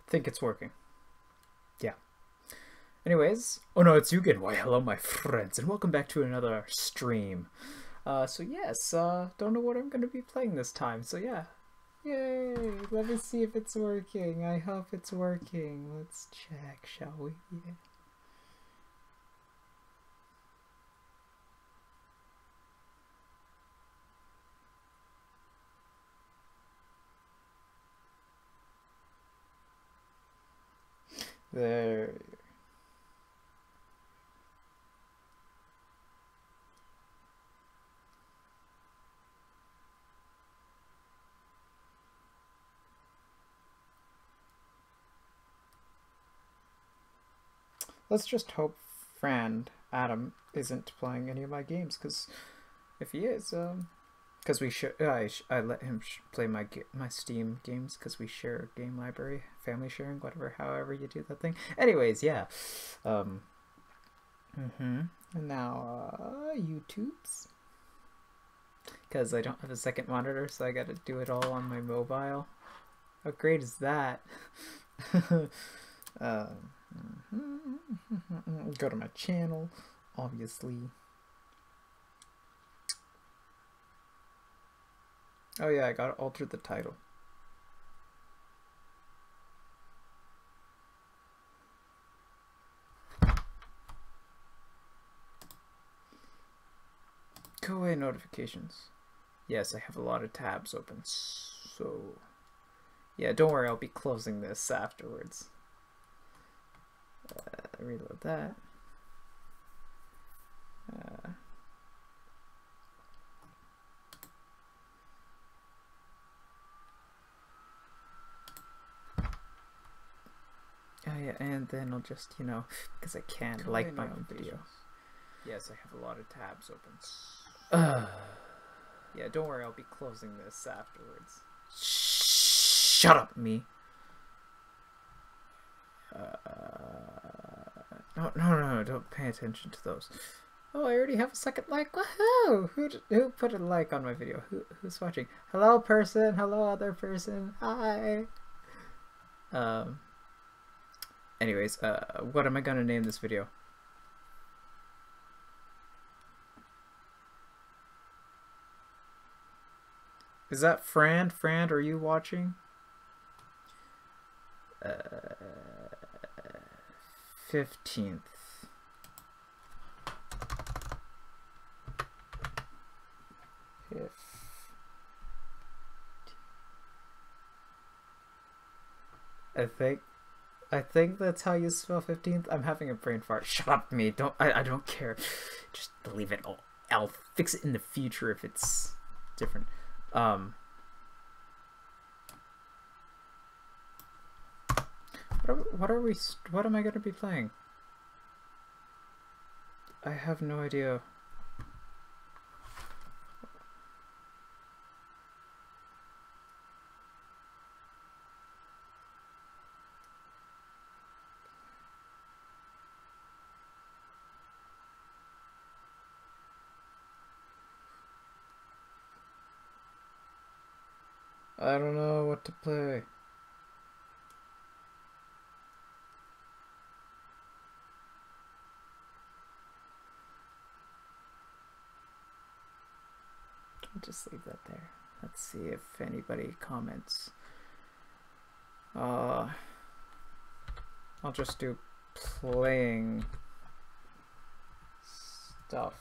think it's working. Yeah. Anyways, oh no, it's you again. Why, hello, my friends, and welcome back to another stream. So yes, don't know what I'm gonna be playing this time. So yeah, yay! Let me see if it's working. I hope it's working. Let's check, shall we? Yeah. There. Let's just hope Adam isn't playing any of my games, because if he is, because we should, I let him play my Steam games, because we share a game library, family sharing, whatever, however you do that thing. Anyways, yeah. And now, YouTube's, because I don't have a second monitor, so I gotta do it all on my mobile. How great is that? Go to my channel, obviously. Oh yeah, I gotta alter the title. Go away, notifications. Yes, I have a lot of tabs open, so yeah, don't worry, I'll be closing this afterwards. Reload that. Oh yeah, and then I'll just, you know, because I can't like my own video. Yes, I have a lot of tabs open. Yeah, don't worry, I'll be closing this afterwards. Shut up, me. No, don't pay attention to those. Oh, I already have a second like. Woohoo! Who put a like on my video? Who's watching? Hello, person. Hello, other person. Hi. Anyways, what am I gonna name this video? Is that Fran? Fran, are you watching? 15th. I think that's how you spell 15th. I'm having a brain fart. Shut up, me. I don't care. Just leave it. I'll fix it in the future if it's different. What am I gonna be playing? I have no idea. I don't know what to play. I'll just leave that there. Let's see if anybody comments. I'll just do playing stuff.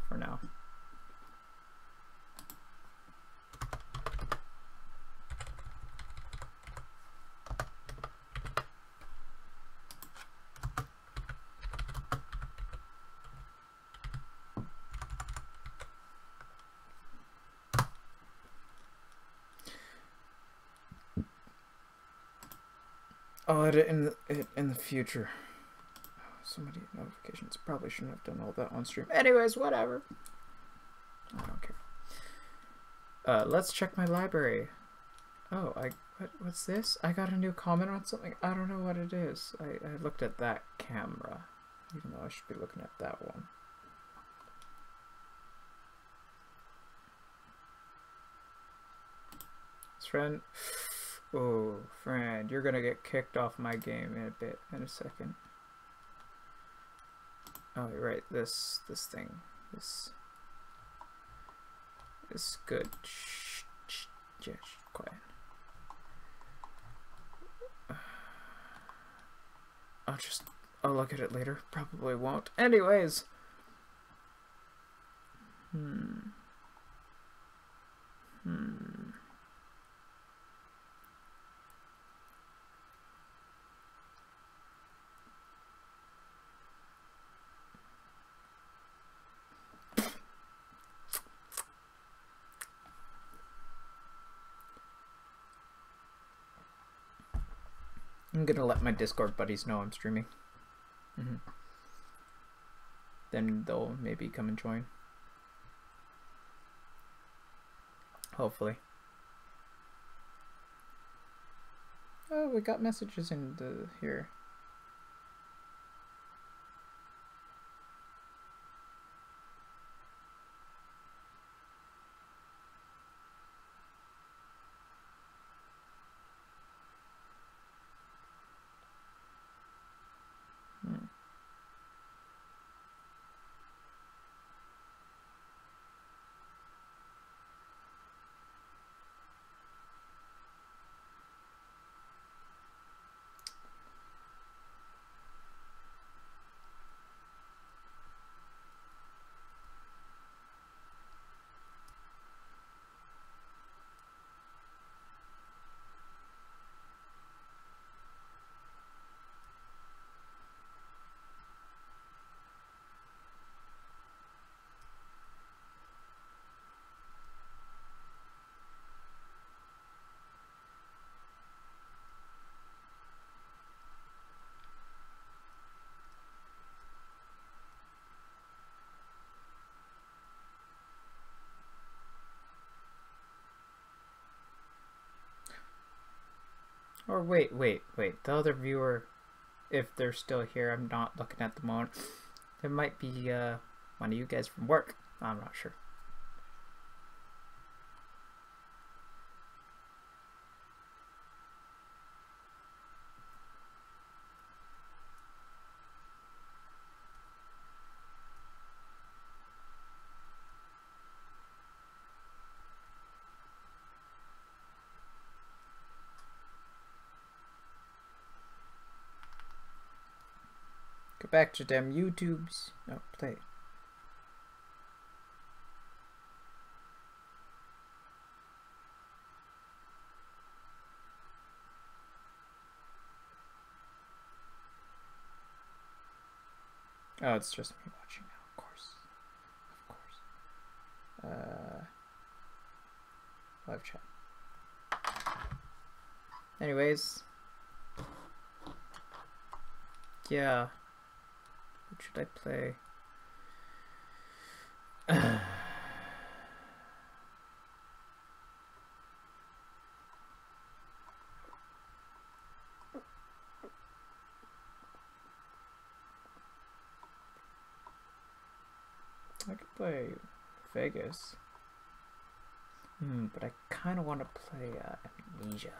For now. I'll edit in the future. So many notifications. Probably shouldn't have done all that on stream. Anyways, whatever. I don't care. Let's check my library. Oh, what's this? I got a new comment on something. I don't know what it is. I looked at that camera, even though I should be looking at that one. friend. Oh, friend, you're gonna get kicked off my game in a second. Oh, you're right. This thing. This is good. Shh, shh, shh, quiet. I'll look at it later. Probably won't. Anyways. I'm gonna let my Discord buddies know I'm streaming. Then they'll maybe come and join. Hopefully. Oh, we got messages in here. Or wait. The other viewer, if they're still here, I'm not looking at the moment. There might be one of you guys from work. I'm not sure. Go back to them YouTubes. No, play. Oh, it's just me watching now, of course. Live chat. Anyways. Yeah. What should I play? I could play Vegas. But I kind of want to play Amnesia.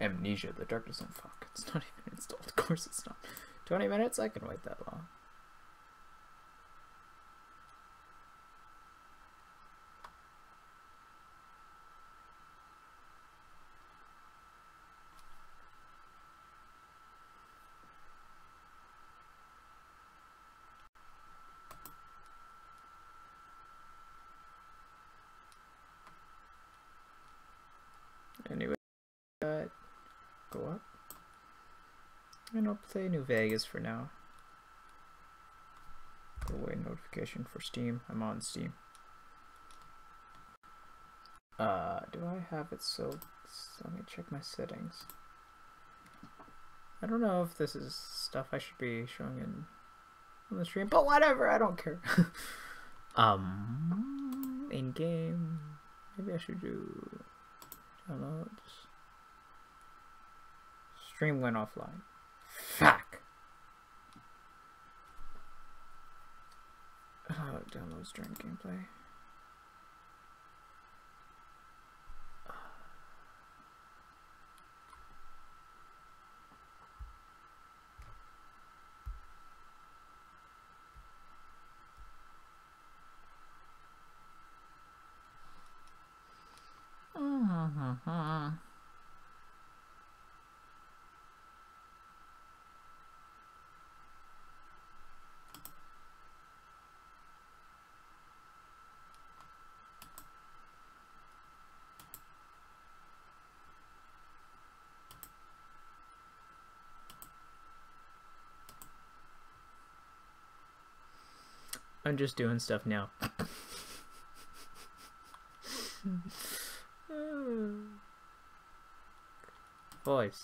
Amnesia, the darkness and fuck. It's not even installed. Of course it's not. 20 minutes? I can wait that long. Anyway, go up. And I'll play New Vegas for now. Go away notification for Steam. I'm on Steam. Do I have it so let me check my settings. I don't know if this is stuff I should be showing on the stream, but whatever, I don't care. In game, maybe I should do downloads. Stream went offline. Fuck. pause during gameplay. I'm just doing stuff now. Voice.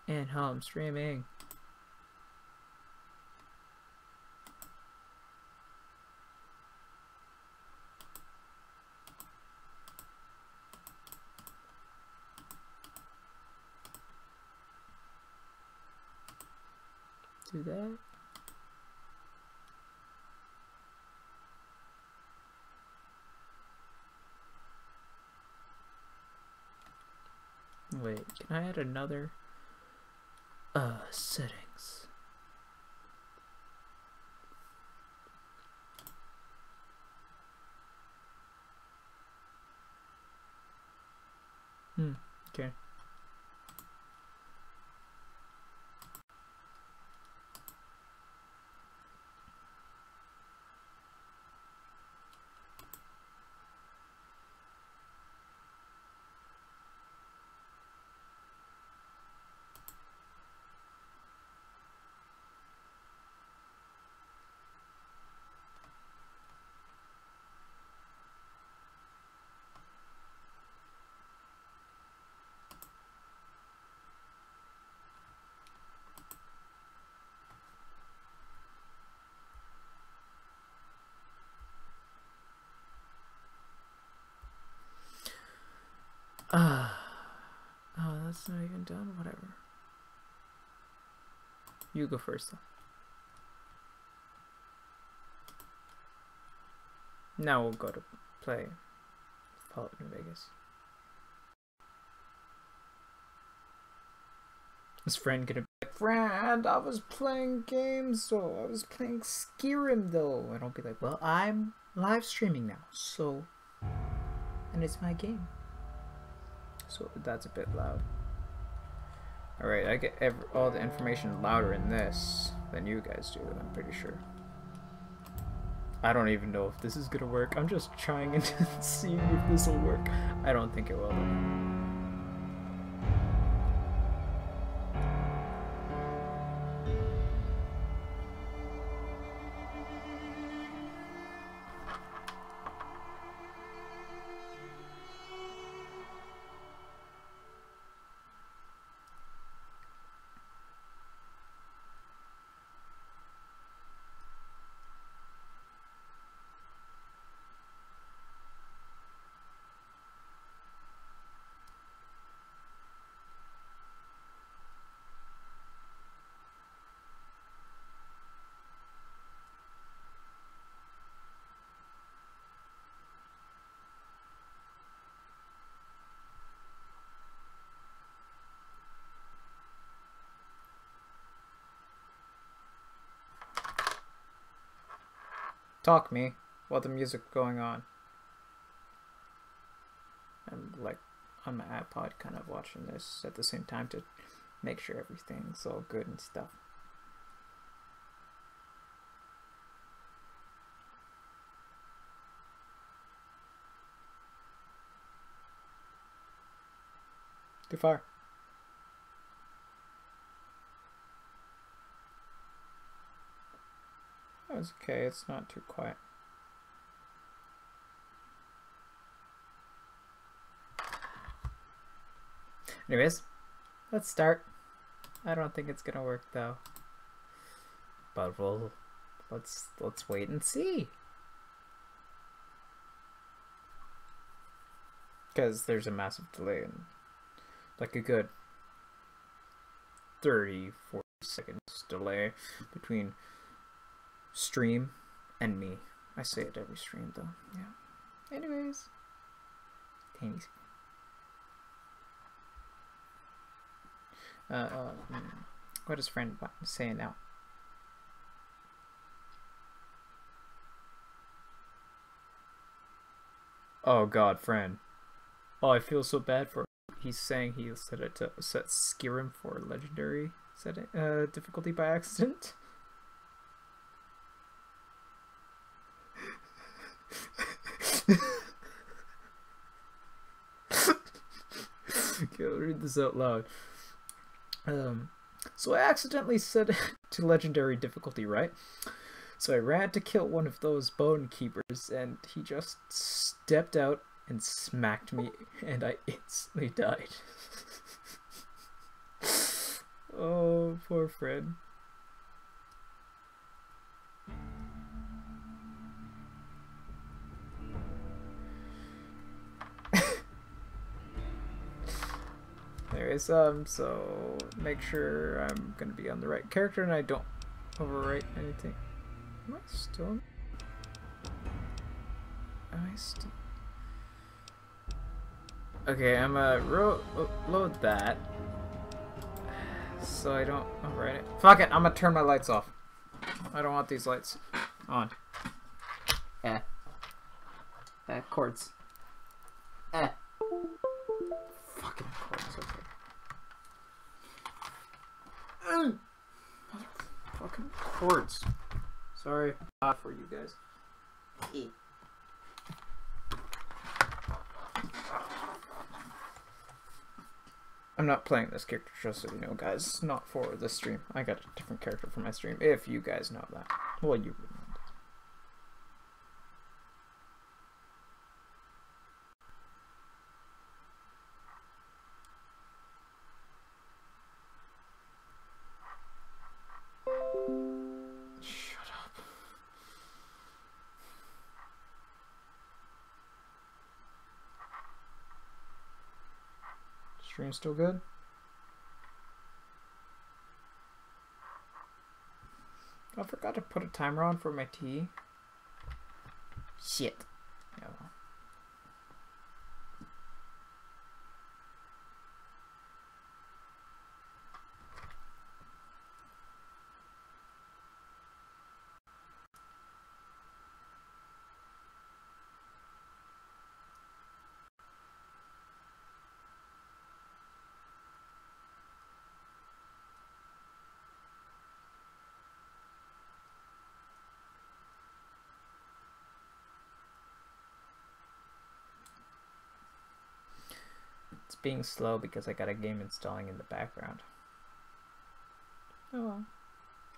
And home streaming. Do that. Wait, can I add another settings? Okay. Oh, that's not even done. Whatever. You go first, though. Now we'll go to play Fallout New Vegas. His friend gonna be like, friend, I was playing games, so I was playing Skyrim though. And I'll be like, well, I'm live streaming now, so, and it's my game. So that's a bit loud. Alright, I get all the information louder in this than you guys do, I'm pretty sure. I don't even know if this is gonna work. I'm just trying and seeing if this will work. I don't think it will. Talk me while the music's going on. I'm like on my iPod kind of watching this at the same time to make sure everything's all good and stuff. Too far. It's okay, it's not too quiet. Anyways, let's start. I don't think it's gonna work though. But let's wait and see. Because there's a massive delay and like a good 30-40 seconds delay between stream and me. I say it every stream though. Yeah. Anyways. Thanks. What is friend saying now? Oh god, friend. Oh, I feel so bad for him. He's saying he set it to set Skyrim for legendary setting difficulty by accident. Okay, I'll read this out loud. So I accidentally set it to legendary difficulty, right? So I ran to kill one of those bone keepers, and he just stepped out and smacked me, and I instantly died. Oh, poor Fred. Anyways, so make sure I'm gonna be on the right character and I don't overwrite anything. Am I still? Am I still? Okay, I'm gonna load that so I don't overwrite it. Fuck it, I'm gonna turn my lights off. I don't want these lights on. Chords. Fucking chords, okay. Fucking chords. Sorry for you guys. I'm not playing this character, just so you know, guys. Not for this stream. I got a different character for my stream, if you guys know that. Well, you would know that. Shut up. Stream still good? I forgot to put a timer on for my tea. Shit. Yeah, well. It's being slow because I got a game installing in the background. Oh well.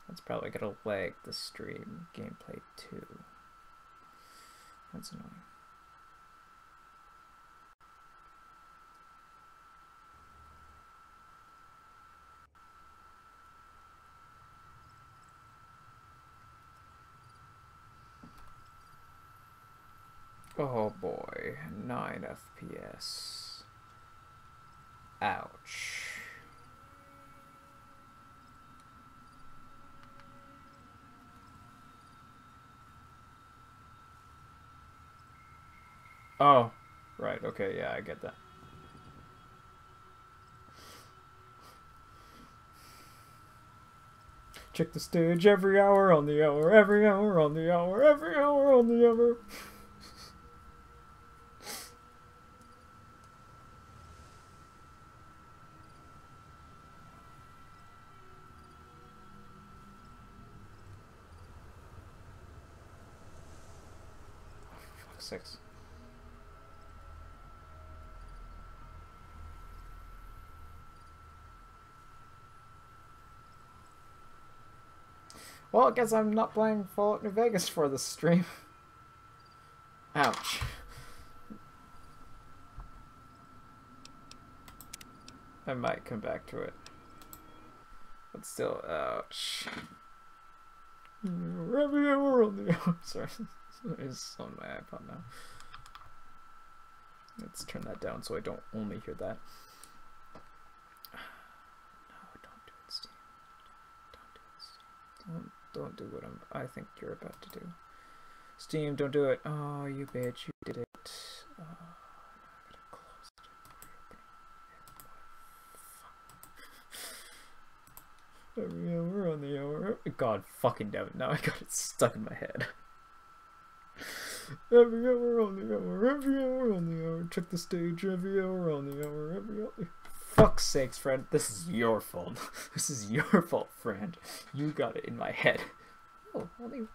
That's probably gonna lag the stream gameplay too. That's annoying. Oh boy, 9 FPS. Ouch. Oh, right, okay, yeah, I get that. Check the stage every hour on the hour, every hour on the hour, every hour on the hour. Fuck 6. Well, I guess I'm not playing Fallout New Vegas for this stream. Ouch. I might come back to it. But still, ouch. Every hour on the hour. Sorry. It's on my iPod now. Let's turn that down so I don't only hear that. No, don't do it. Don't do what I think you're about to do. Steam, don't do it. Oh, you bitch, you did it. Oh, now I gotta close it. Every hour on the hour. God fucking damn it, now I got it stuck in my head. Every hour on the hour, every hour on the hour. Check the stage, every hour on the hour, every hour. Fuck's sakes, friend. This is your fault. This is your fault, friend. You got it in my head. Oh, only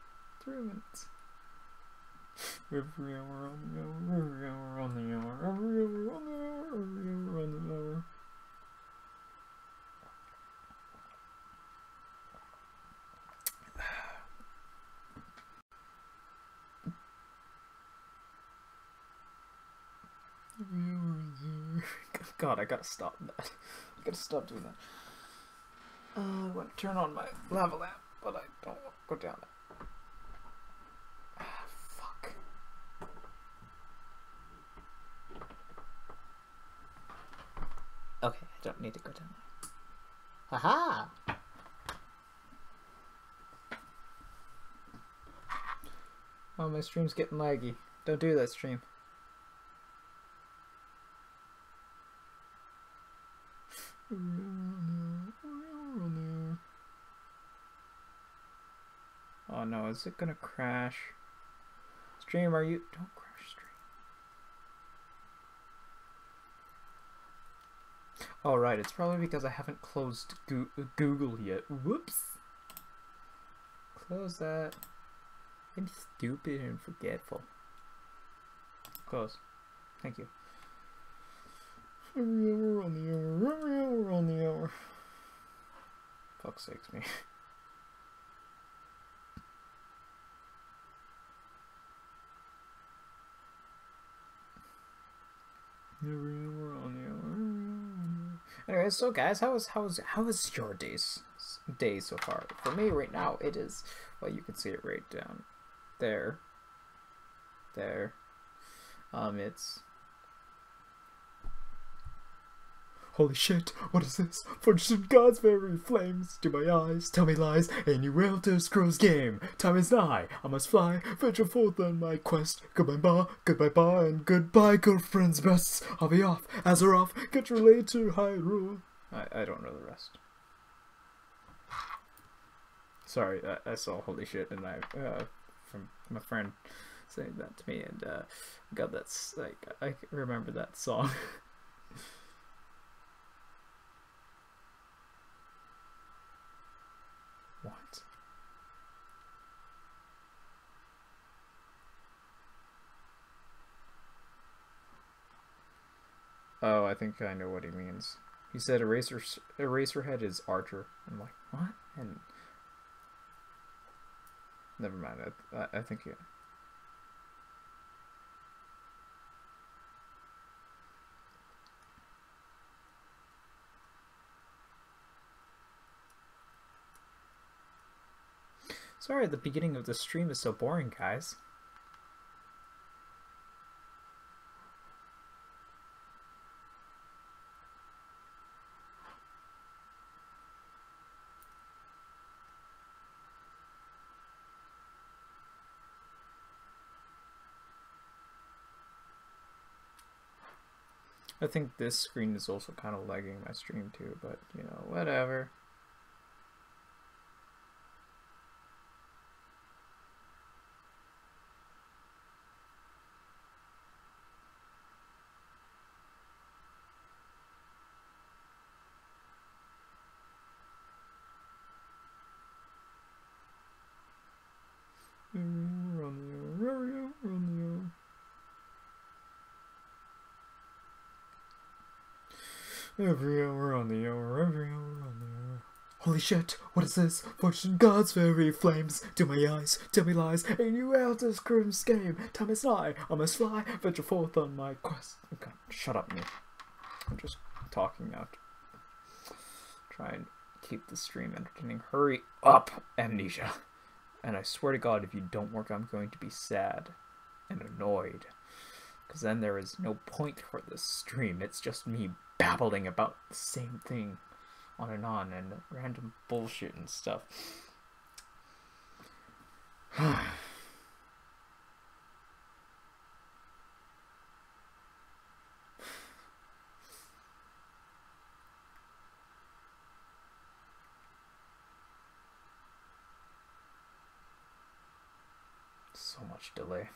3 minutes. Every hour on the hour, every hour on the hour, every hour on the hour, every hour on the hour. God, I gotta stop that. I gotta stop doing that. I want to turn on my lava lamp, but I don't want to go down it. Fuck. Okay, I don't need to go down there. Haha! Oh, my stream's getting laggy. Don't do that, stream. Oh no, is it gonna crash? Stream, are you... Don't crash, stream. Oh right, it's probably because I haven't closed Google yet. Whoops! Close that. I'm stupid and forgetful. Close. Thank you. Every hour on the hour, every hour on the hour. Fuck's sakes me. Every hour on the hour. Anyway, so guys, how was your day so far? For me right now, it is, well, you can see it right down there. It's... Holy shit, what is this? Fortune God's very flames to my eyes, tell me lies, and you will to Screw's game. Time is nigh, I must fly, venture forth on my quest. Goodbye bar, and goodbye girlfriends bests. I'll be off, as are off, get your late to Hyrule. I don't know the rest. Sorry, I saw holy shit and from my friend saying that to me, and God, that's like, I remember that song. What? Oh, I think I know what he means. He said Eraserhead is Archer. I'm like, what? And never mind. I think yeah. Sorry, the beginning of the stream is so boring, guys. I think this screen is also kind of lagging my stream too, but you know, whatever. Every hour on the hour, every hour on the hour. Holy shit, what is this? Fortune God's very flames to my eyes, tell me lies, and you out this Screw's game. Time is nigh, I must fly, venture forth on my quest. Okay, shut up, me. I'm just talking now. Try and keep the stream entertaining. Hurry up, Amnesia. And I swear to God, if you don't work, I'm going to be sad and annoyed. Because then there is no point for this stream. It's just me babbling about the same thing on and random bullshit and stuff. So much delay.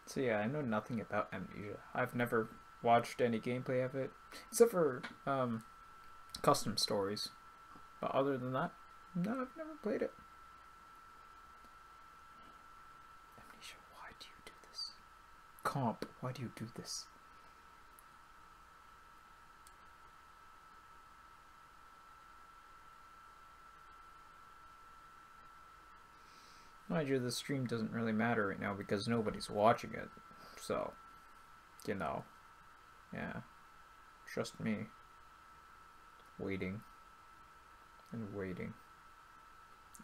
So yeah, I know nothing about Amnesia. I've never watched any gameplay of it, except for custom stories. But other than that, no, I've never played it. Amnesia, why do you do this? Comp, why do you do this? Mind you, the stream doesn't really matter right now because nobody's watching it. So, you know, yeah, trust me. Waiting. And waiting.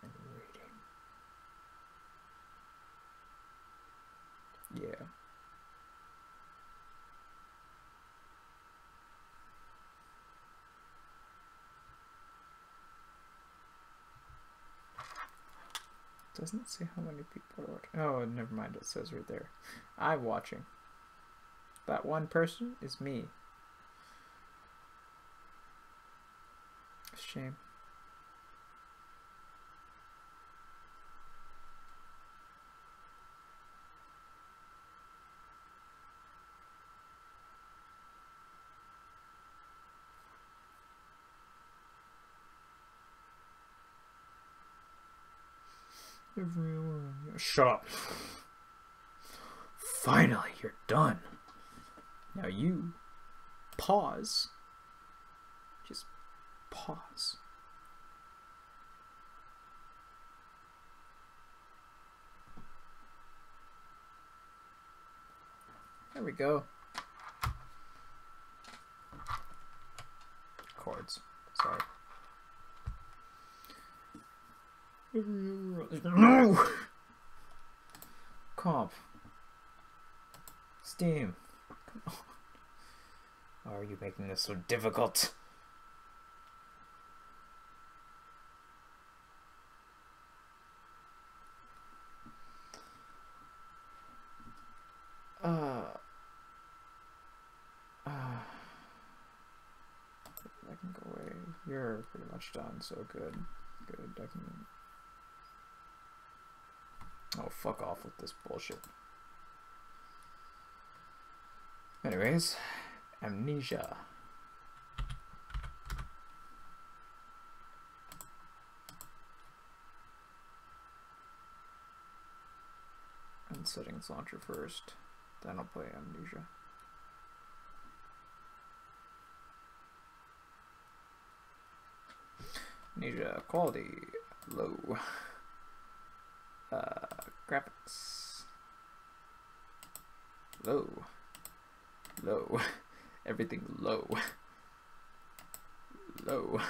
And waiting. Yeah. Doesn't say how many people are watching. Oh, never mind. It says right there. I'm watching. That one person is me. Shame. Everyone. Shut up. Finally, you're done. Now you pause. Just pause. There we go. Chords. Sorry. No! Comp. Steam. Come on. Why are you making this so difficult? I can go away. You're pretty much done, so good. Good, I can... Oh, fuck off with this bullshit. Anyways, Amnesia. And settings launcher first, then I'll play Amnesia. Amnesia quality low. Graphics low. Low. Everything low. Low.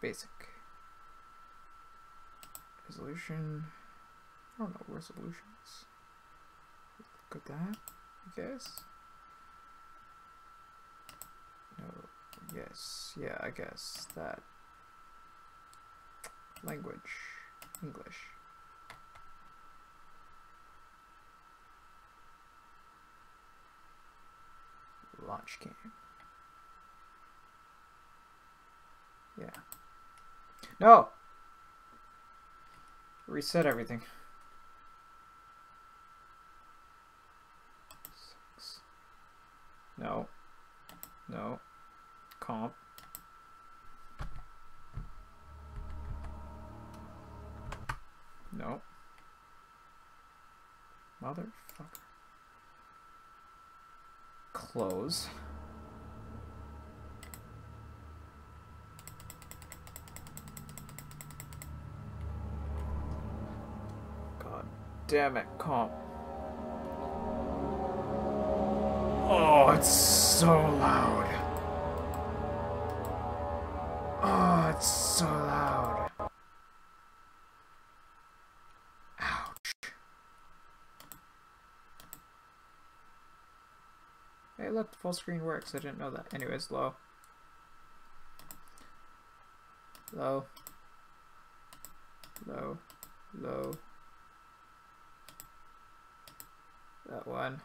Basic. Resolution. I don't know resolutions. Look at that, I guess. No. Yes. Yeah, I guess that. Language. English. Launch game. Yeah. No! Reset everything. Sucks. No. No. Comp. No. Motherfucker. Close. God damn it, comp. Oh, it's so loud. Oh, it's so loud. Ouch. Hey, look, the full screen works. I didn't know that. Anyways, low. Low. Low. Low. That one.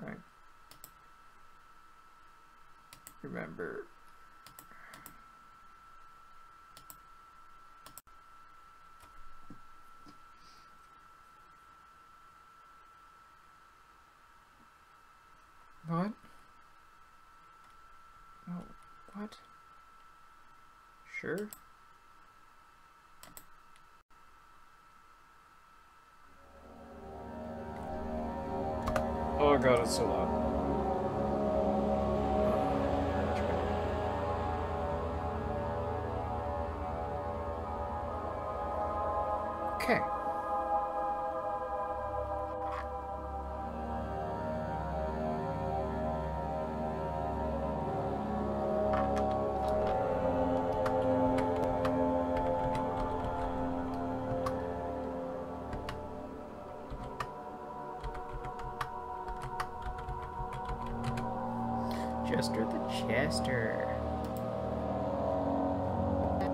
Right. Remember. What? Oh, what? Sure. Oh god, it's so loud. Okay. JesterTheChester.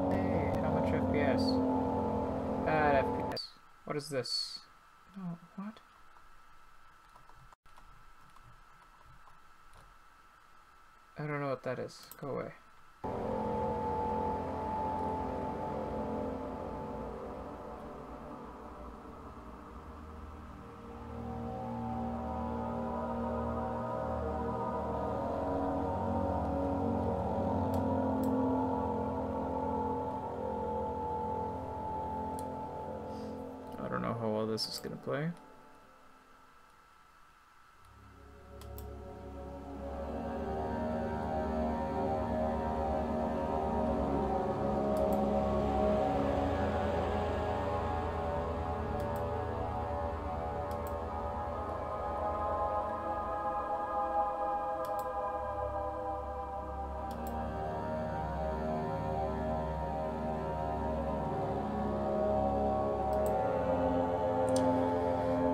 Hey, how much FPS? FPS. What is this? No, what? I don't know what that is. Go away. I don't know how well this is gonna play.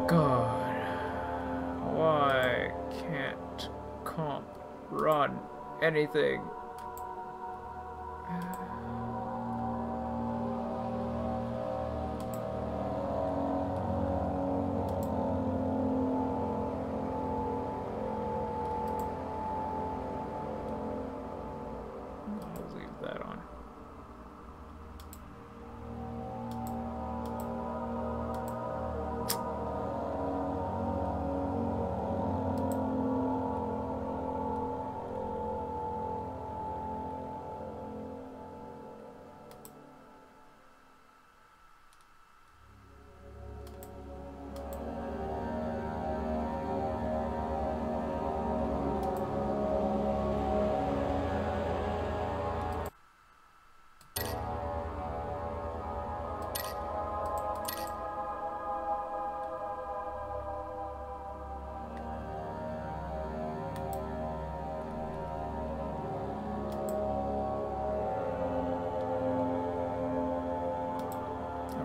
God, why can't comp run anything? I'll leave that on.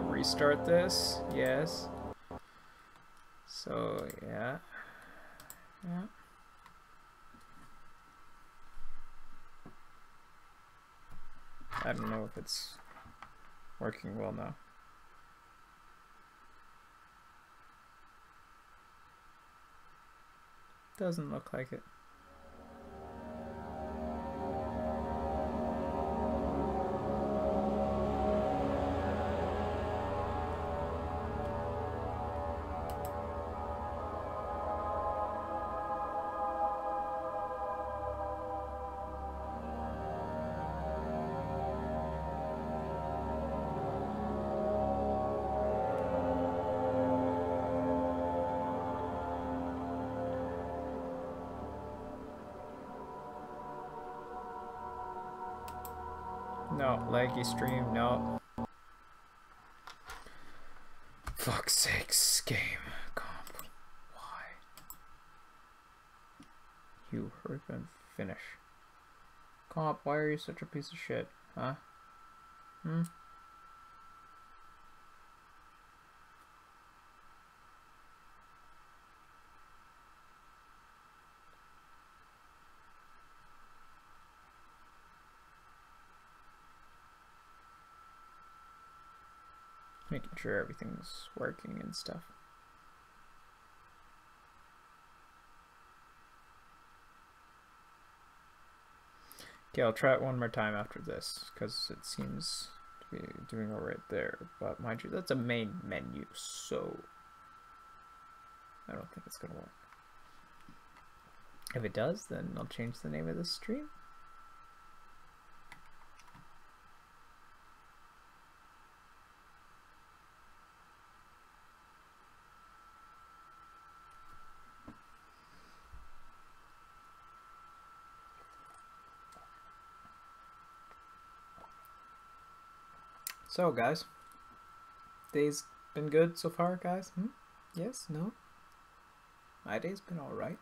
Restart this, yes. So yeah. I don't know if it's working well now. Doesn't look like it. No, laggy stream, no. fuck's sakes, game. Comp. Why? You hurry and finish. Comp, why are you such a piece of shit? Huh? Hmm? Making sure everything's working and stuff. Okay, I'll try it one more time after this, because it seems to be doing alright there. But mind you, that's a main menu, so I don't think it's gonna work. If it does, then I'll change the name of this stream. So, guys, day's been good so far, guys? Hmm? Yes? No? My day's been alright.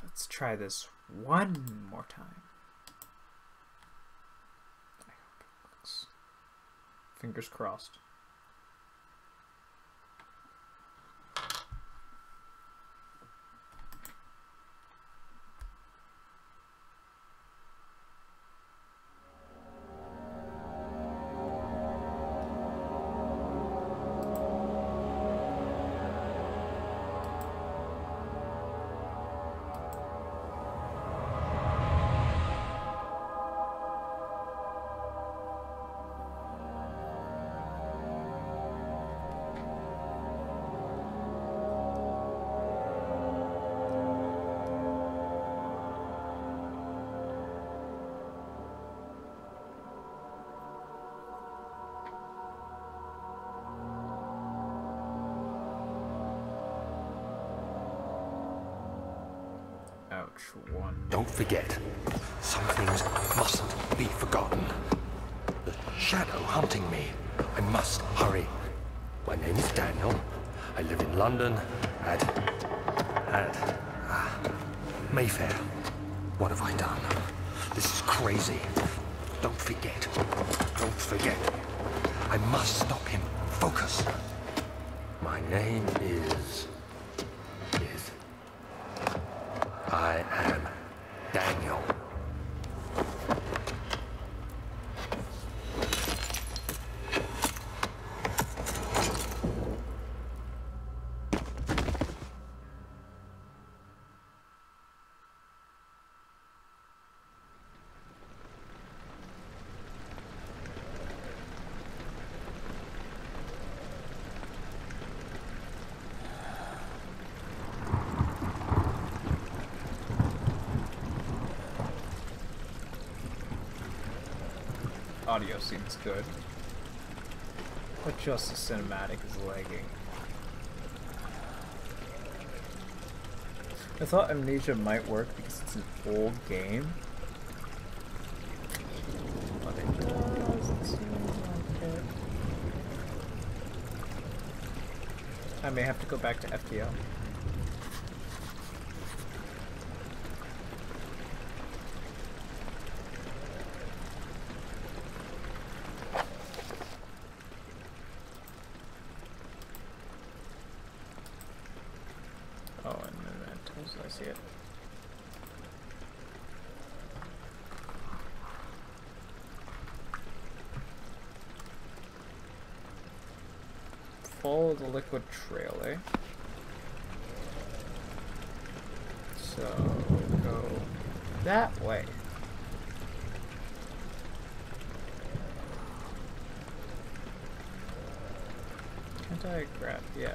Let's try this one more time. I hope it works. Fingers crossed. One. Don't forget, some things mustn't be forgotten. The shadow hunting me. I must hurry. My name is Daniel. I live in London at Mayfair. What have I done? This is crazy. Don't forget. Don't forget. I must stop him. Focus. My name is... I am Daniel. Audio seems good, but just the cinematic is lagging. I thought Amnesia might work because it's an old game, but it doesn't seem like it. I may have to go back to FTL. I see it. follow the liquid trail, eh? So, go that way. Can't I grab? Yeah.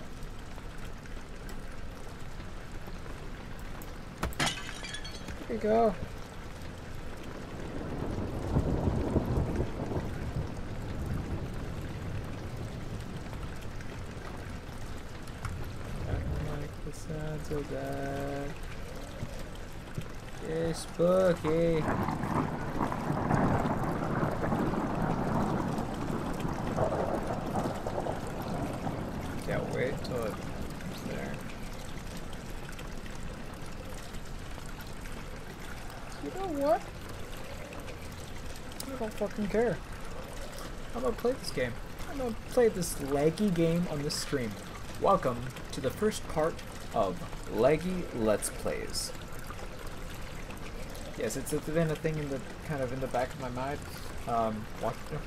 There we go. Sounds of that. It's spooky. Can't wait till it comes there. You know what? I don't fucking care. I'm gonna play this game. I'm gonna play this laggy game on this stream. Welcome to the first part of Laggy Let's Plays. Yes, it's been a thing in the kind of in the back of my mind.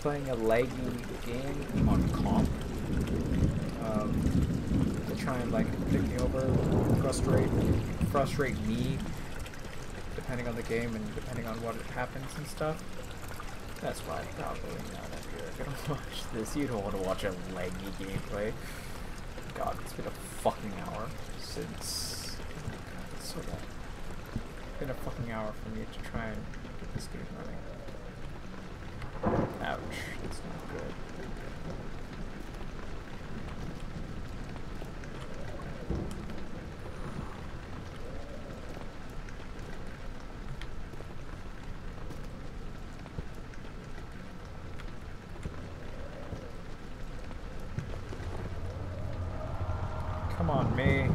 Playing a laggy game on comp to try and like pick me over, frustrate me, depending on the game and depending on what happens and stuff. That's why probably not if you're gonna watch this. You don't want to watch a laggy gameplay. God, it's been a fucking hour since. Oh God, it's so bad. It's been a fucking hour for me to try and get this game running. Ouch, that's not good. Come on, me.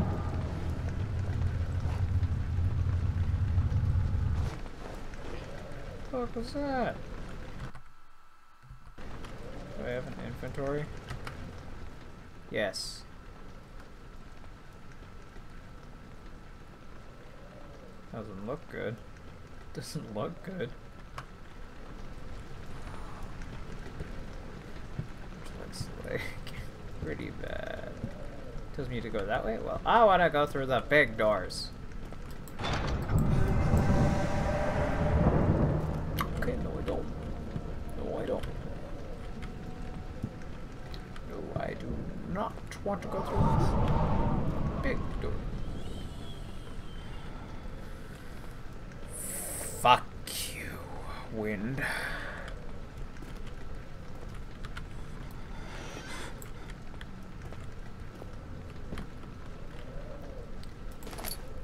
What the fuck was that? Do I have an inventory? Yes. Doesn't look good. Doesn't look good. Which looks like pretty bad. Tells me to go that way? Well, I want to go through the big doors. Okay, no I don't. No I don't. No, I do not want to go through this big door. Fuck you, wind.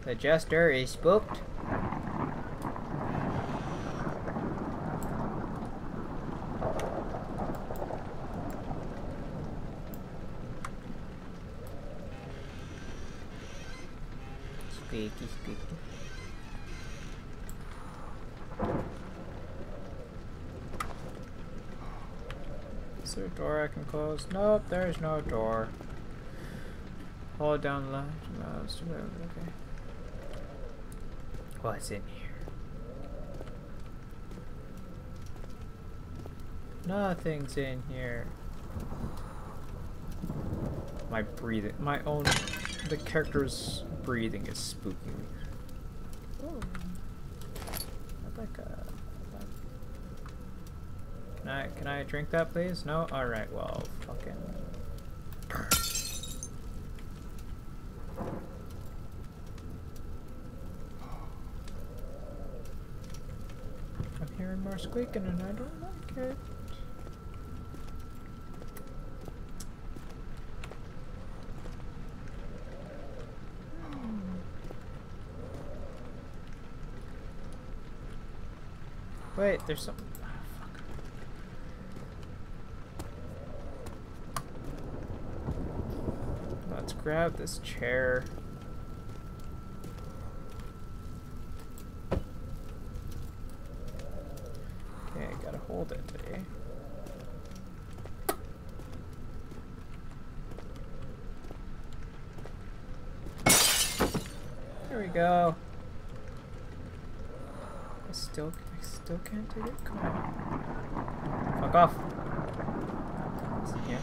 The Jester is spooked. Spooky, spooky. Is there a door I can close? Nope, there's no door. Hold down left mouse to move. Okay. What's in here? Nothing's in here. My breathing, the character's breathing is spooky. Oh, can I drink that, please? No. All right. Well, fucking. I'm hearing more squeaking and I don't like it. Wait, there's something. Oh, fuck. Let's grab this chair. Okay, gotta hold it, eh? There we go. I still can't take it. Come on. Fuck off. What's in here?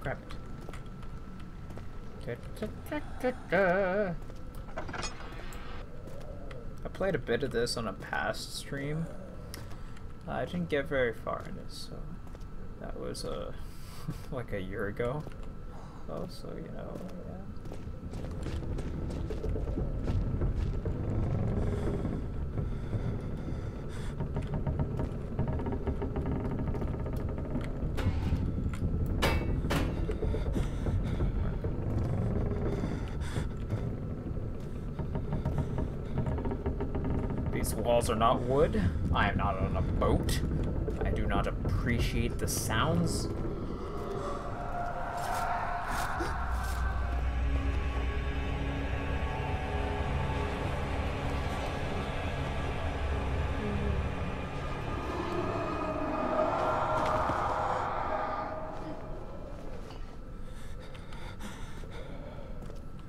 grab it. I played a bit of this on a past stream. I didn't get very far in it, so that was like a year ago. Oh, so you know, yeah. These walls are not wood. I am not on a boat. I do not appreciate the sounds.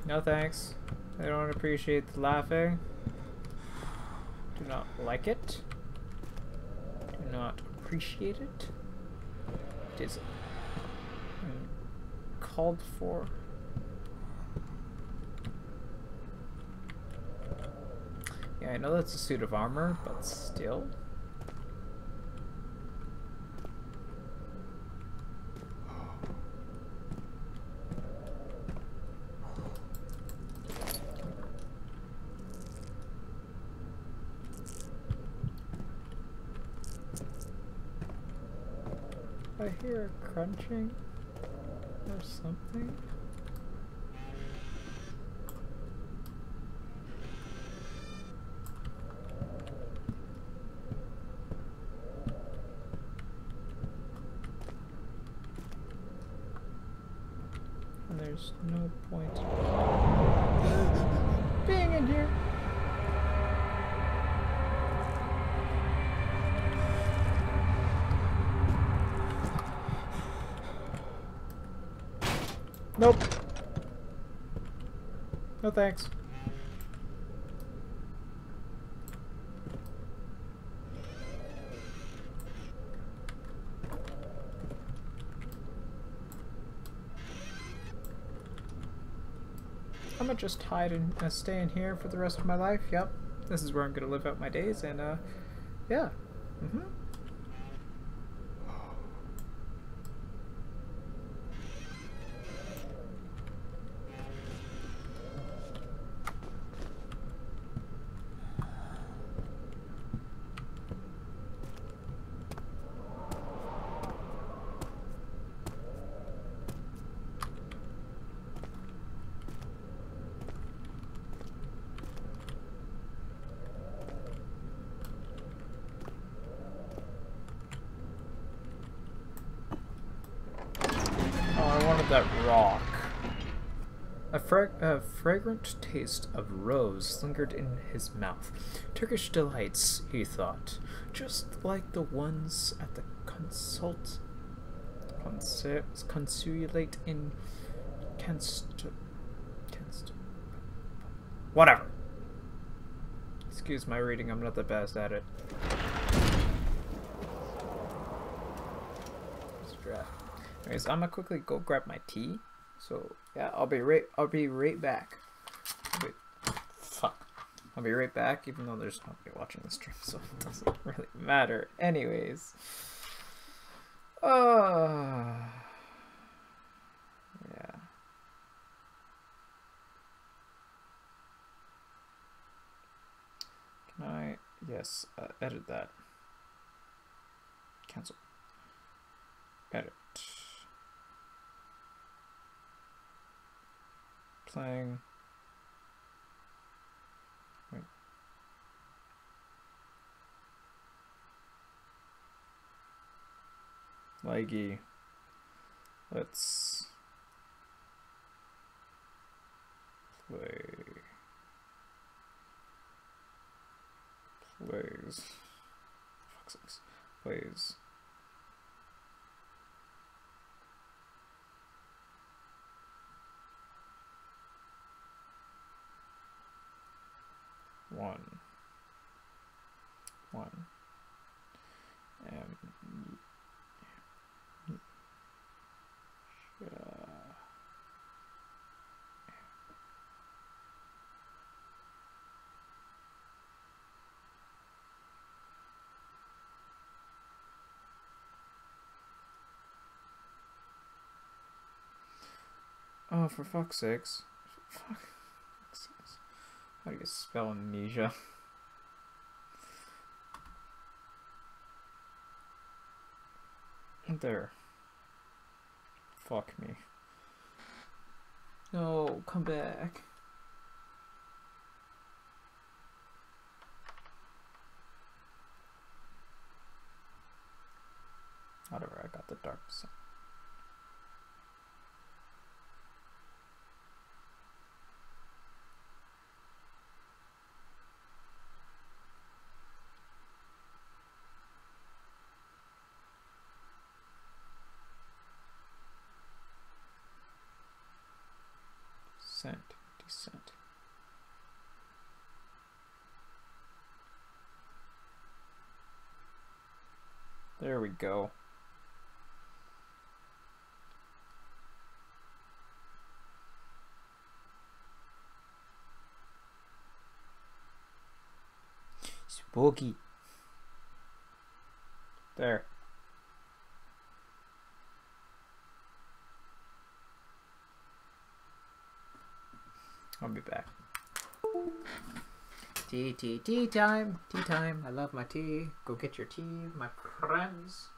No thanks. I don't appreciate the laughing. Do not like it. Do not appreciate it. It is called for. Yeah, I know that's a suit of armor, but still. I hear a crunching or something. And there's no point being in here. Nope. No thanks. I'm gonna just hide and stay in here for the rest of my life. Yep. This is where I'm gonna live out my days, and yeah. That rock. A fragrant taste of rose lingered in his mouth. Turkish delights, he thought, just like the ones at the consulate in whatever. Excuse my reading, I'm not the best at it. Anyways, I'm gonna quickly go grab my tea. So yeah, I'll be right back. Wait, fuck. I'll be right back, even though there's nobody watching the stream, so it doesn't really matter. Anyways, yeah. Can I? Yes. Edit that. Cancel. Edit. Playing. Wait. Leggy. Let's play. Plays. Fuck's sakes. Plays. One. Oh, for fuck's sakes. Fuck. How do you spell amnesia? There. Fuck me. No, come back. Whatever, I got the dark side. Descent. There we go. Spooky. There. I'll be back. Tea time. Tea time. I love my tea. Go get your tea, my friends.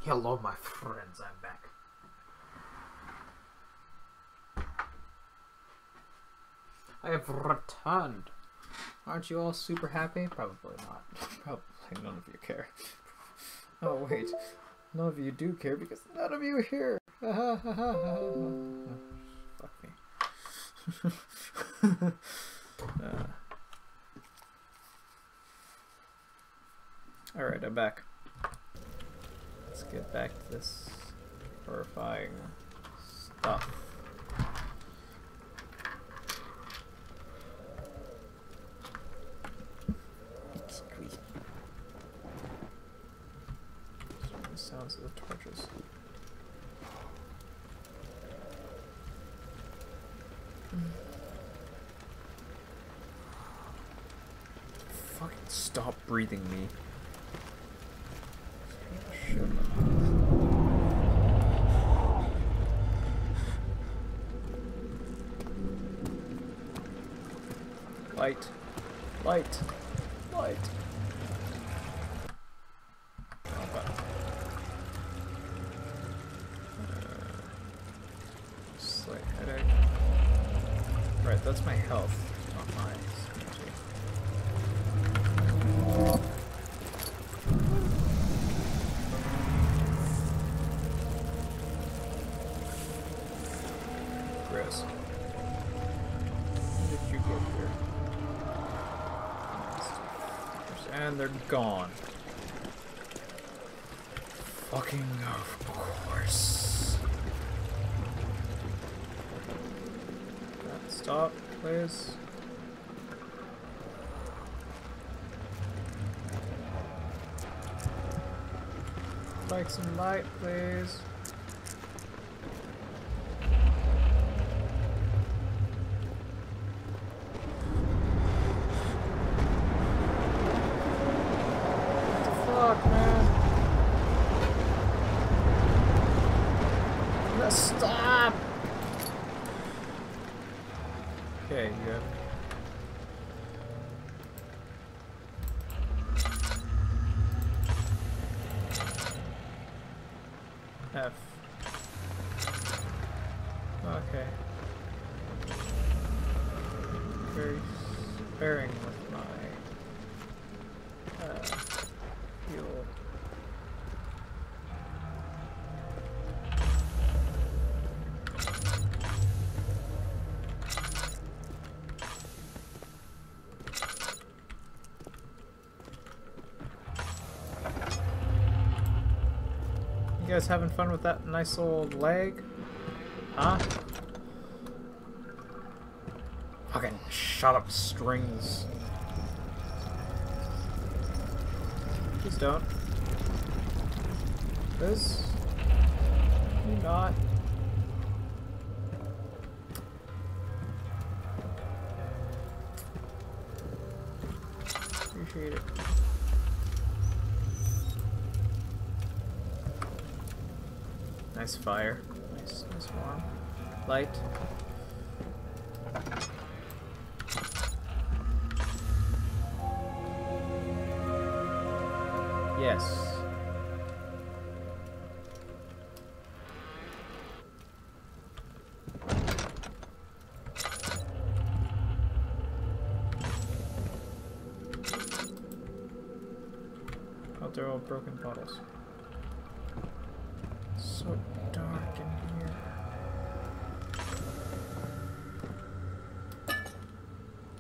Hello, my friends, I'm back. I have returned. Aren't you all super happy? Probably not. Probably none of you care. Oh, wait. None of you do care because none of you are here. Fuck me. Alright, I'm back. Let's get back to this horrifying stuff. The sounds of the torches. Fucking stop breathing me. Shut up. Light. Light. Light. Slight headache. Right, that's my health, not my energy. Gross. How did you get here? And they're gone. Fucking of course. Stop, please. Like some light, please. Stop! Okay, you have... F. Okay. Very sparing with my fuel. You guys having fun with that nice little leg? Huh? Fucking shut up, strings. Please don't. Please? You not? Appreciate it. Nice fire. Nice warm. Light. Yes. Oh, they're all broken bottles. So dark in here.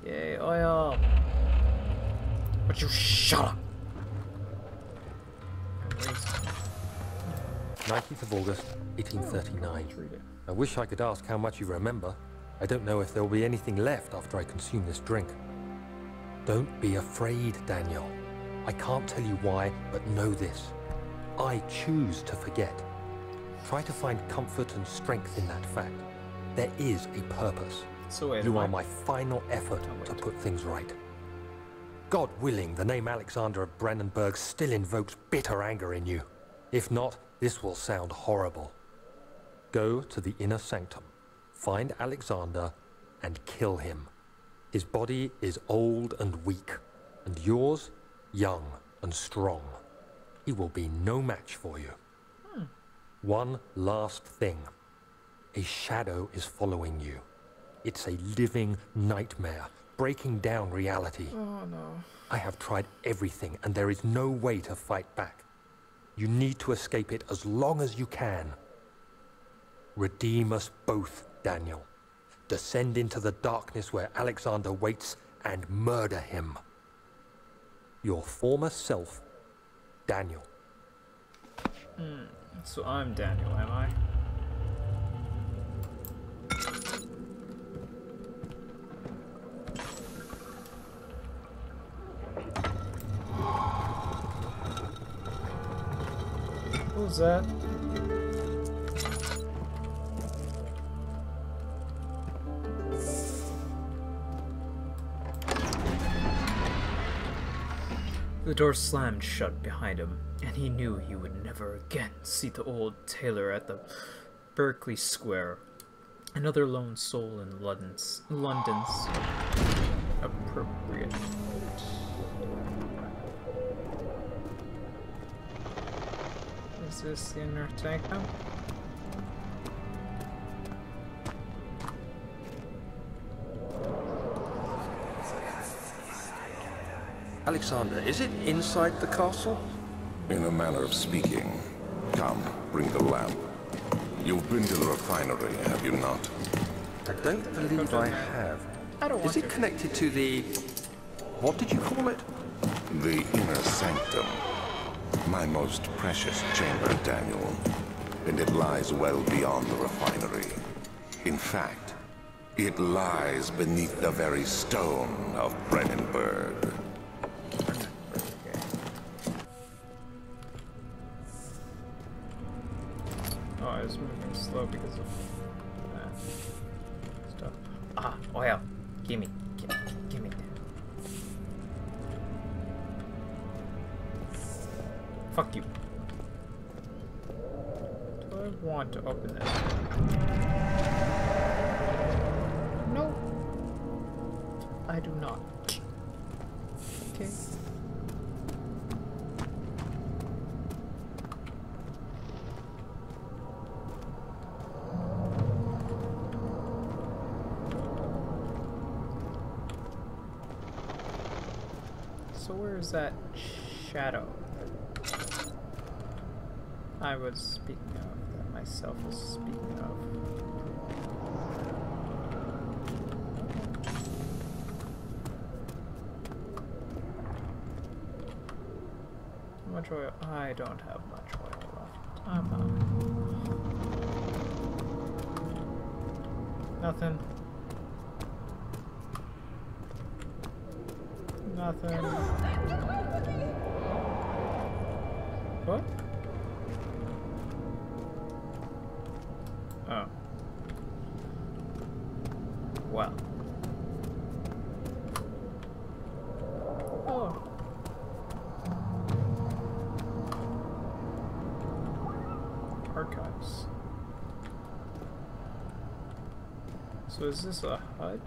Yay, oil! But you shut up! 19th of August, 1839. I wish I could ask how much you remember. I don't know if there will be anything left after I consume this drink. Don't be afraid, Daniel. I can't tell you why, but know this. I choose to forget. Try to find comfort and strength in that fact. There is a purpose. So wait, you are my final effort to put things right. God willing, the name Alexander of Brandenburg still invokes bitter anger in you. If not, this will sound horrible. Go to the inner sanctum, find Alexander, and kill him. His body is old and weak, and yours, young and strong. He will be no match for you. One last thing. A shadow is following you. It's a living nightmare, breaking down reality. Oh no. I have tried everything, and there is no way to fight back. You need to escape it as long as you can. Redeem us both, Daniel. Descend into the darkness where Alexander waits and murder him. Your former self, Daniel. So I'm Daniel, am I? What was that? The door slammed shut behind him, and he knew he would never again see the old tailor at the Berkeley Square. Another lone soul in London's appropriate. Is this the inner tank now? Alexander, is it inside the castle? In a manner of speaking. Come, bring the lamp. You've been to the refinery, have you not? I don't believe I have. I don't want Is it to. connected to the... what did you call it? The inner sanctum. My most precious chamber, Daniel. And it lies well beyond the refinery. In fact, it lies beneath the very stone of Brennenburg. Oh, I was moving slow because of that stuff. Ah, oil. Gimme. Gimme. Fuck you. Do I want to open this? No. I do not. Okay. So where is that shadow I was speaking of, that myself was speaking of? How much oil? I don't have much oil left. I'm nothing. Nothing. What? Oh. Well. Oh. Archives. So is this a HUD?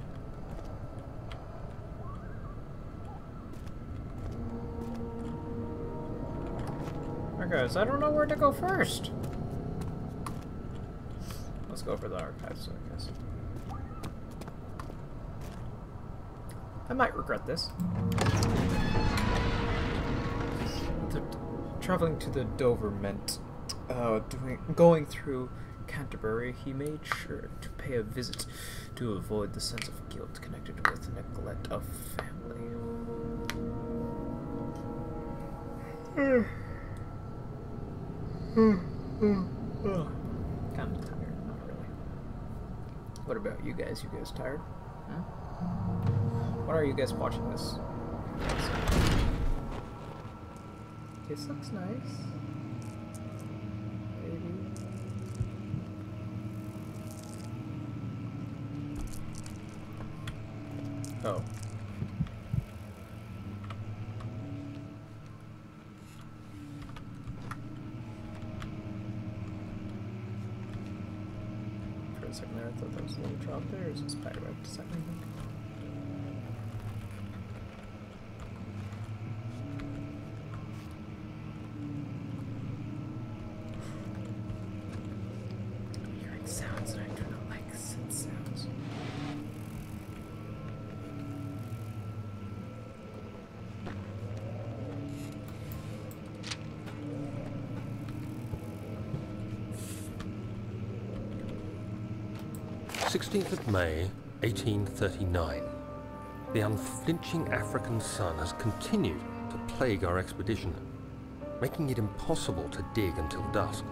Archives. I don't know where to go first. Let's go for the archives, I guess. I might regret this. Traveling to the Dover meant going through Canterbury. He made sure to pay a visit to avoid the sense of guilt connected with neglect of family. Kind of tired, not really. What about you guys? You guys tired? Huh? What are you guys watching this? This looks nice. Maybe. Oh. For a second there, I thought that was a little drop there. Or is this pirate something? 16th of May, 1839. The unflinching African sun has continued to plague our expedition, making it impossible to dig until dusk.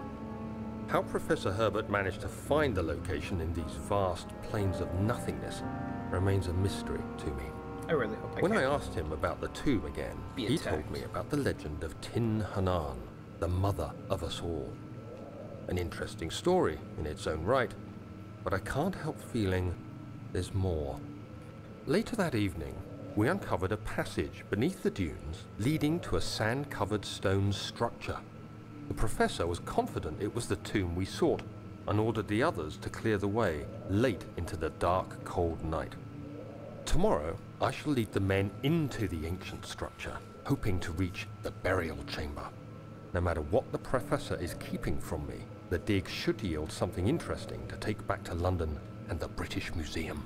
How Professor Herbert managed to find the location in these vast plains of nothingness remains a mystery to me. I really hope When I asked him about the tomb again, he told me about the legend of Tin Hanan, the mother of us all. An interesting story in its own right, but I can't help feeling there's more. Later that evening, we uncovered a passage beneath the dunes leading to a sand-covered stone structure. The professor was confident it was the tomb we sought and ordered the others to clear the way late into the dark, cold night. Tomorrow, I shall lead the men into the ancient structure, hoping to reach the burial chamber. No matter what the professor is keeping from me, the dig should yield something interesting to take back to London and the British Museum.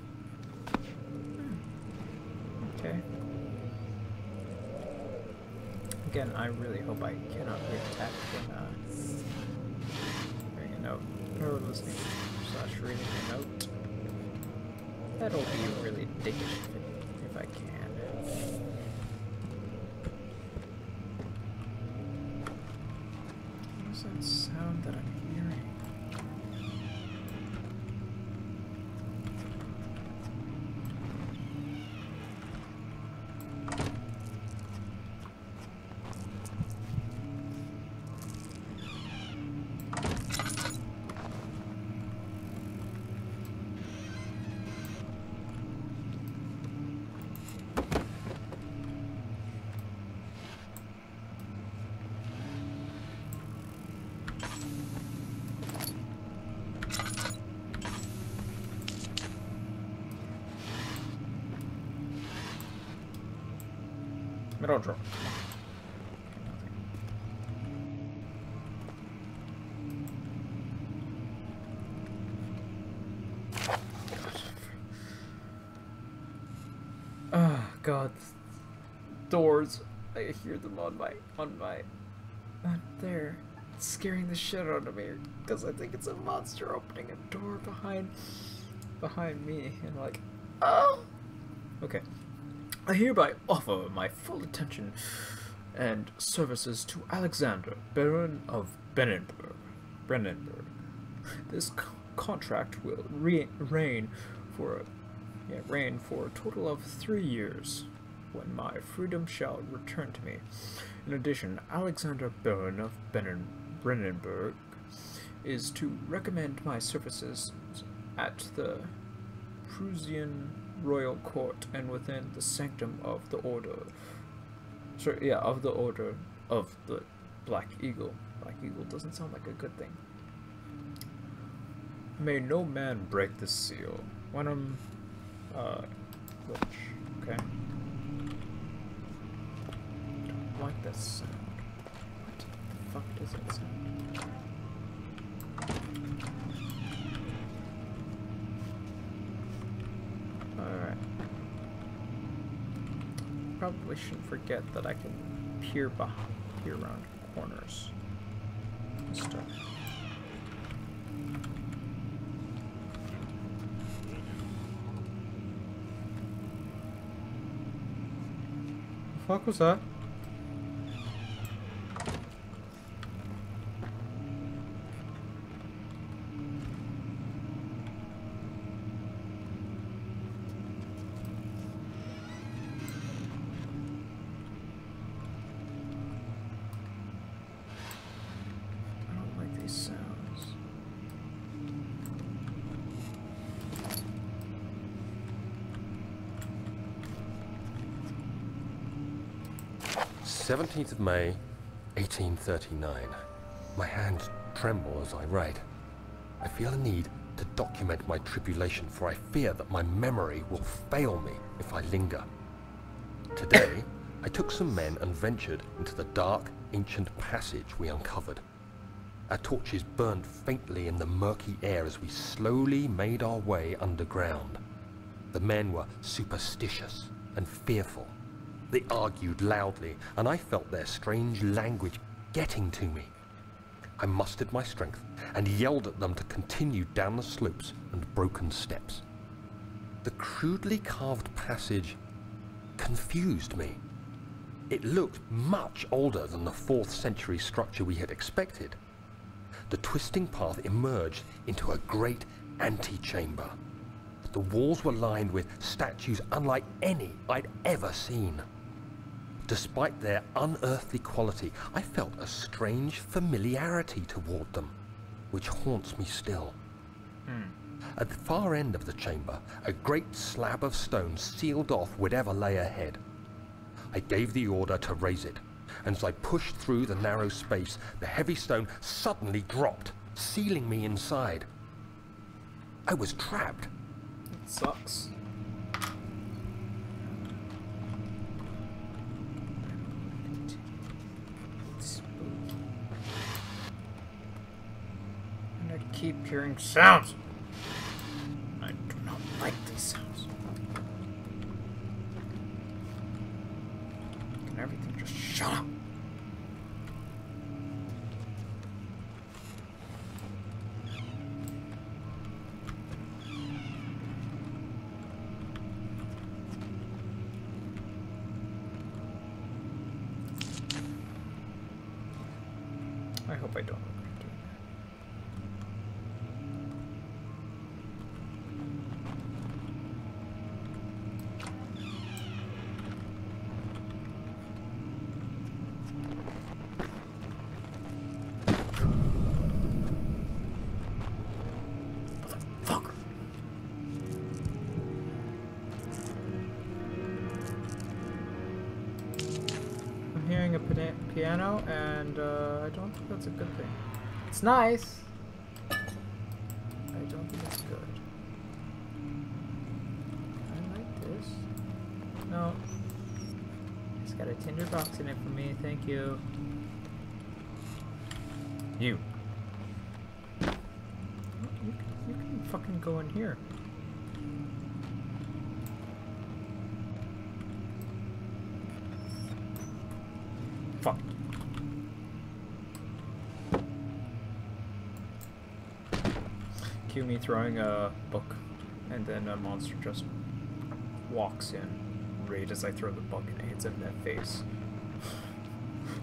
Okay. Again, I really hope I cannot be attacked when hearing a note or listening / reading a note. That'll be really dickish if I can. What is that sound that I'm hearing? Middle draw. Oh God, doors! I hear them on my there. It's scaring the shit out of me because I think it's a monster opening a door behind me, and like, oh. Okay. I hereby offer my full attention and services to Alexander, Baron of Brennenburg. This contract will reign for a total of 3 years, when my freedom shall return to me. In addition, Alexander, Baron of Brennenburg, is to recommend my services at the Prussian Royal Court and within the sanctum of the Order. Of the Order of the Black Eagle. Black Eagle doesn't sound like a good thing. May no man break the seal. Wenham, Which, okay. Don't like this sound. What the fuck does that sound? Probably shouldn't forget that I can peer around corners and stuff. The fuck was that? Sounds. 17th of May, 1839. My hands tremble as I write. I feel a need to document my tribulation, for I fear that my memory will fail me if I linger. Today, I took some men and ventured into the dark, ancient passage we uncovered. Our torches burned faintly in the murky air as we slowly made our way underground. The men were superstitious and fearful. They argued loudly, and I felt their strange language getting to me. I mustered my strength and yelled at them to continued down the slopes and broken steps. The crudely carved passage confused me. It looked much older than the 4th century structure we had expected. The twisting path emerged into a great antechamber. The walls were lined with statues unlike any I'd ever seen. Despite their unearthly quality, I felt a strange familiarity toward them, which haunts me still. At the far end of the chamber, a great slab of stone sealed off whatever lay ahead. I gave the order to raise it, and as I pushed through the narrow space, the heavy stone suddenly dropped, sealing me inside. I was trapped. It sucks. And I keep hearing sounds. I do not like these sounds. Can everything just shut up? I hope I don't regret doing that. Motherfucker. I'm hearing a piano, and I don't think that's a good thing. It's nice. I don't think it's good. I like this. No. It's got a tinder box in it for me. Thank you. You. You can fucking go in here. Fuck. Cue me throwing a book, and then a monster just walks in right as I throw the book and it hits him in the face.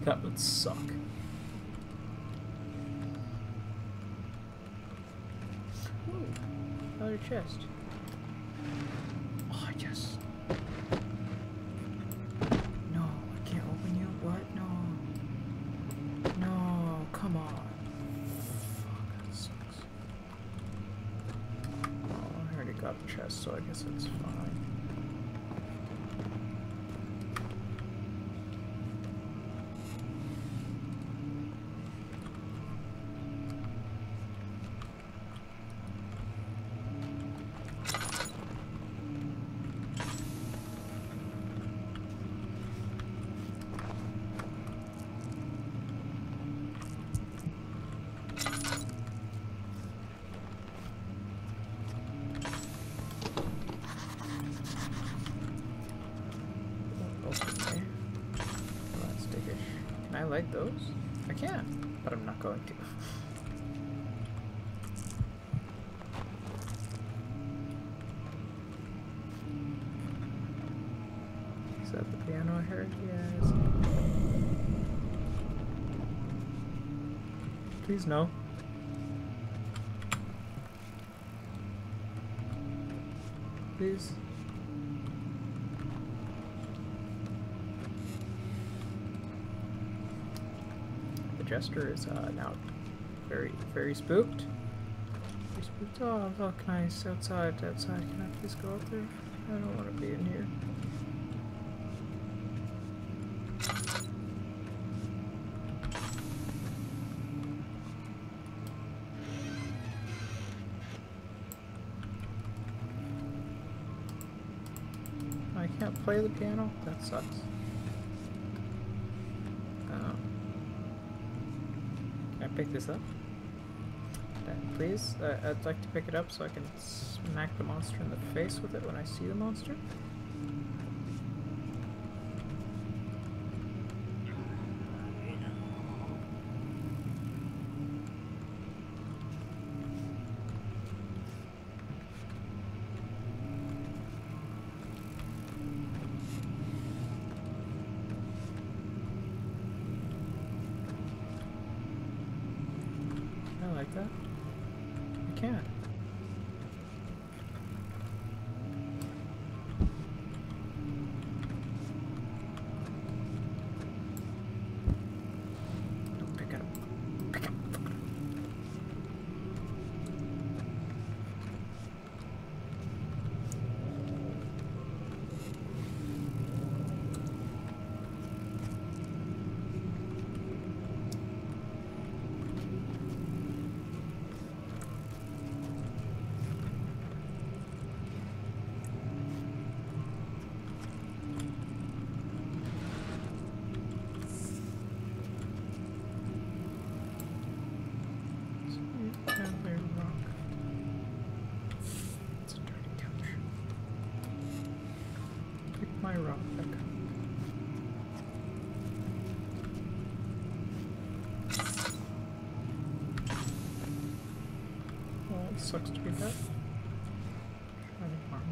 That would suck. Ooh, another chest. Oh, yes. No, I can't open you. What? No. No, come on. Fuck, that sucks. Oh, I already got a chest, so I guess it's fine. I like those. I can, but I'm not going to. Is that the piano I heard? Yes. Please no. Please. Jester is now very spooked. Very spooked. Oh, look, nice. Outside. Can I please go up there? I don't want to be in here. I can't play the piano? That sucks. Pick this up, please. I'd like to pick it up so I can smack the monster in the face with it when I see the monster. that? I can. Pick it up. Pick it up. Sucks to be that. Shining armor.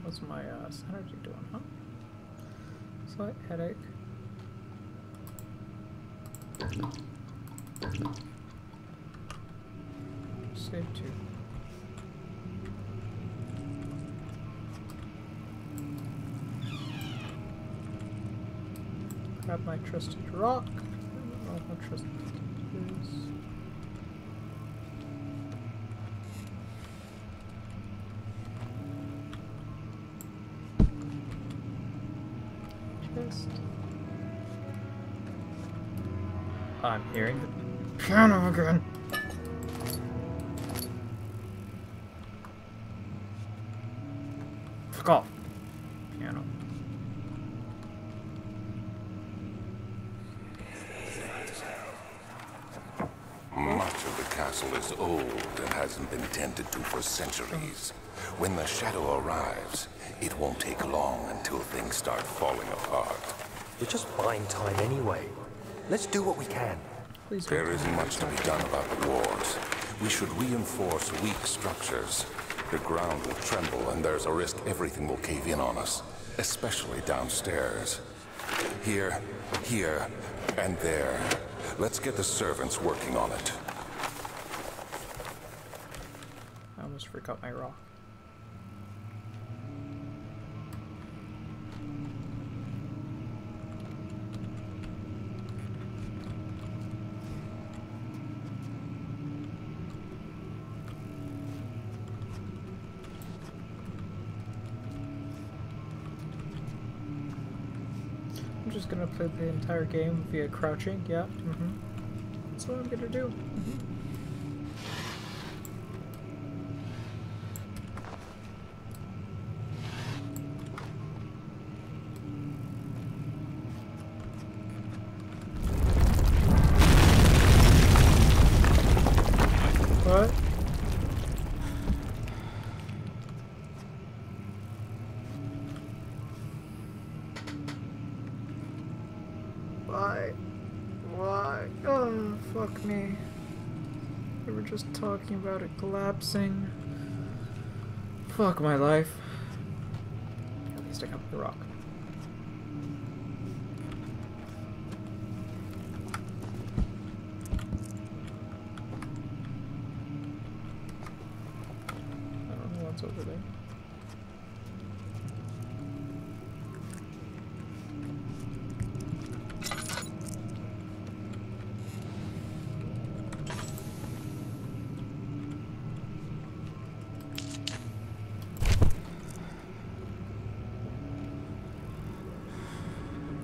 What's my synergy doing, huh? Slight headache. Save 2. Grab my trusted rock. I don't know how trusted it is. Chest. I'm hearing the piano again. Off. Piano. Much of the castle is old and hasn't been tended to for centuries. When the shadow arrives, it won't take long until things start falling apart. We're just buying time anyway. Let's do what we can. Please don't. There isn't much to be done about the walls. We should reinforce weak structures. The ground will tremble, and there's a risk everything will cave in on us, especially downstairs. Here, and there. Let's get the servants working on it. I almost forgot my rock. I'm just gonna play the entire game via crouching, yeah, That's what I'm gonna do. What? Why? Oh, fuck me. We were just talking about it collapsing. Fuck my life. At least I got the rock. I don't know what's over there.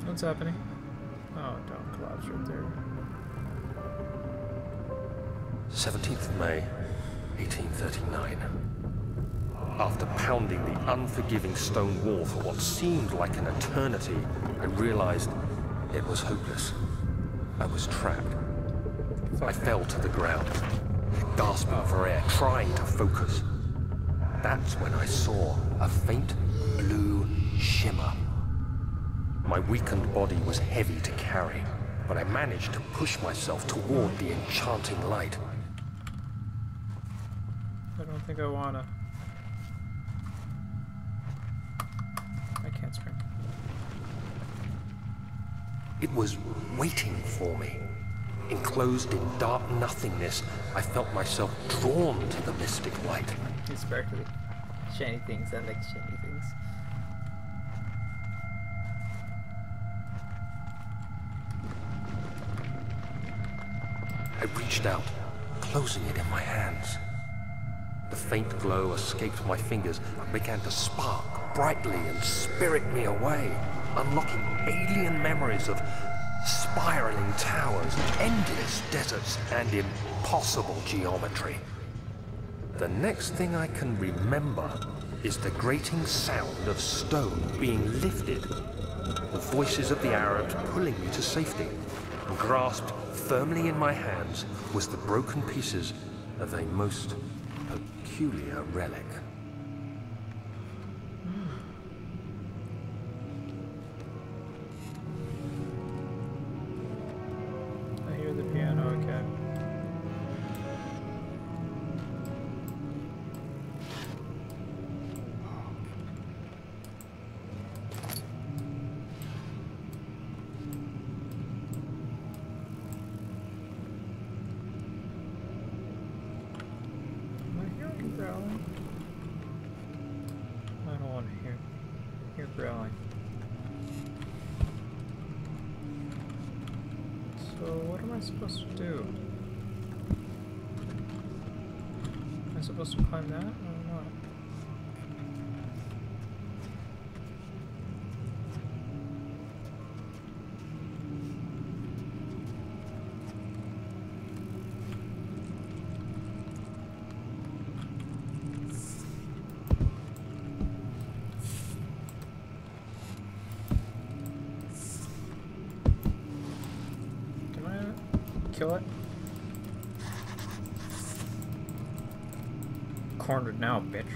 What's happening? Oh, don't collapse right there. 17th of May, 1839. After pounding the unforgiving stone wall for what seemed like an eternity, I realized it was hopeless. I was trapped. I fell to the ground, gasping for air, trying to focus. That's when I saw a faint blue shimmer. My weakened body was heavy to carry. but I managed to push myself toward the enchanting light. I don't think I wanna. I can't sprint. It was waiting for me. Enclosed in dark nothingness, I felt myself drawn to the mystic light. These sparkly, shiny things. I like shiny things. I reached out, closing it in my hands. The faint glow escaped my fingers and began to spark brightly and spirit me away, unlocking alien memories of spiraling towers, endless deserts, and impossible geometry. The next thing I can remember is the grating sound of stone being lifted, the voices of the Arabs pulling me to safety, and grasped firmly in my hands was the broken pieces of a most peculiar relic. I hear the piano again. Growling? I don't want to hear growling. So what am I supposed to do? Am I supposed to climb that or what? Kill it. Cornered now, bitch. Okay,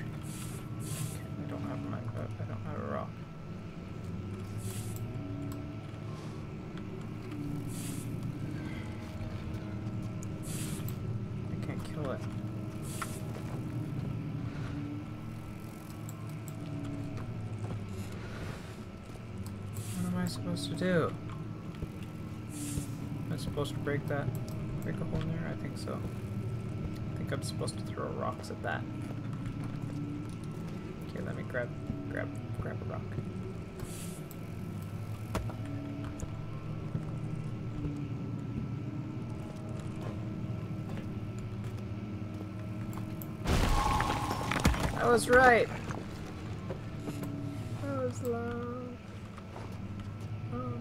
I don't have a rock. I can't kill it. What am I supposed to do? Am I supposed to break a hole in there? I think so. I think I'm supposed to throw rocks at that. Okay, let me grab a rock. I was right. I was loud. Oh no.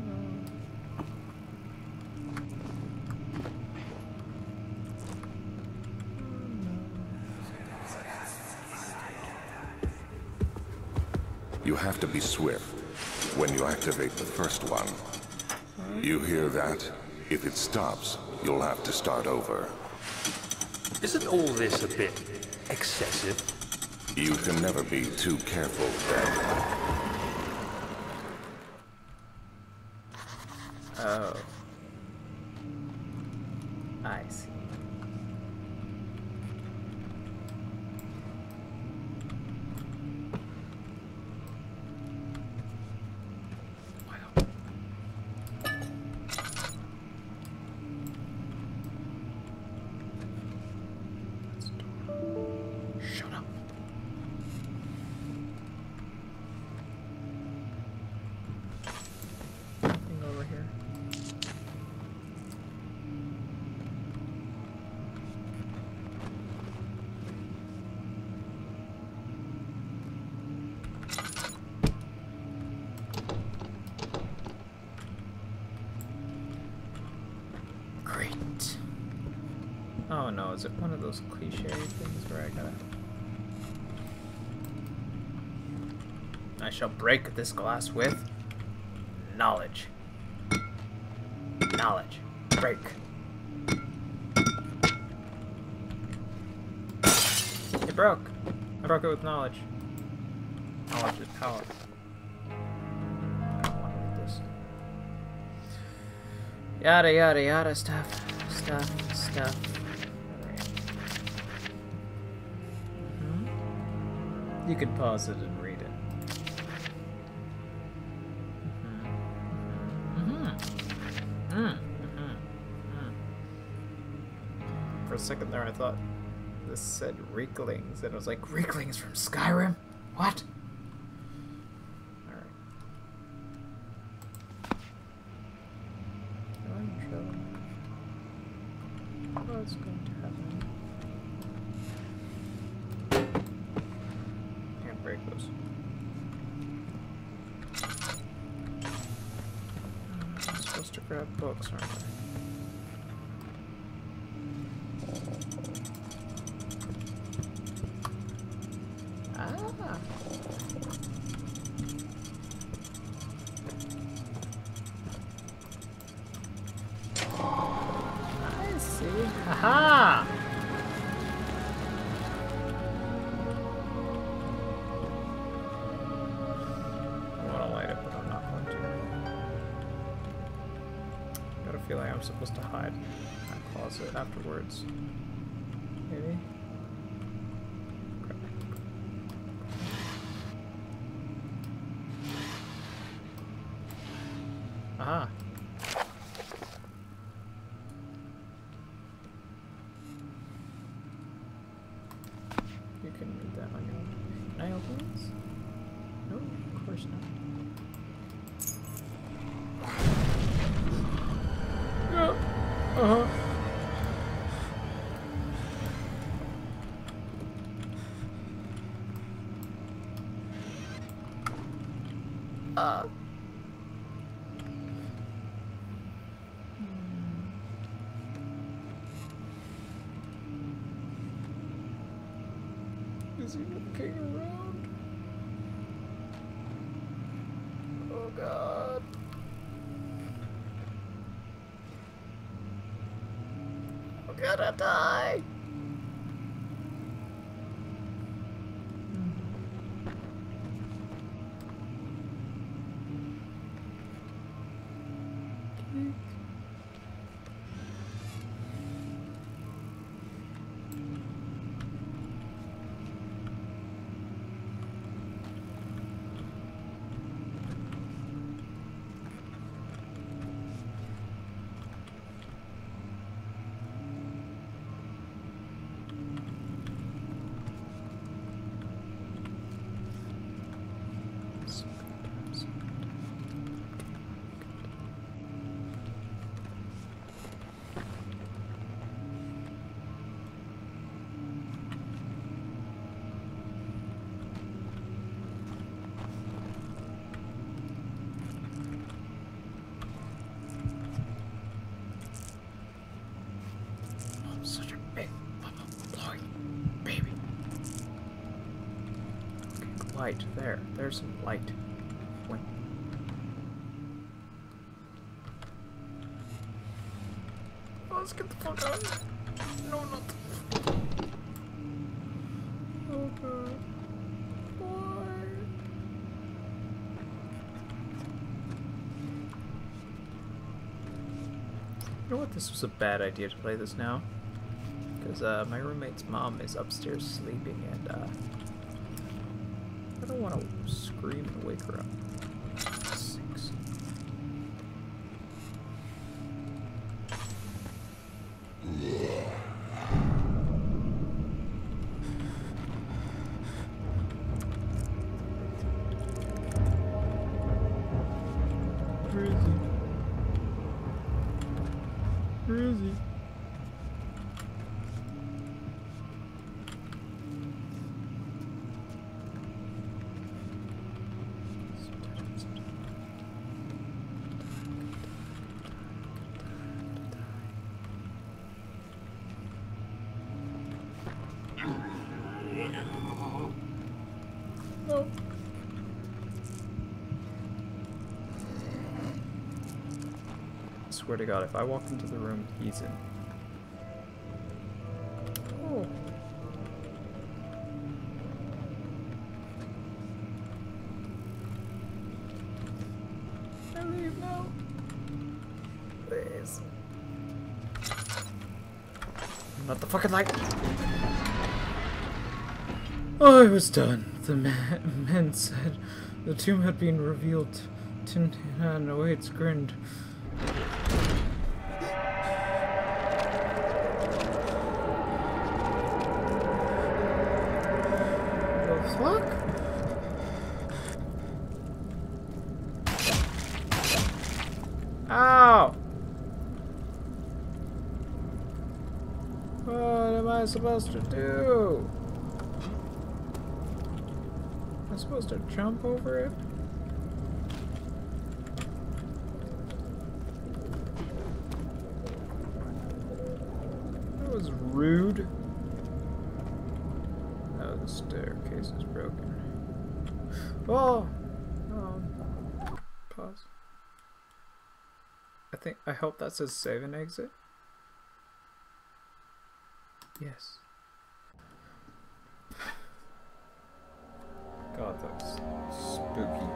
You have to be swift when you activate the first one. You hear that? If it stops, you'll have to start over. Isn't all this a bit excessive? You can never be too careful, Dad. Oh. I see. Oh no, is it one of those cliche things where I shall break this glass with knowledge. Knowledge. Break. It broke. I broke it with knowledge. Knowledge is power. I don't want to read this. Yada yada yada stuff. Stuff. You can pause it and read it. For a second there I thought this said Reeklings, and I was like, Reeklings from Skyrim? What? Alright. What's going to happen? Can't break those. I'm supposed to grab books, aren't I? I see. Haha! I want to light it, but I'm not going to. Got a feeling I'm supposed to hide in that closet afterwards. Maybe? Aha. You can read that on your own. Can I open this? No, of course not. Yeah. Uh-huh. Is he looking around? Oh god. I'm gonna die. Such a big blowing baby. Okay, light there. There's some light. Wait. Oh, let's get the fuck out. No, not. Oh god. Why? You know what? This was a bad idea to play this now. Because my roommate's mom is upstairs sleeping, and I don't want to scream and wake her up. Six. Where is he? Where is he? No. I swear to God, if I walked into the room he's in. Oh. I leave now. Please. is. Not the fucking light. Oh, I was done. The men said the tomb had been revealed. Tin Han awaits grinned. The fuck? Ow! What am I supposed to do? Am I supposed to jump over it? That was rude. Oh, the staircase is broken. Oh! Pause. I hope that says save and exit. Yes. God, that was spooky.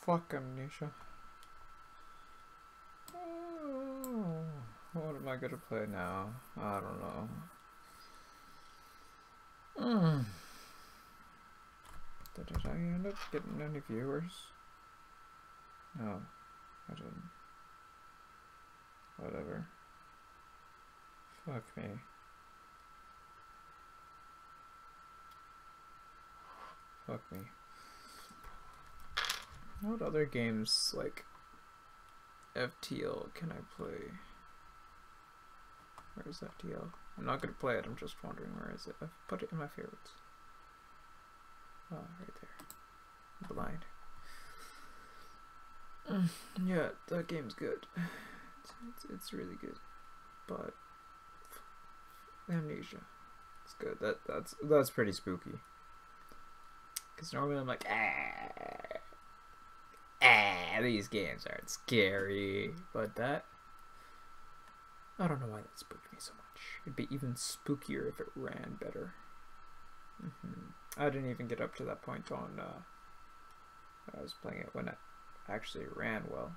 Fuck Amnesia. What am I gonna play now? I don't know. Did I end up getting any viewers? No, I didn't. Whatever. Fuck me. Fuck me. What other games like FTL can I play? Where is FTL? I'm not gonna play it, I'm just wondering where is it. I've put it in my favorites. Oh, right there. Blind. Yeah, that game's good. It's really good. But Amnesia. It's good. That's pretty spooky. Cause normally I'm like, these games aren't scary. But that, I don't know why that spooked me so much. It'd be even spookier if it ran better. I didn't even get up to that point on when I was playing it when it actually ran well.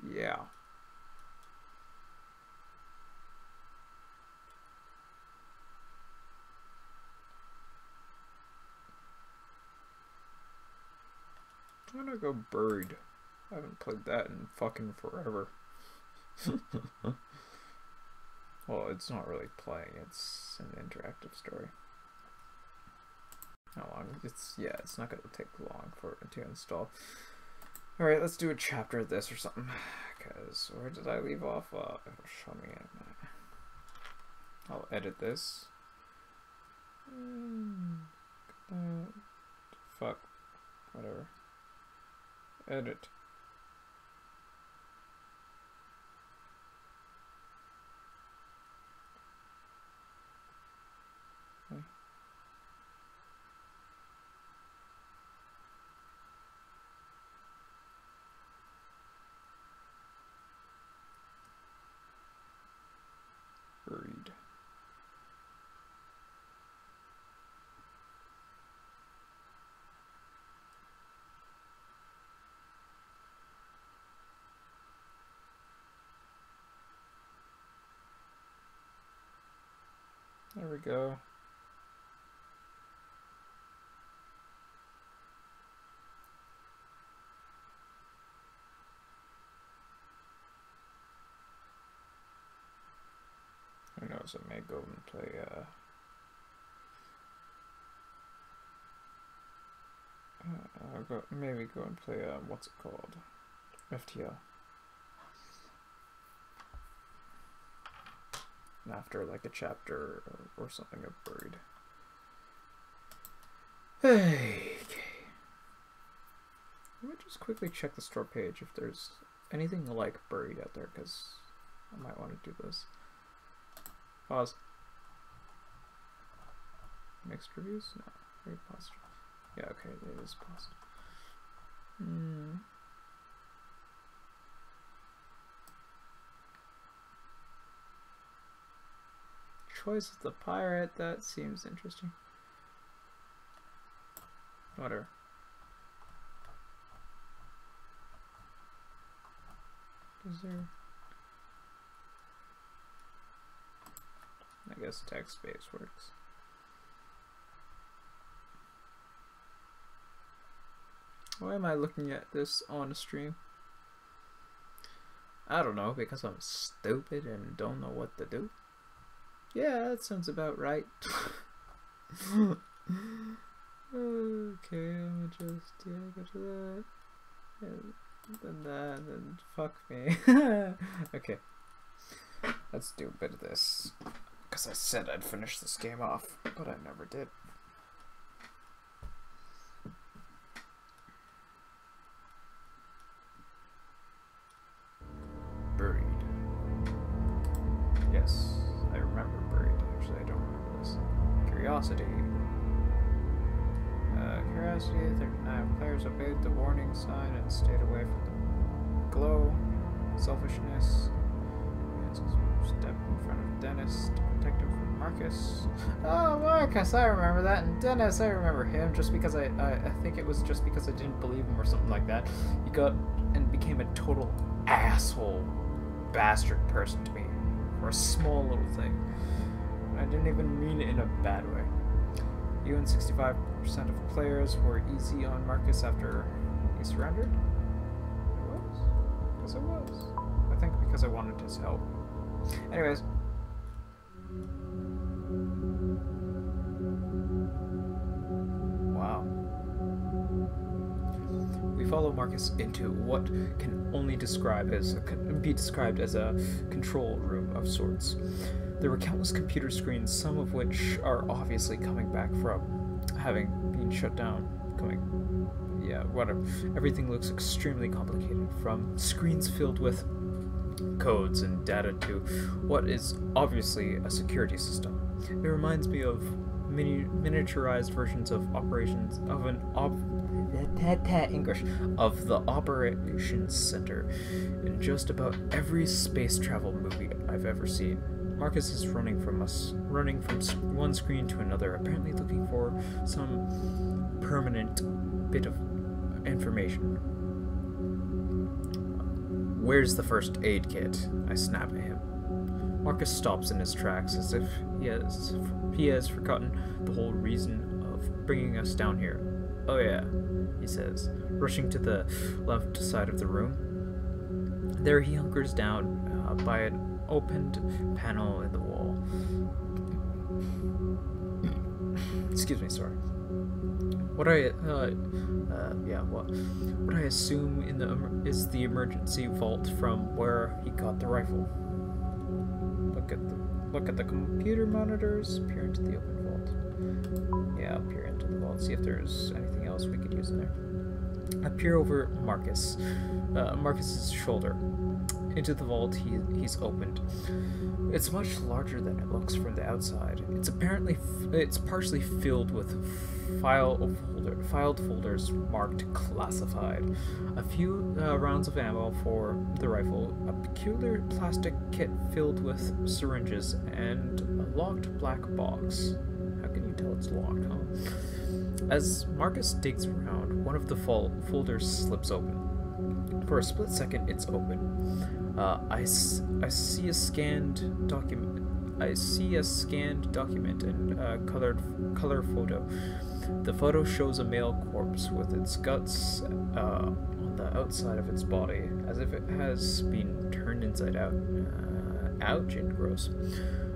Yeah. I'm gonna go Buried. I haven't played that in fucking forever. Well, it's not really playing, it's an interactive story. How long? It's not gonna take long for it to install. Alright, let's do a chapter of this or something. Because, where did I leave off? It'll show me in a minute. I'll edit this. Fuck. Whatever. Edit. Okay. Buried. There we go. Who knows, I may go and play, I'll maybe go and play, what's it called? FTL. After, like, a chapter or something of Buried. Hey, okay. Let me just quickly check the store page if there's anything like Buried out there, because I might want to do this. Pause. Mixed reviews? No. Very positive. Yeah, okay, it is positive. choice of the pirate. That seems interesting. Whatever. Is there... I guess text space works. Why am I looking at this on a stream? I don't know, because I'm stupid and don't know what to do. Yeah, that sounds about right. Okay, I'm just go to that. And then that, and then fuck me. Okay. Let's do a bit of this. Because I said I'd finish this game off, but I never did. Buried. Yes, I remember buried. Actually, I don't remember this. Curiosity. Curiosity, 39 players obeyed the warning sign and stayed away from the glow. Selfishness. Step in front of Dennis to protect him from Marcus. Oh, Marcus, I remember that. And Dennis, I remember him just because I think it was just because I didn't believe him or something like that. He got and became a total asshole bastard person to me for a small little thing. I didn't even mean it in a bad way. You and 65% of players were easy on Marcus after he surrendered? It was? Because it was. I think because I wanted his help. Anyways. Wow. We follow Marcus into what can only be described as a control room of sorts. There were countless computer screens, some of which are obviously coming back from having been shut down. Yeah, whatever. Everything looks extremely complicated, from screens filled with codes and data to what is obviously a security system. It reminds me of miniaturized versions of operations of of the operations center in just about every space travel movie I've ever seen. Marcus is running from one screen to another, apparently looking for some permanent bit of information. Where's the first aid kit? I snap at him. Marcus stops in his tracks as if he has forgotten the whole reason of bringing us down here. Oh yeah, he says, rushing to the left side of the room. There he hunkers down by an opened panel in the wall. Excuse me, sorry. What I assume is the emergency vault from where he got the rifle. Look at the computer monitors. Peer into the open vault. Yeah, I'll peer into the vault. See if there's anything else we could use in there. I peer over Marcus's shoulder. Into the vault he's opened. It's much larger than it looks from the outside. It's partially filled with filed folders marked classified. A few rounds of ammo for the rifle, a peculiar plastic kit filled with syringes, and a locked black box. How can you tell it's locked, huh? As Marcus digs around, one of the folders slips open. For a split second, it's open. I see a scanned document. And a color photo. The photo shows a male corpse with its guts on the outside of its body, as if it has been turned inside out. Ouch and gross.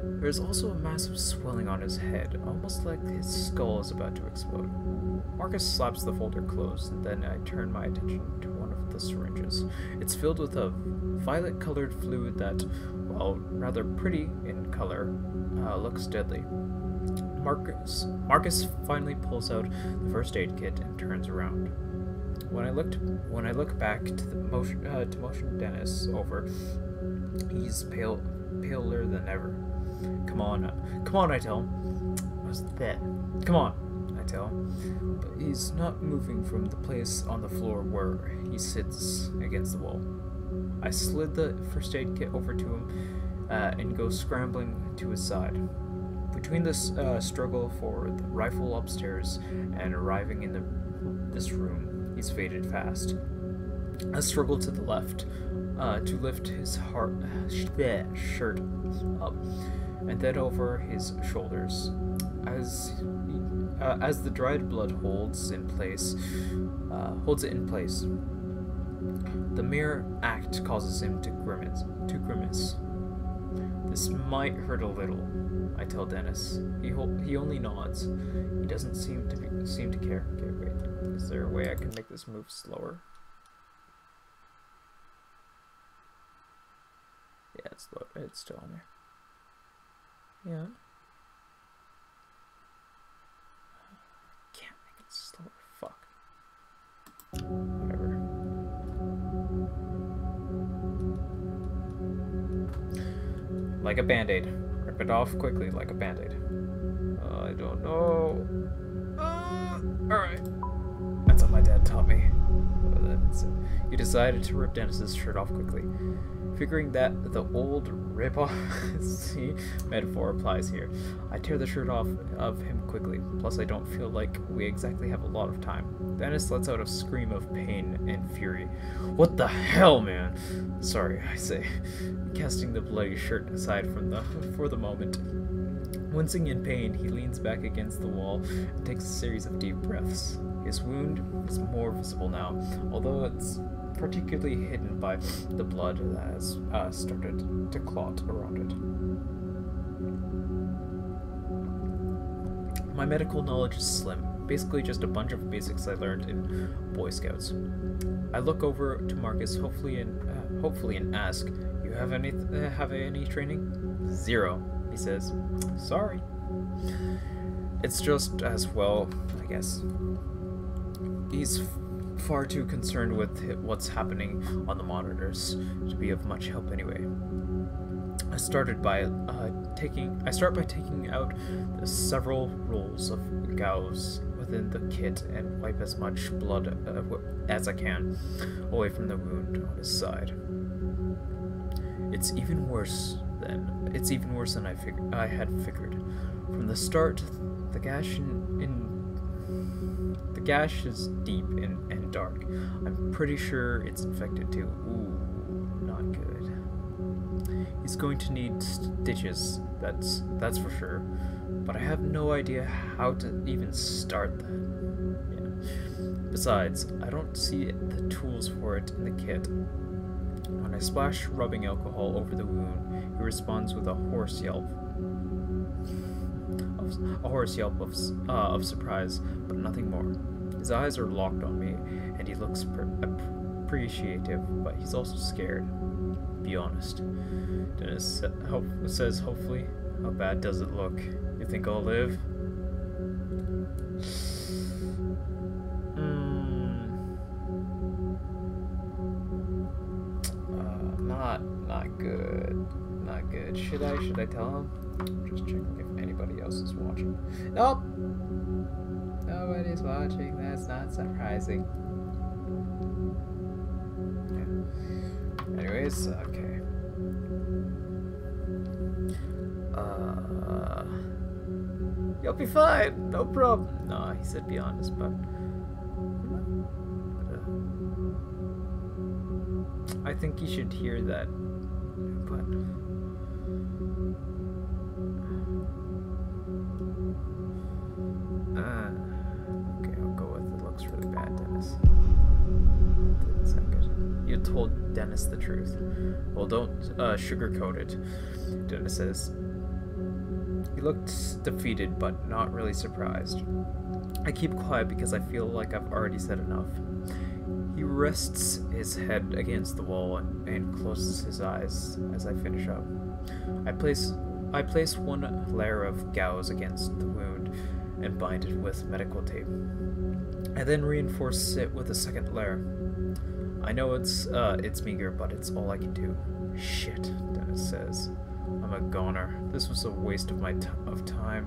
There's also a massive swelling on his head, almost like his skull is about to explode. Marcus slaps the folder closed, and then I turn my attention to one of the syringes. It's filled with a violet-colored fluid that, while rather pretty in color, looks deadly. Marcus finally pulls out the first aid kit and turns around. When I look back to motion Dennis over, he's paler than ever. Come on, I tell him. What's that? Come on, I tell him. But he's not moving from the place on the floor where he sits against the wall. I slid the first aid kit over to him and go scrambling to his side. Between this struggle for the rifle upstairs and arriving in this room, he's faded fast. A struggle to the left to lift his shirt up and then over his shoulders. As the dried blood holds it in place, the mere act causes him to grimace. This might hurt a little, I tell Dennis. He only nods. He doesn't seem to care. Okay, wait. Is there a way I can make this move slower? Yeah, it's still on there. Yeah. Can't make it slower. Fuck. Whatever. Like a band-aid. Rip it off quickly like a band-aid. I don't know. Alright. That's what my dad taught me. He decided to rip Dennis's shirt off quickly. Figuring that the old rip-off metaphor applies here, I tear the shirt off of him quickly. Plus, I don't feel like we exactly have a lot of time. Dennis lets out a scream of pain and fury. What the hell, man? Sorry, I say, casting the bloody shirt aside for the moment. Wincing in pain, he leans back against the wall and takes a series of deep breaths. His wound is more visible now, although it's particularly hidden by the blood that has started to clot around it. My medical knowledge is slim, basically just a bunch of basics I learned in Boy Scouts. I look over to Marcus, hopefully, and ask, "You have any training?" "Zero," he says. "Sorry." It's just as well, I guess. He's far too concerned with what's happening on the monitors to be of much help anyway. I start by taking out the several rolls of gauze within the kit and wipe as much blood as I can away from the wound on his side. It's even worse than I had figured. From the start, the gash is deep and dark. I'm pretty sure it's infected too. Ooh, not good. He's going to need stitches, that's for sure. But I have no idea how to even start that. Yeah. Besides, I don't see the tools for it in the kit. When I splash rubbing alcohol over the wound, he responds with a hoarse yelp. Of surprise, but nothing more. His eyes are locked on me, and he looks appreciative, but he's also scared. Be honest. Dennis says hopefully. How bad does it look? You think I'll live? Not good. Not good. Should I tell him? I'm just checking if anybody else is watching. Nope. Nobody's watching. That's not surprising. Yeah. Anyways, okay. You'll be fine. No problem. No, he said be honest, but I think you should hear that. But okay, I'll go with it. Looks really bad, Dennis. Didn't sound good. You told Dennis the truth. Well, don't sugarcoat it, Dennis says. He looked defeated, but not really surprised. I keep quiet because I feel like I've already said enough. He rests his head against the wall and closes his eyes as I finish up. I place one layer of gauze against the wound and bind it with medical tape. I then reinforce it with a second layer. I know it's meager, but it's all I can do. Shit, Dennis says. I'm a goner. This was a waste of time.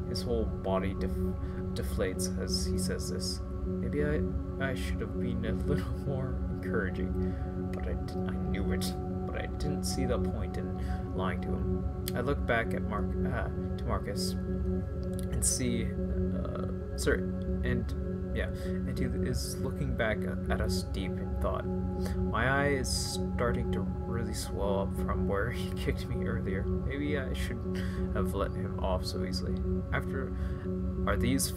His whole body deflates as he says this. Maybe I should have been a little more encouraging, but I knew it. But but I didn't see the point in lying to him. I look back at to Marcus and see, and he is looking back at us deep in thought. My eye is starting to really swell up from where he kicked me earlier. Maybe I should have let him off so easily. Are these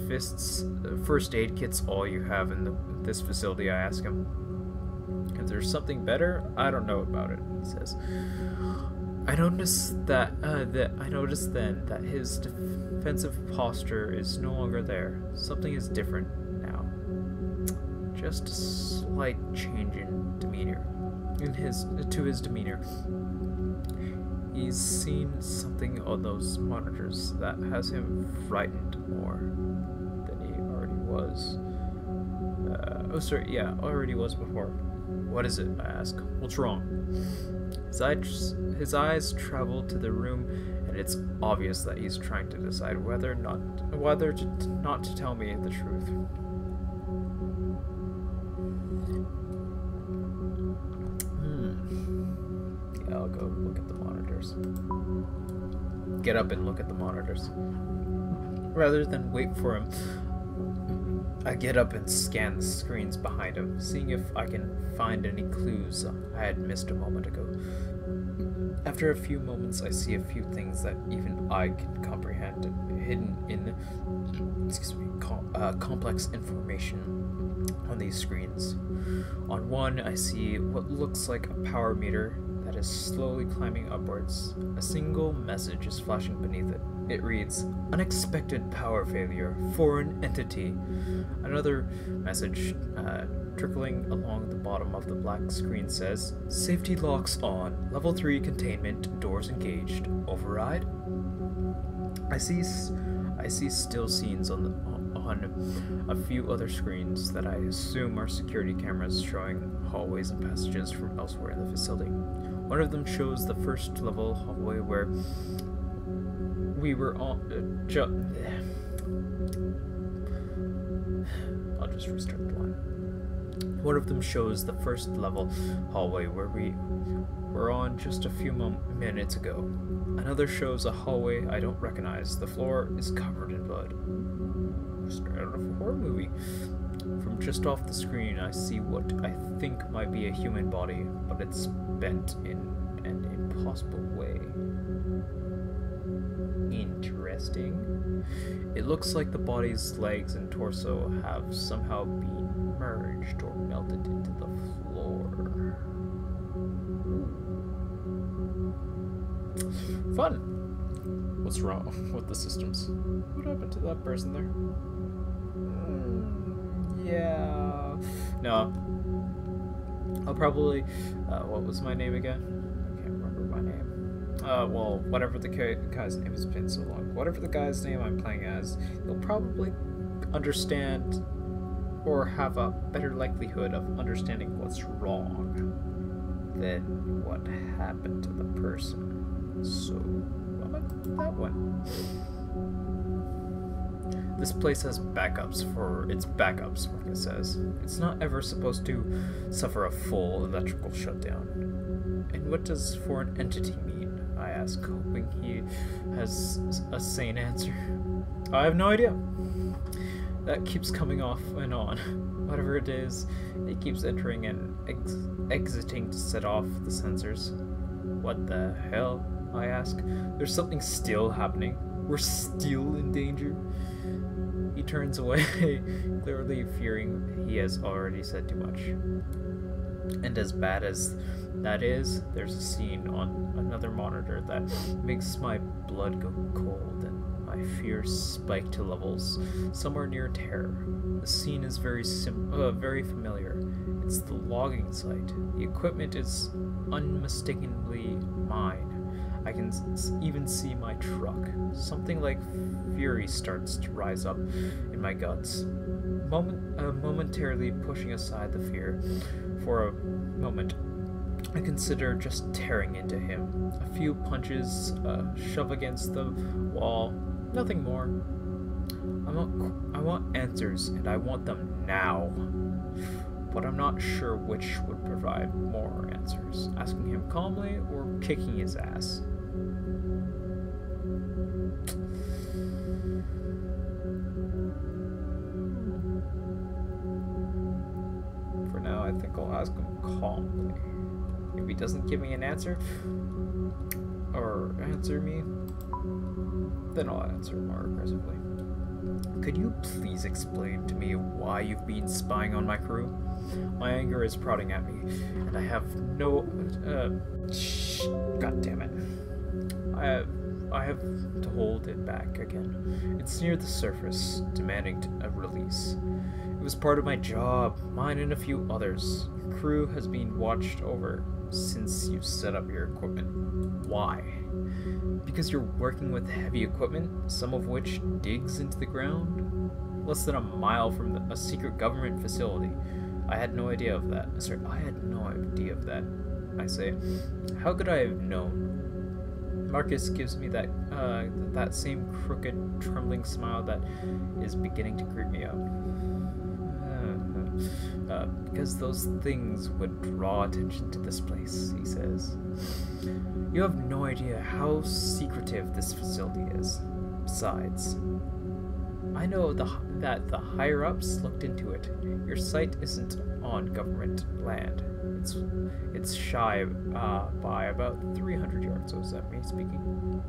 first aid kits all you have in this facility? I ask him. If there's something better, I don't know about it, he says. I noticed then that his defensive posture is no longer there. Something is different now. Just a slight change in demeanor. To his demeanor. He's seen something on those monitors that has him frightened more than he already was. Already was before. What is it? I ask. What's wrong? His eyes travel to the room, and it's obvious that he's trying to decide whether not to tell me the truth. Yeah, I'll go look at the monitors. Get up and look at the monitors. Rather than wait for him, I get up and scan the screens behind him, seeing if I can find any clues I had missed a moment ago. After a few moments, I see a few things that even I can comprehend, hidden in complex information on these screens. On one, I see what looks like a power meter that is slowly climbing upwards. A single message is flashing beneath it. It reads, "Unexpected power failure, foreign entity." Another message trickling along the bottom of the black screen says, "Safety locks on, level 3 containment, doors engaged, override." I see still scenes on a few other screens that I assume are security cameras showing hallways and passages from elsewhere in the facility. One of them shows the first level hallway where we were on. I'll just restart the line. One of them shows the first level hallway where we were on just a few minutes ago. Another shows a hallway I don't recognize. The floor is covered in blood. Straight out of a horror movie. From just off the screen, I see what I think might be a human body, but it's bent in an impossible way. Interesting. It looks like the body's legs and torso have somehow been merged or melted into the floor. Fun! What's wrong with the systems? What happened to that person there? Yeah. No. I'll probably... what was my name again? I can't remember my name. Well, whatever the guy's name, has been so long. Whatever the guy's name I'm playing as, you'll probably understand or have a better likelihood of understanding what's wrong than what happened to the person. So, what about that one? This place has backups for its backups, like it says. It's not ever supposed to suffer a full electrical shutdown. And what does foreign entity mean? I ask, hoping he has a sane answer. I have no idea. That keeps coming off and on. Whatever it is, it keeps entering and exiting to set off the sensors. What the hell? I ask. There's something still happening. We're still in danger. He turns away, clearly fearing he has already said too much. And as bad as that is, there's a scene on another monitor that makes my blood go cold and my fears spike to levels somewhere near terror. The scene is very familiar. It's the logging site. The equipment is unmistakably mine. I can even see my truck. Something like fury starts to rise up in my guts, momentarily pushing aside the fear. For a moment, I consider just tearing into him. A few punches, shove against the wall, nothing more. I want answers, and I want them now. but I'm not sure which would provide more answers, asking him calmly or kicking his ass. For now, I think I'll ask him calmly. If he doesn't give me an answer, or answer me, then I'll answer more aggressively. Could you please explain to me why you've been spying on my crew? My anger is prodding at me, and I have no... God damn it. I have to hold it back again. It's near the surface, demanding a release. It was part of my job, mine and a few others. Your crew has been watched over since you set up your equipment. Why? Because you're working with heavy equipment, some of which digs into the ground? Less than a mile from a secret government facility. I had no idea of that. Sorry, I had no idea of that, I say. How could I have known? Marcus gives me that same crooked, trembling smile that is beginning to creep me out. Because those things would draw attention to this place, he says. You have no idea how secretive this facility is. Besides, I know that the higher-ups looked into it. Your site isn't on government land. It's shy by about 300 yards, so is that me speaking?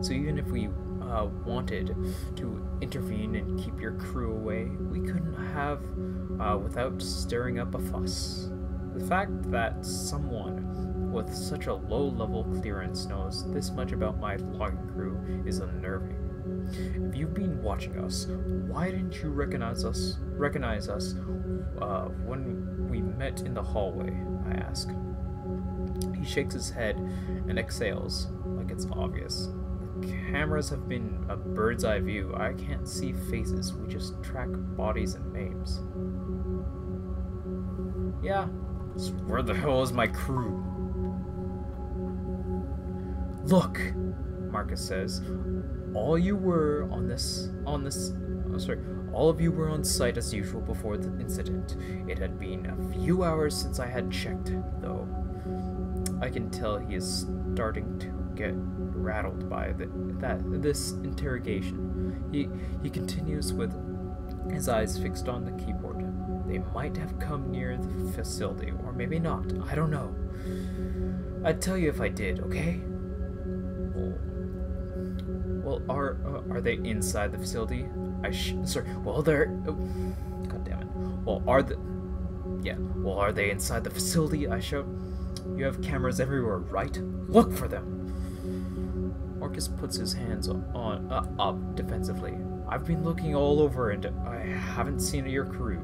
So even if we wanted to intervene and keep your crew away, we couldn't have without stirring up a fuss. The fact that someone with such a low-level clearance knows this much about my logging crew is unnerving. If you've been watching us, why didn't you recognize us when we met in the hallway? I ask. He shakes his head and exhales, like it's obvious. The cameras have been a bird's eye view. I can't see faces, we just track bodies and names. Yeah, so where the hell is my crew? Look, Marcus says. All of you were on site as usual before the incident. It had been a few hours since I had checked, though. I can tell he is starting to get rattled by this interrogation. He continues with his eyes fixed on the keyboard. They might have come near the facility, or maybe not. I don't know. I'd tell you if I did, okay? Well, are they inside the facility? Well, they're... Oh, God damn it. Well, are they inside the facility? I shout. You have cameras everywhere, right? Look for them. Marcus puts his hands up defensively. I've been looking all over and I haven't seen your crew.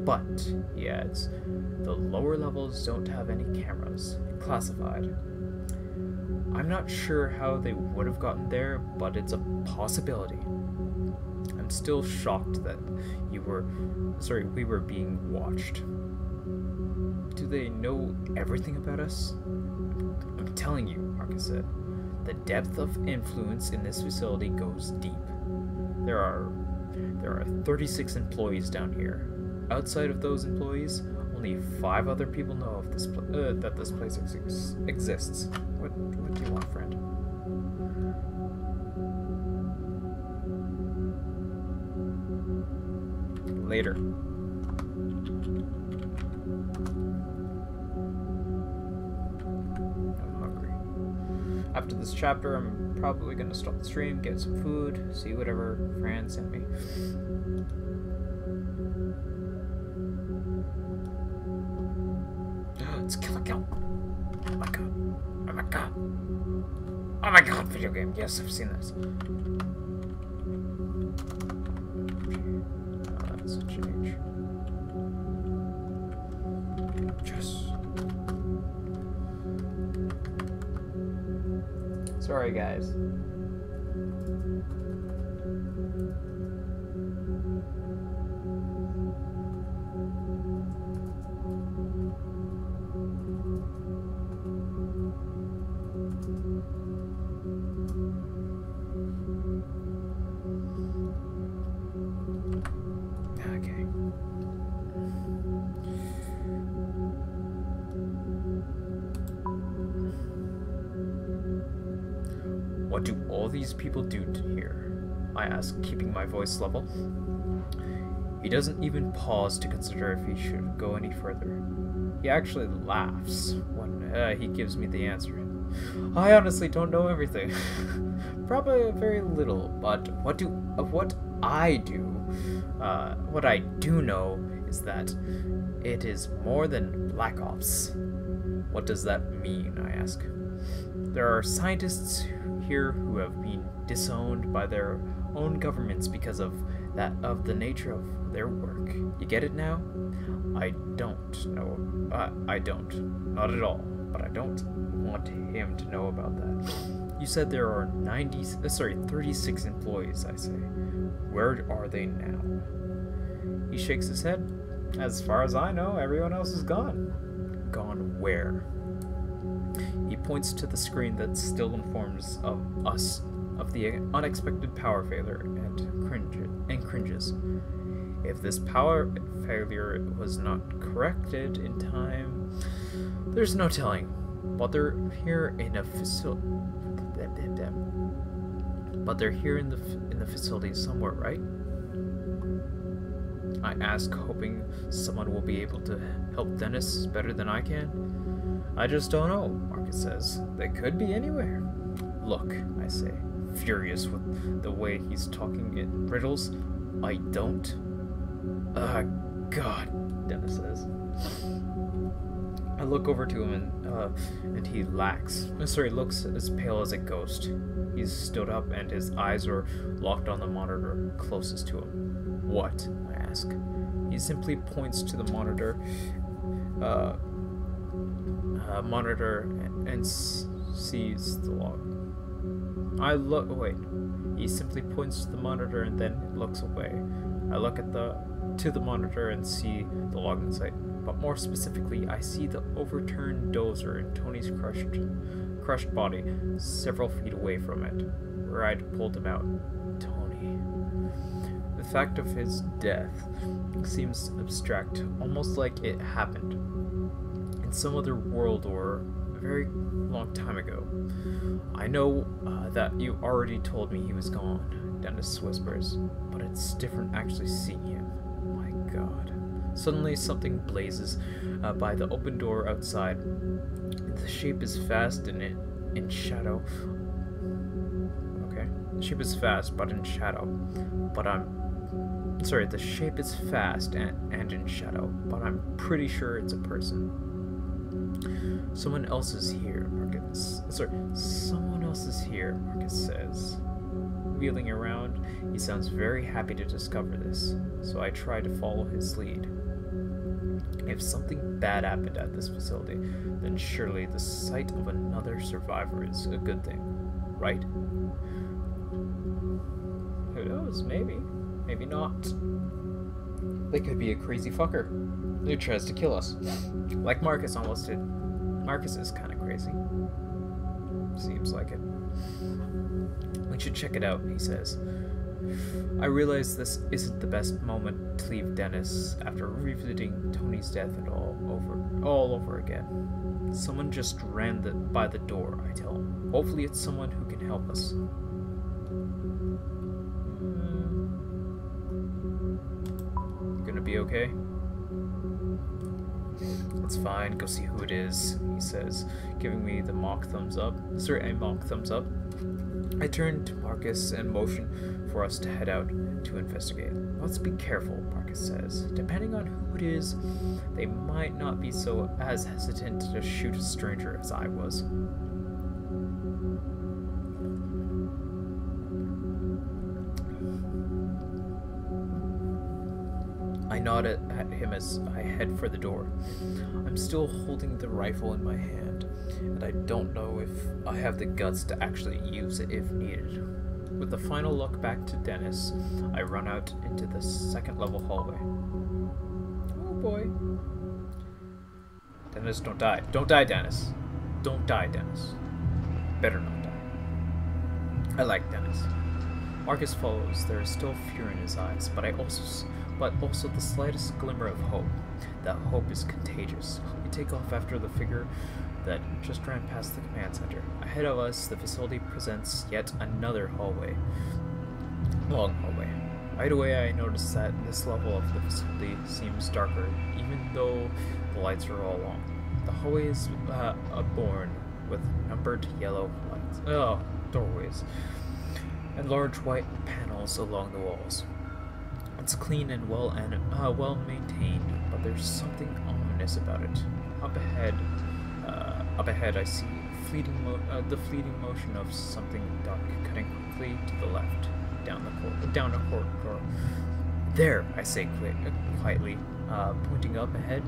But, he adds, the lower levels don't have any cameras. Classified. I'm not sure how they would have gotten there, but it's a possibility. I'm still shocked that we were being watched. Do they know everything about us? I'm telling you, Marcus said, the depth of influence in this facility goes deep. There are 36 employees down here. Outside of those employees, only 5 other people know of this that this place exists. What do you want, friend? Later. I'm hungry. After this chapter, I'm probably gonna stop the stream, get some food, see whatever Fran sent me. It's kill. Oh my god. Oh my god. Oh my god, video game. Yes, I've seen this. Oh, that's a change. Yes. Sorry, guys. What do all these people do here? I ask, keeping my voice level. He doesn't even pause to consider if he should go any further. He actually laughs when he gives me the answer. I honestly don't know everything. Probably very little, but what I do know is that it is more than Black Ops. What does that mean, I ask. There are scientists here who have been disowned by their own governments because of the nature of their work. You get it now? I don't know. I don't. Not at all. But I don't want him to know about that. You said there are 36 employees, I say. Where are they now? He shakes his head. As far as I know, everyone else is gone. Gone where? He points to the screen that still informs us of the unexpected power failure and cringes. If this power failure was not corrected in time, there's no telling. But they're here in a facility. But they're here in the facility somewhere, right? I ask, hoping someone will be able to help Dennis better than I can. I just don't know, Marcus says. They could be anywhere. Look, I say, furious with the way he's talking in riddles. I don't. God, Dennis says. I look over to him and he looks as pale as a ghost. He's stood up and his eyes are locked on the monitor closest to him. What? I ask. He simply points to the monitor and sees the log. I look. Wait. He simply points to the monitor and then looks away. I look at to the monitor and see the logging site. But more specifically, I see the overturned dozer in Tony's crushed body, several feet away from it, where I'd pulled him out. Tony. The fact of his death seems abstract, almost like it happened in some other world or a very long time ago. I know that you already told me he was gone, Dennis whispers, but it's different actually seeing him. My God. Suddenly something blazes by the open door outside. The shape is fast and in shadow. Okay. The shape is fast but in shadow. The shape is fast and in shadow, but I'm pretty sure it's a person. Someone else is here, Someone else is here, Marcus says. Wheeling around, he sounds very happy to discover this, so I try to follow his lead. If something bad happened at this facility, then surely the sight of another survivor is a good thing, right? Who knows, maybe. Maybe not. They could be a crazy fucker who tries to kill us. Like Marcus almost did. Marcus is kind of crazy. Seems like it. We should check it out, he says. I realize this isn't the best moment to leave Dennis after revisiting Tony's death and all over again. Someone just ran by the door, I tell him. Hopefully it's someone who can help us. You gonna be okay? It's fine, go see who it is, he says, giving me the mock thumbs up. A mock thumbs up. I turn to Marcus and motion for us to head out to investigate. Let's be careful, Marcus says. Depending on who it is, they might not be as hesitant to shoot a stranger as I was. I nod at him as I head for the door. I'm still holding the rifle in my hand, and I don't know if I have the guts to actually use it if needed. With a final look back to Dennis, I run out into the second level hallway. Oh boy. Dennis, don't die. Don't die, Dennis. Don't die, Dennis. Better not die. I like Dennis. Marcus follows. There is still fear in his eyes, but also the slightest glimmer of hope. That hope is contagious. We take off after the figure that just ran past the command center. Ahead of us, the facility presents yet another hallway. Long hallway. Right away, I noticed that this level of the facility seems darker, even though the lights are all on. The hallway is adorned with numbered yellow doorways and large white panels along the walls. It's clean and well maintained, but there's something ominous about it. Up ahead, I see the fleeting motion of something dark cutting quickly to the left, down a corridor. There, I say quietly, pointing up ahead.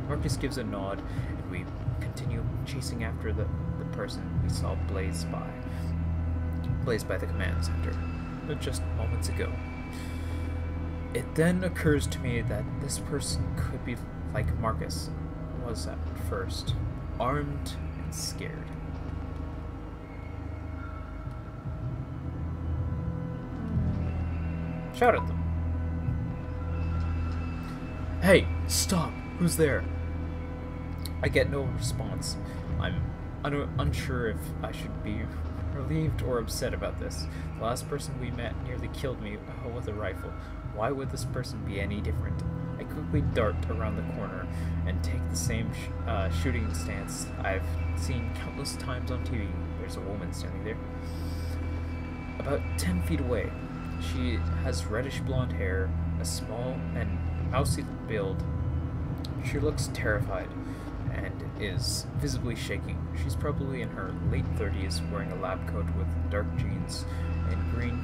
Marcus gives a nod, and we continue chasing after the person we saw blaze by the command center just moments ago. It then occurs to me that this person could be like Marcus was at first, armed and scared. Shout at them. Hey, stop! Who's there? I get no response. I'm unsure if I should be relieved or upset about this. The last person we met nearly killed me with a rifle. Why would this person be any different? I quickly dart around the corner and take the same shooting stance I've seen countless times on TV. There's a woman standing there. About 10 feet away. She has reddish blonde hair, a small and mousy build. She looks terrified and is visibly shaking. She's probably in her late 30s, wearing a lab coat with dark jeans and green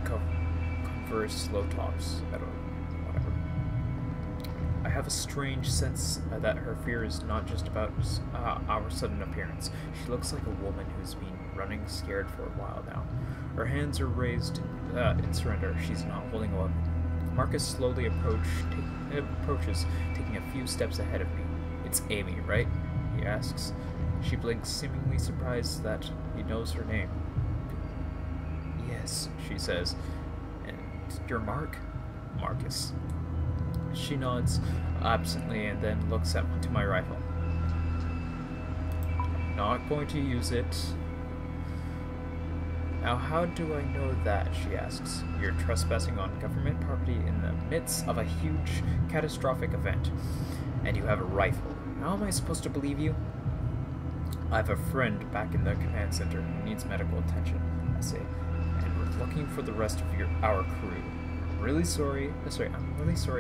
Converse low tops. Whatever. I have a strange sense that her fear is not just about our sudden appearance. She looks like a woman who's been running scared for a while now. Her hands are raised in surrender. She's not holding a weapon. Marcus slowly approaches, taking a few steps ahead of me. It's Amy, right? He asks. She blinks, seemingly surprised that he knows her name. Yes, she says. And you're Mark? Marcus. She nods absently and then looks to my rifle. I'm not going to use it. Now, how do I know that? She asks. You're trespassing on government property in the midst of a huge, catastrophic event, and you have a rifle. How am I supposed to believe you? I have a friend back in the command center who needs medical attention, I say, and we're looking for the rest of our crew. I'm really sorry,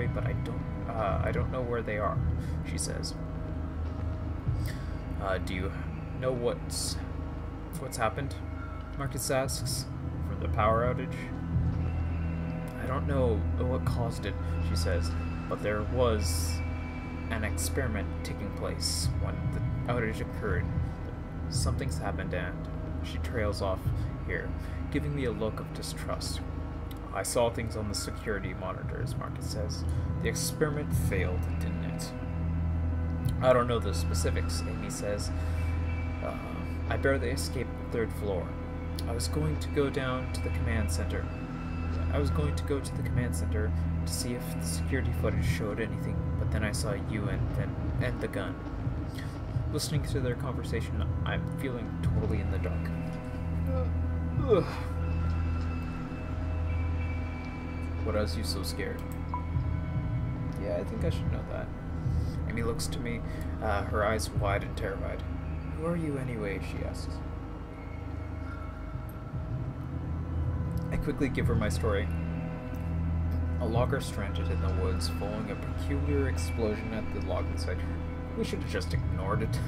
but I don't know where they are, she says. Do you know what's happened? Marcus asks. From the power outage? I don't know what caused it, she says, but there was an experiment taking place when the outage occurred. Something's happened, and she trails off here, giving me a look of distrust. I saw things on the security monitors, Marcus says. The experiment failed, didn't it? I don't know the specifics, Amy says. I barely escaped the 3rd floor. I was going to go down to the command center. To see if the security footage showed anything, but then I saw you and the gun. Listening to their conversation, I'm feeling totally in the dark. What has you so scared? Yeah, I think I should know that. Amy looks to me, her eyes wide and terrified. Who are you anyway? She asks. I quickly give her my story. A logger stranded in the woods following a peculiar explosion at the logging site. We should have just ignored it.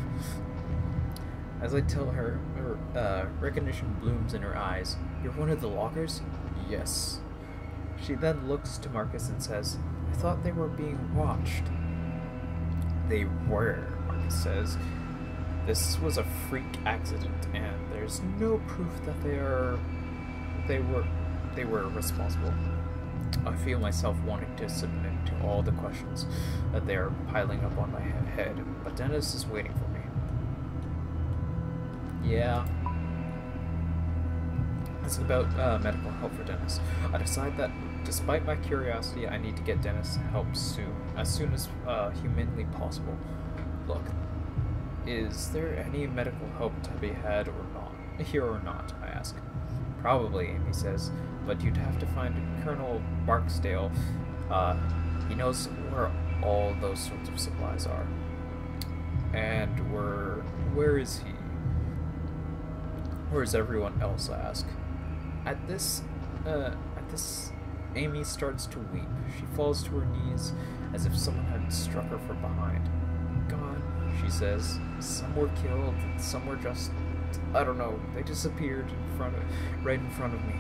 As I tell her, recognition blooms in her eyes. You're one of the loggers? Yes. She then looks to Marcus and says, I thought they were being watched. They were, Marcus says. This was a freak accident, and there's no proof that they were responsible. I feel myself wanting to submit to all the questions that they are piling up on my head, but Dennis is waiting for me. Yeah. It's about medical help for Dennis. I decide that despite my curiosity, I need to get Dennis help soon as humanly possible. Look, Is there any medical help to be had or not? Here or not, I ask. Probably, Amy says, but you'd have to find Colonel Barksdale. He knows where all those sorts of supplies are. And where is he? Where is everyone else, I ask. At this, Amy starts to weep. She falls to her knees as if someone had struck her from behind. Gone, she says. Some were killed, some were just, I don't know, they disappeared right in front of me.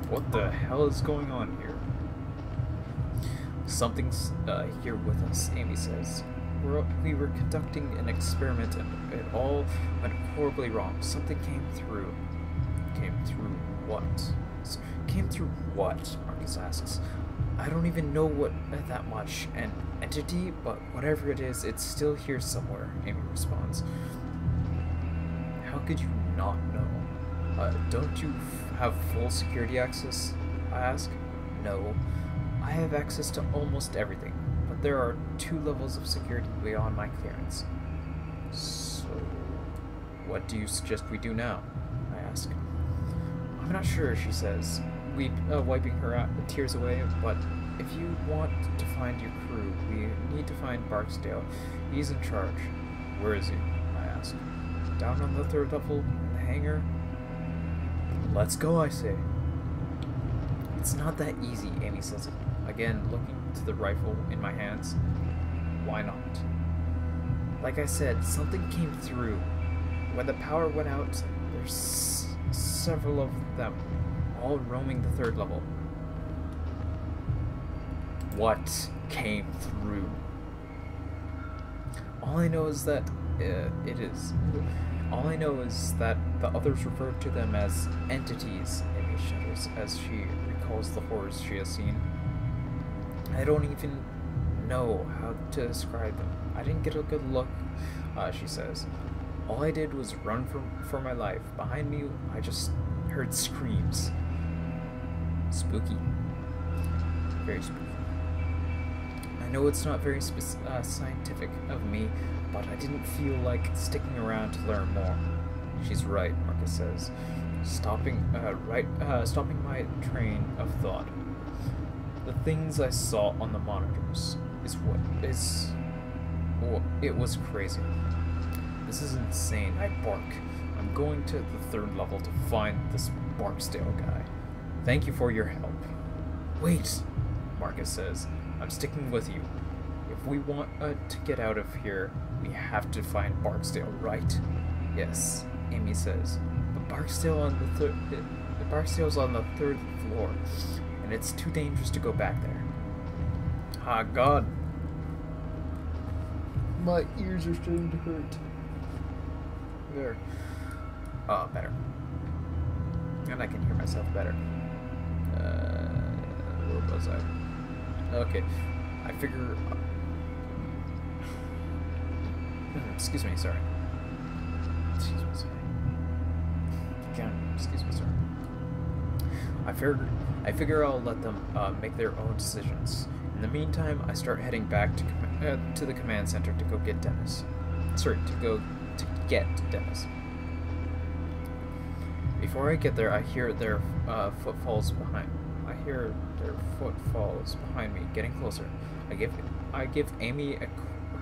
What the hell is going on here? Something's here with us, Amy says. We were conducting an experiment and it all went horribly wrong. Something came through. Came through what? Came through what? Marcus asks. I don't even know what that much. An entity, but whatever it is, it's still here somewhere, Amy responds. How could you not know? Don't you have full security access? I ask. No. I have access to almost everything, but there are 2 levels of security beyond my clearance. So, what do you suggest we do now? I ask. I'm not sure, she says, wiping her tears away, but if you want to find your crew, we need to find Barksdale. He's in charge. Where is he? I ask. Down on the 3rd level in the hangar? Let's go, I say. It's not that easy, Amy says, again looking to the rifle in my hands. Why not? Like I said, something came through. When the power went out, there's several of them, all roaming the 3rd level. What came through? All I know is that All I know is that the others refer to them as entities. Amy shudders as she recalls the horrors she has seen. I don't even know how to describe them. I didn't get a good look, she says. All I did was run for my life. Behind me, I just heard screams. Spooky. Very spooky. I know it's not very scientific of me, but I didn't feel like sticking around to learn more. She's right, Marcus says, stopping my train of thought. The things I saw on the monitors it was crazy. This is insane. I bark. I'm going to the 3rd level to find this Barksdale guy. Thank you for your help. Wait, Marcus says. I'm sticking with you. If we want to get out of here, we have to find Barksdale, right? Yes, Amy says. But Barksdale's on the 3rd floor, and it's too dangerous to go back there. Ah, God. My ears are starting to hurt. There. Oh, better. And I can hear myself better. Where was I? Okay. I figure... Excuse me, sorry. Excuse me, sorry. Again, excuse me, sorry. I figure I'll let them make their own decisions. In the meantime, I start heading back to the command center to go get Dennis. Sorry, to get Dennis. Before I get there, I hear their footfalls behind me, getting closer. I give Amy a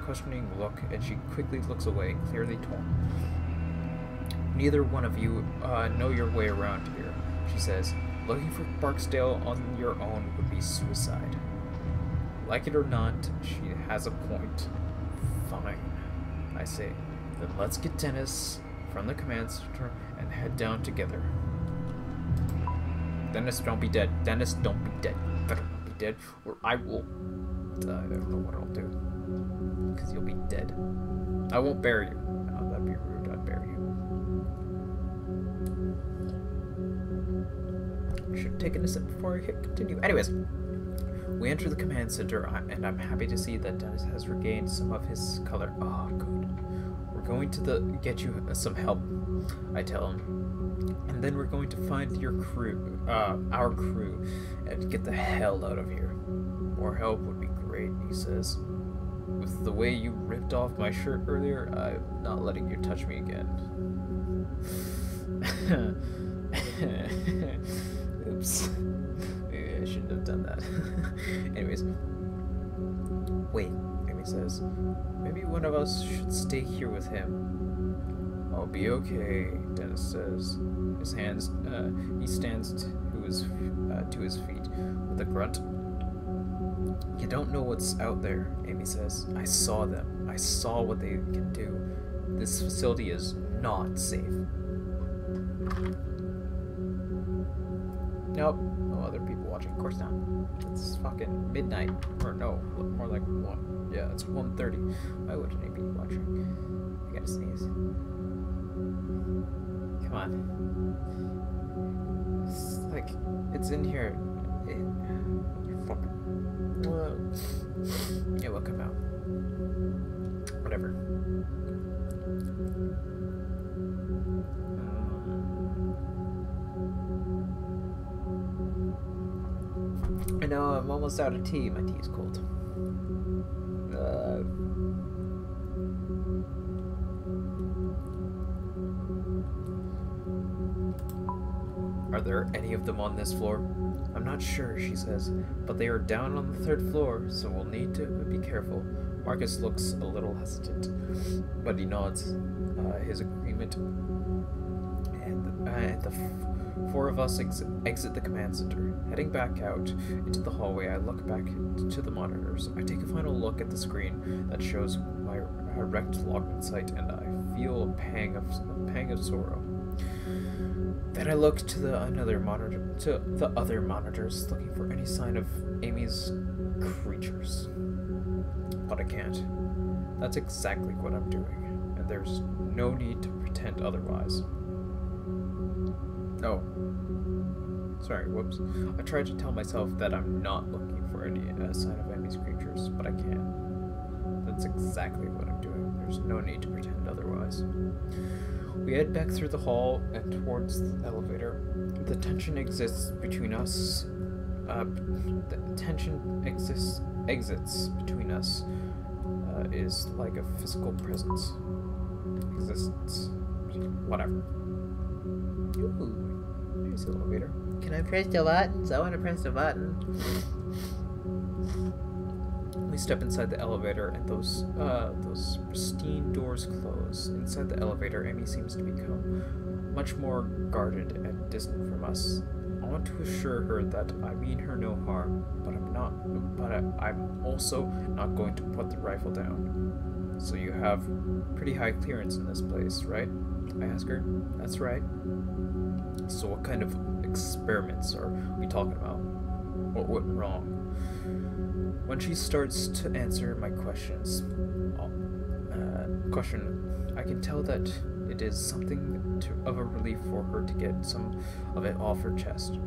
questioning look, and she quickly looks away, clearly torn. Neither one of you know your way around here, she says. Looking for Barksdale on your own would be suicide. Like it or not, she has a point. Fine, I say. Then let's get Dennis from the command center and head down together. Dennis, don't be dead. Dennis, don't be dead. You better not be dead, or I will... I don't know what I'll do. Because you'll be dead. I won't bury you. Oh, that'd be rude. I'd bury you. Should have taken a sip before I hit continue. Anyways, we enter the command center, and I'm happy to see that Dennis has regained some of his color. Oh, good. We're going to get you some help, I tell him. And then we're going to find your crew, our crew, and get the hell out of here. More help would be great, he says. With the way you ripped off my shirt earlier, I'm not letting you touch me again. Oops. Maybe I shouldn't have done that. Anyways. Wait, Amy says. Maybe one of us should stay here with him. I'll be okay, Dennis says. His hands, he stands to his feet with a grunt. You don't know what's out there, Amy says. I saw them. I saw what they can do. This facility is not safe. Nope. No other people watching. Of course not. It's fucking midnight. Or no, more like 1. Yeah, it's 1:30. Why wouldn't anybody be watching? I gotta sneeze. Come on. It's like, it's in here. It will come out. Whatever. I know, I'm almost out of tea. My tea is cold. Are there any of them on this floor? I'm not sure, she says, but they are down on the 3rd floor, so we'll need to be careful. Marcus looks a little hesitant, but he nods his agreement, and the 4 of us exit the command center. Heading back out into the hallway, I look back to the monitors. I take a final look at the screen that shows my wrecked login site, and I feel a pang of sorrow. Then I look to the other monitors, looking for any sign of Amy's creatures. But I can't. That's exactly what I'm doing, and there's no need to pretend otherwise. Oh. Sorry, whoops. I tried to tell myself that I'm not looking for any sign of Amy's creatures, but I can't. That's exactly what I'm doing. There's no need to pretend otherwise. We head back through the hall and towards the elevator. The tension exists between us. Exits between us is like a physical presence. Exists. Whatever. Ooh, there's the elevator. Can I press the buttons? I want to press the button. We step inside the elevator, and those pristine doors close. Inside the elevator, Amy seems to become much more guarded and distant from us. I want to assure her that I mean her no harm, but I'm also not going to put the rifle down. So you have pretty high clearance in this place, right? I ask her. That's right. So what kind of experiments are we talking about? What went wrong? When she starts to answer my question, I can tell that it is something of a relief for her to get some of it off her chest.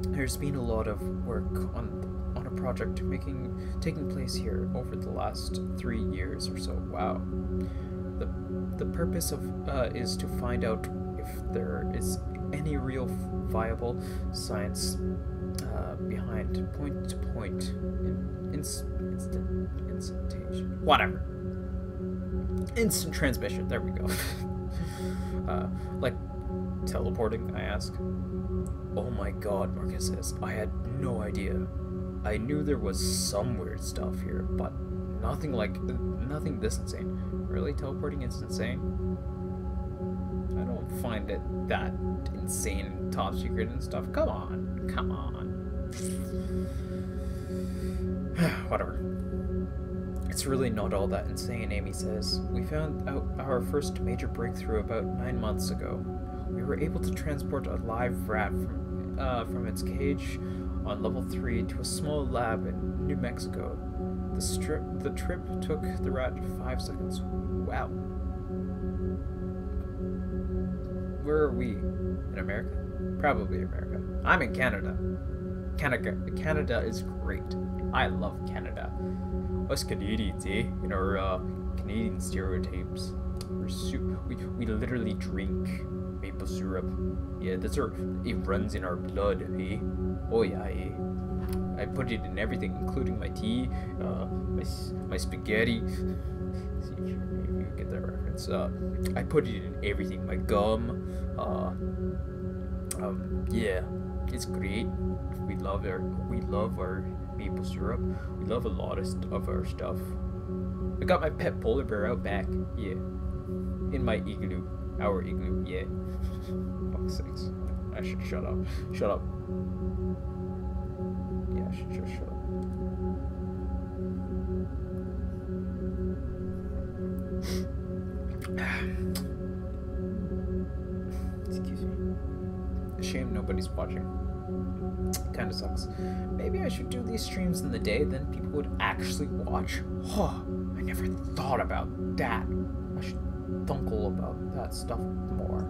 There's been a lot of work on a project taking place here over the last 3 years or so. Wow. The purpose of is to find out if there is any real viable science behind point-to-point instantation. Whatever. Instant transmission. There we go. Like teleporting, I ask. Oh my god, Marcus says. I had no idea. I knew there was some weird stuff here, but nothing this insane. Really? Teleporting is insane? I don't find it that insane and top secret and stuff. Come on. Come on. Whatever. It's really not all that insane, Amy says. We found out our first major breakthrough about 9 months ago. We were able to transport a live rat from its cage on level 3 to a small lab in New Mexico. The trip took the rat 5 seconds. Wow. Where are we? In America? Probably America. I'm in Canada. Canada is great. I love Canada. Us Canadians, eh? In our Canadian stereotypes. We literally drink maple syrup. Yeah, it runs in our blood, eh? Oh yeah, eh? I put it in everything, including my tea, my spaghetti. See if you get that reference. I put it in everything. My gum. Yeah, it's great. We love our maple syrup. We love a lot of our stuff. I got my pet polar bear out back. Yeah, in my igloo, our igloo. Yeah. Fuck's sakes. I should shut up. Shut up. Yeah, I should just shut up. Excuse me. Shame nobody's watching. Kinda sucks. Maybe I should do these streams in the day, then people would actually watch. Huh, I never thought about that. I should thunkle about that stuff more.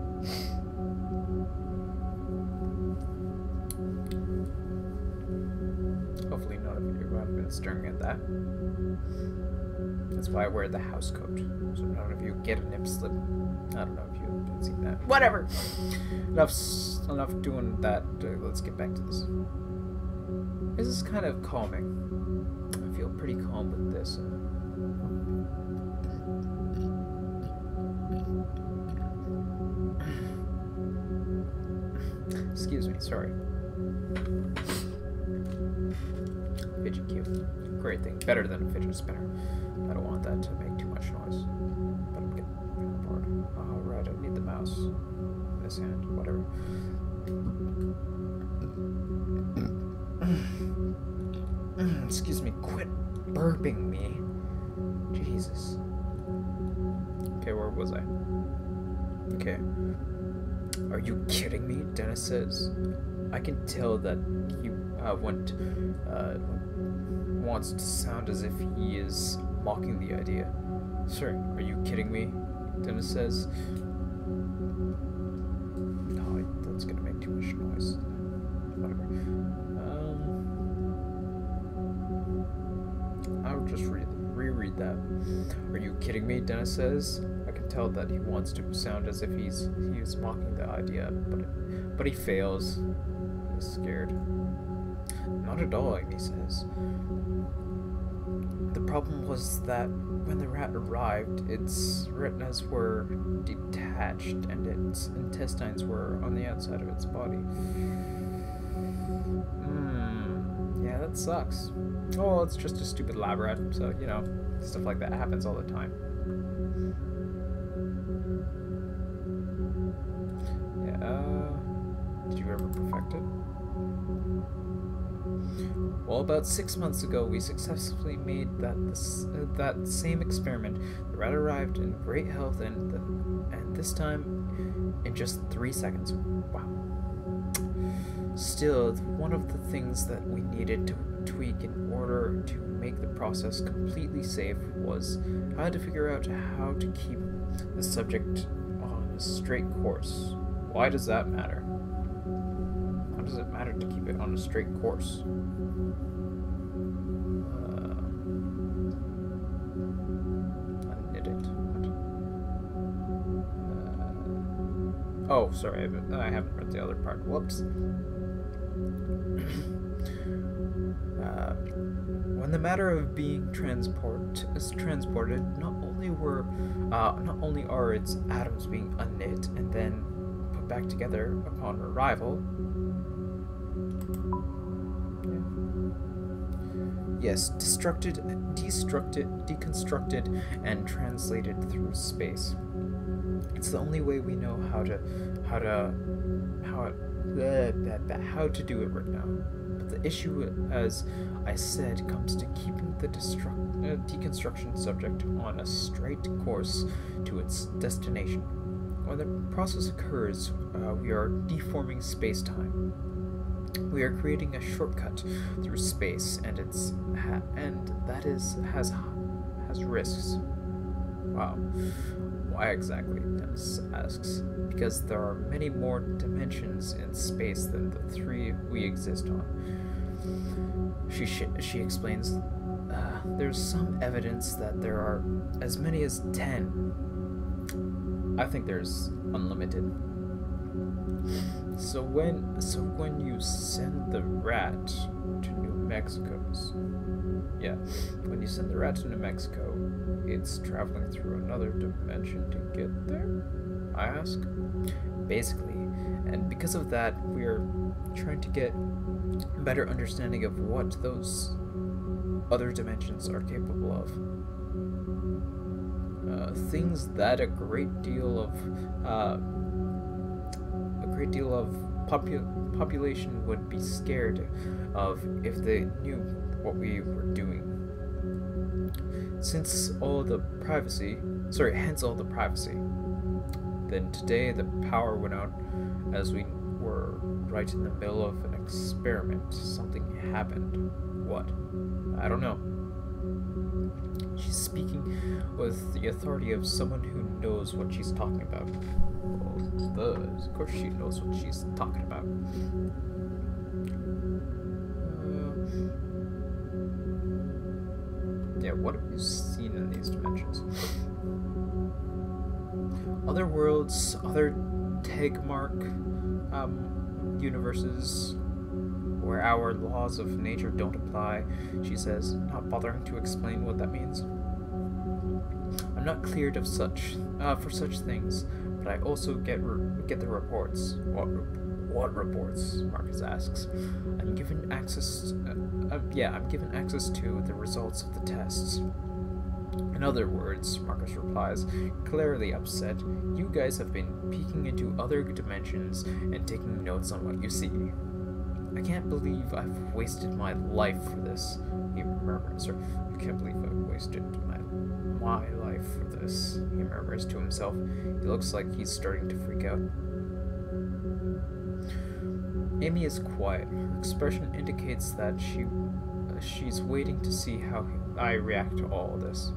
Hopefully none of you have been staring at that. That's why I wear the house coat, so none of you get a nip slip. I don't know if you have seen that. Whatever! Enough doing that. Let's get back to this. This is kind of calming. I feel pretty calm with this. Excuse me, sorry. Fidget cube. Great thing. Better than a fidget spinner. I don't want that to make too much noise. But I'm getting bored. Oh, right, I need the mouse. This hand, whatever. Excuse me, quit burping me. Jesus. Okay, where was I? Okay. Are you kidding me? Dennis says. I can tell that he wants to sound as if he is mocking the idea. Sir, are you kidding me? Dennis says. No, that's gonna make too much noise. Whatever. I'll just reread that. Are you kidding me? Dennis says. I can tell that he wants to sound as if he is mocking the idea, but he fails. He's scared. Not at all, Amy says. The problem was that when the rat arrived, its retinas were detached and its intestines were on the outside of its body. Yeah, that sucks. Oh, it's just a stupid lab rat, so, you know, stuff like that happens all the time. Yeah, did you ever perfect it? Well, about 6 months ago, we successfully made that same experiment. The rat arrived in great health, and this time in just 3 seconds. Wow. Still, one of the things that we needed to tweak in order to make the process completely safe was how to figure out how to keep the subject on a straight course. Why does that matter? How does it matter to keep it on a straight course? Oh, sorry, I haven't read the other part. Whoops. When the matter of being transported, not only are its atoms being unknit and then put back together upon arrival. Yes, deconstructed, and translated through space. It's the only way we know how to do it right now. But the issue, as I said, comes to keeping the deconstruction subject on a straight course to its destination. When the process occurs, we are deforming space-time. We are creating a shortcut through space, and has risks. Wow. Why exactly? Dennis asks. Because there are many more dimensions in space than the 3 we exist on. She explains. There's some evidence that there are as many as 10. I think there's unlimited. So when you send the rat to New Mexico, when you send the rat to New Mexico, it's traveling through another dimension to get there? I ask. Basically, and because of that, we're trying to get a better understanding of what those other dimensions are capable of. Things that a great deal of population would be scared of if they knew what we were doing. Hence all the privacy, then today the power went out as we were right in the middle of an experiment. Something happened. What? I don't know. She's speaking with the authority of someone who knows what she's talking about. Well, of course she knows what she's talking about. Yeah, what have you seen in these dimensions? Other worlds, other Tegmark universes where our laws of nature don't apply, she says, not bothering to explain what that means. I'm not cleared of for such things, but I also get the reports. What reports? Marcus asks. I'm given access to the results of the tests. In other words, Marcus replies, clearly upset, you guys have been peeking into other dimensions and taking notes on what you see. I can't believe I've wasted my life for this, he murmurs. I can't believe I've wasted my life for this, he murmurs to himself. He looks like he's starting to freak out. Amy is quiet. Her expression indicates that she's waiting to see how I react to all of this.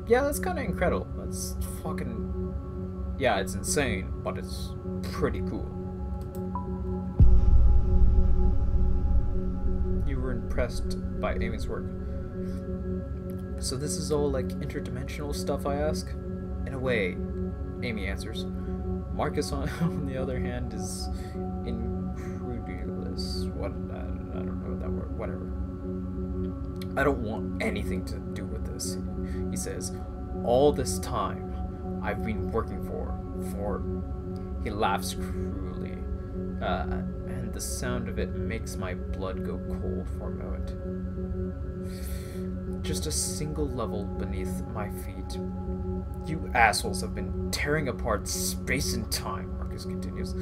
Yeah, that's kind of incredible. That's fucking... Yeah, it's insane, but it's pretty cool. You were impressed by Amy's work. So this is all like interdimensional stuff, I ask? In a way, Amy answers. Marcus, on the other hand, is incredulous. What? I don't know that word. Whatever. I don't want anything to do with this, he says. All this time, I've been working for. He laughs cruelly, and the sound of it makes my blood go cold for a moment. Just a single level beneath my feet. You assholes have been tearing apart space and time, Marcus continues.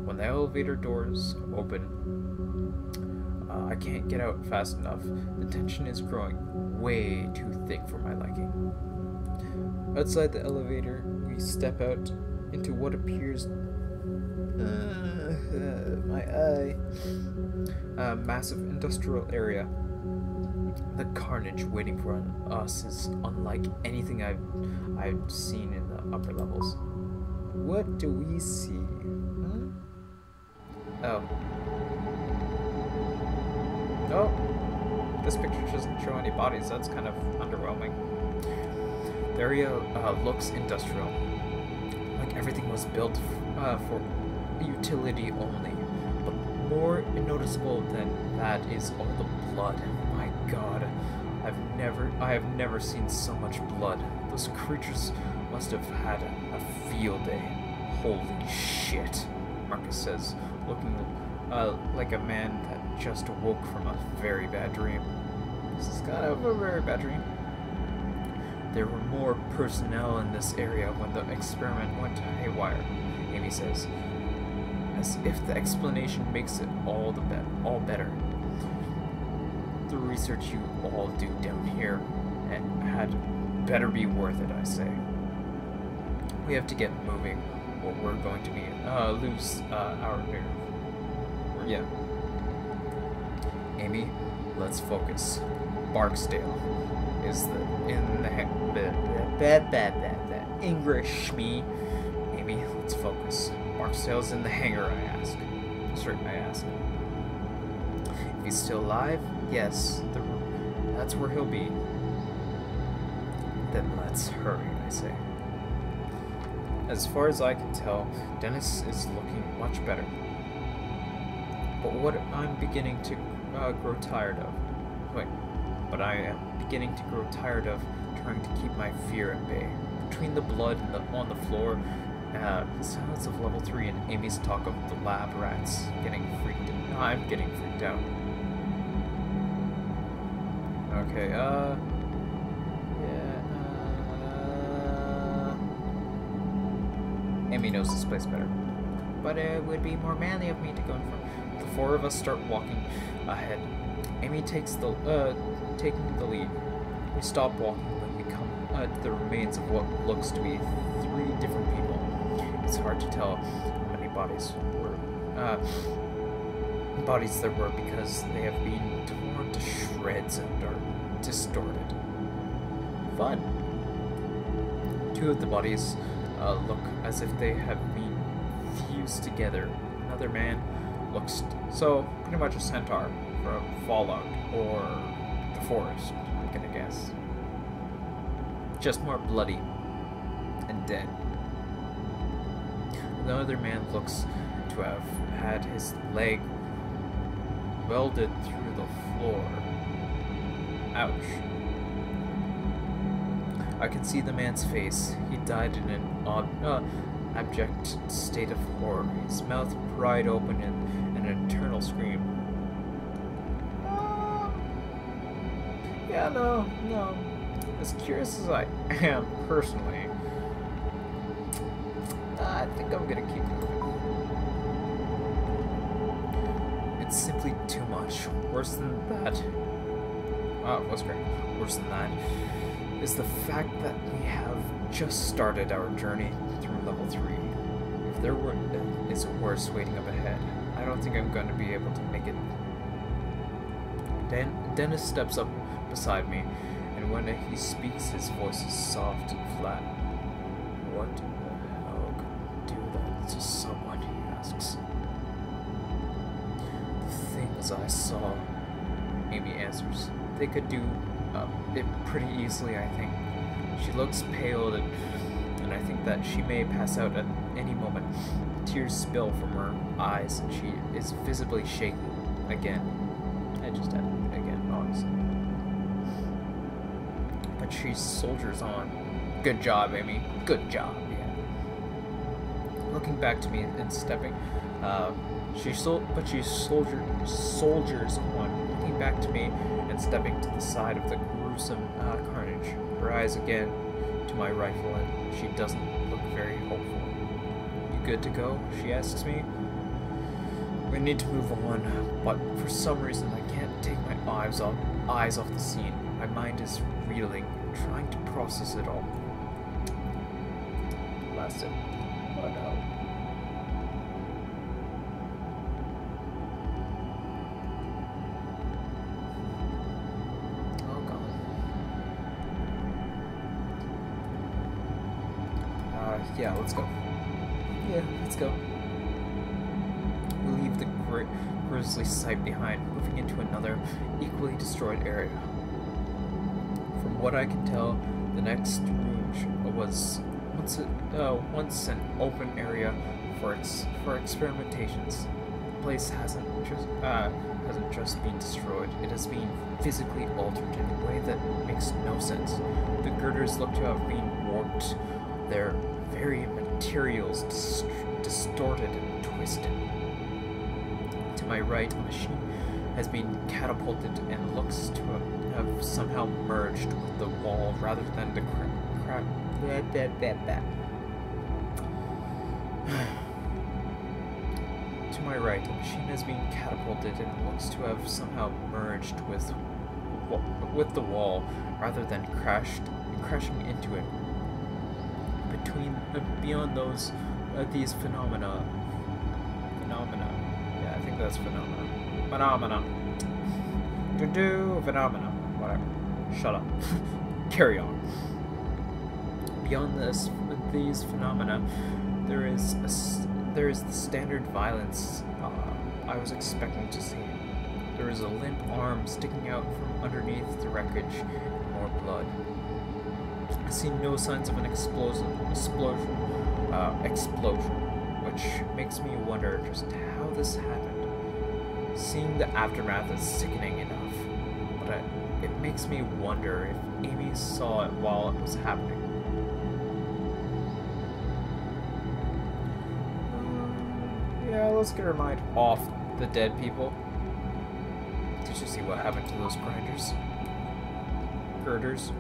When the elevator doors open, I can't get out fast enough. The tension is growing way too thick for my liking. Outside the elevator, we step out into what appears... my eye. A massive industrial area. The carnage waiting for us is unlike anything I've seen in the upper levels. What do we see? Oh. Oh. This picture doesn't show any bodies. That's kind of underwhelming. The area looks industrial. Like everything was built for utility only. But more noticeable than that is all the blood. My God, I have never seen so much blood. Those creatures must have had a field day. Holy shit, Marcus says, looking like a man that just awoke from a very bad dream. This is kind of a very bad dream. There were more personnel in this area when the experiment went haywire, Amy says, as if the explanation makes it all better. The research you all do down here had better be worth it, I say. We have to get moving, or we're going to lose our nerve. Yeah. Amy, let's focus. Barksdale is English me. Amy, let's focus. Barksdale's in the hangar, I ask. I ask. If he's still alive, yes, that's where he'll be. Then let's hurry, I say. As far as I can tell, Dennis is looking much better. But what I'm beginning to grow tired of... Wait. But I am beginning to grow tired of trying to keep my fear at bay. Between the blood on the floor, the silence of level 3 and Amy's talk of the lab rats getting freaked out. I'm getting freaked out. Okay, yeah, Amy knows this place better. But it would be more manly of me to go in front. The four of us start walking ahead. Amy takes taking the lead. We stop walking when we come to the remains of what looks to be 3 different people. It's hard to tell how many bodies there were because they have been torn to shreds and are distorted. Fun. 2 of the bodies look as if they have been fused together. Another man looks pretty much a centaur from Fallout or the Forest, I'm gonna guess. Just more bloody and dead. The other man looks to have had his leg welded through the floor. Ouch. I can see the man's face. He died in an abject state of horror, his mouth pried open in an eternal scream. Yeah, no. As curious as I am, personally, I think I'm gonna keep moving. It's simply too much. Worse than that. What's great? Worse than that is the fact that we have just started our journey through level 3. If there is worse waiting up ahead, I don't think I'm going to be able to make it. Dennis steps up beside me, and when he speaks, his voice is soft and flat. What the hell could do that to someone, he asks. The things I saw, Amy answers. They could do it pretty easily, I think. She looks pale, and I think that she may pass out at any moment. Tears spill from her eyes, and she is visibly shaking again. I just added it again, obviously. But she soldiers on. Good job, Amy. Good job, yeah. Looking back to me and stepping, she soldiers on. Looking back to me and stepping to the side of the gruesome carnage. Her eyes again to my rifle, and she doesn't look very hopeful. You good to go? She asks me. We need to move on, but for some reason I can't take my eyes off the scene. My mind is reeling, trying to process it all. Blast it. Oh no. Yeah, let's go. Yeah, let's go. We leave the grisly sight behind, moving into another, equally destroyed area. From what I can tell, the next room was once an open area for experimentations. The place hasn't just been destroyed; it has been physically altered in a way that makes no sense. The girders look to have been warped. Their very materials distorted and twisted. To my right, a machine has been catapulted and looks to have somehow merged with the wall rather than the To my right, a machine has been catapulted and looks to have somehow merged with the wall rather than crashing into it. Beyond these phenomena, yeah, I think that's phenomena, whatever, shut up, carry on. Beyond these phenomena, there is the standard violence I was expecting to see. There is a limp arm sticking out from underneath the wreckage, and more blood. I see no signs of an explosion, which makes me wonder just how this happened. Seeing the aftermath is sickening enough, but it makes me wonder if Amy saw it while it was happening. Yeah, let's get her mind off the dead people. Did you see what happened to those girders?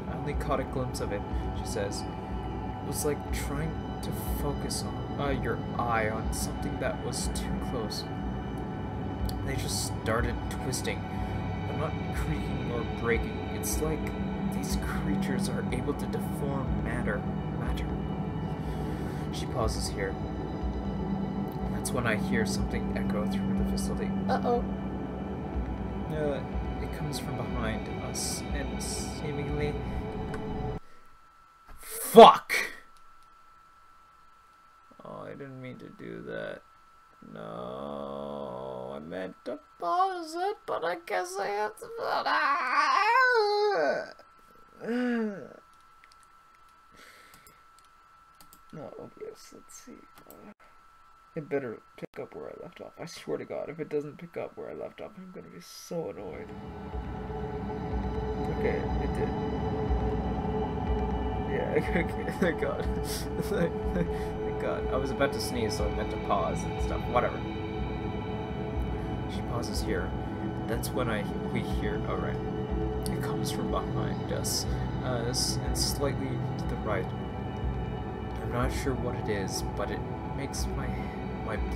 I only caught a glimpse of it, she says. It was like trying to focus on your eye on something that was too close. They just started twisting. They're not creaking or breaking. It's like these creatures are able to deform matter. She pauses here. That's when I hear something echo through the facility. Uh-oh. It comes from behind us, and seemingly... Fuck! Oh, I didn't mean to do that. No, I meant to pause it, but I guess I have to... Oh, yes, let's see. It better pick up where I left off. I swear to God, if it doesn't pick up where I left off, I'm gonna be so annoyed. Okay, it did. Yeah, okay, thank God. Thank God. I was about to sneeze, so I meant to pause and stuff. Whatever. She pauses here. That's when we hear... Alright. It comes from behind us, and slightly to the right. I'm not sure what it is, but it makes my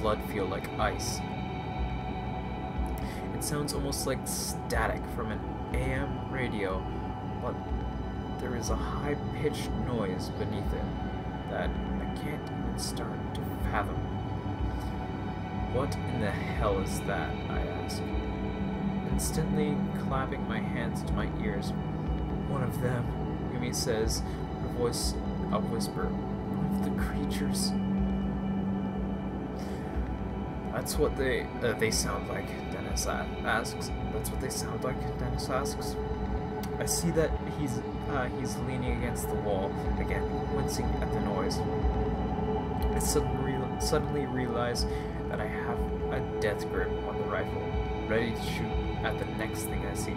blood feel like ice. It sounds almost like static from an AM radio, but there is a high-pitched noise beneath it that I can't even start to fathom. What in the hell is that? I ask, instantly clapping my hands to my ears. One of them, Yumi says, her voice a whisper. One of the creatures. That's what they sound like, Dennis asks. That's what they sound like, Dennis asks. I see that he's leaning against the wall, again, wincing at the noise. I suddenly realize that I have a death grip on the rifle, ready to shoot at the next thing I see.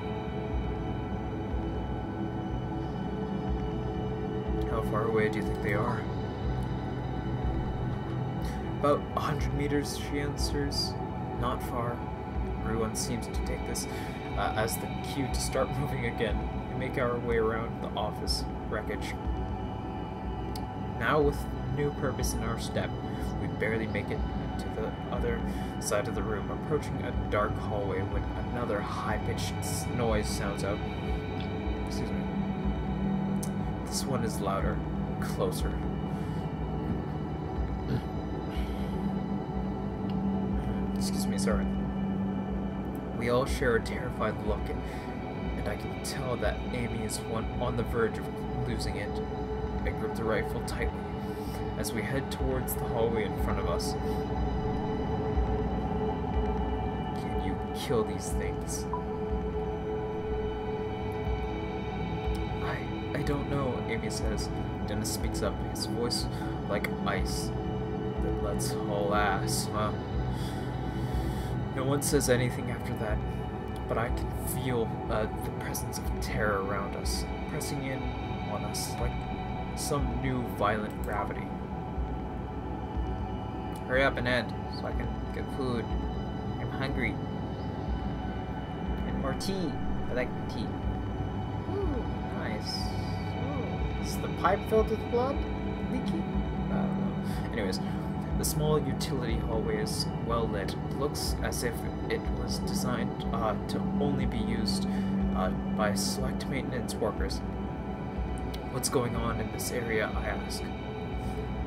How far away do you think they are? About 100 meters, she answers. Not far. Everyone seems to take this as the cue to start moving again. We make our way around the office wreckage. Now with new purpose in our step, we barely make it to the other side of the room, approaching a dark hallway when another high-pitched noise sounds out. Excuse me. This one is louder, closer. Excuse me, sorry. We all share a terrified look, and I can tell that Amy is on the verge of losing it. I grip the rifle tightly as we head towards the hallway in front of us. Can you kill these things? I don't know, Amy says. Dennis speaks up, his voice like ice that lets haul ass, huh? No one says anything after that, but I can feel the presence of terror around us, pressing in on us like some new violent gravity. Hurry up and end, so I can get food. I'm hungry. And more tea. I like tea. Ooh, nice. Ooh, is the pipe filled with blood? Leaky? I don't know. Anyways, the small utility hallway is well lit. It looks as if it was designed to only be used by select maintenance workers. What's going on in this area, I ask.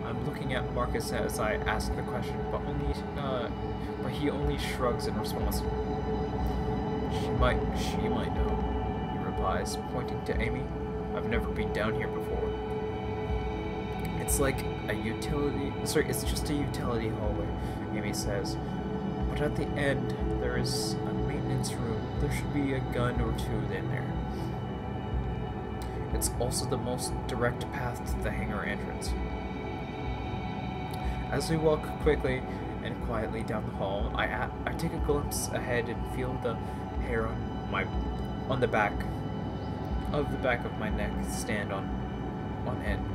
I'm looking at Marcus as I ask the question, but he only shrugs in response. She might know, he replies, pointing to Amy. I've never been down here before. It's like a utility... Sorry, it's just a utility hallway, Amy says. But at the end, there is a maintenance room. There should be a gun or two in there. It's also the most direct path to the hangar entrance. As we walk quickly and quietly down the hall, I take a glimpse ahead and feel the hair on the back of my neck stand on end.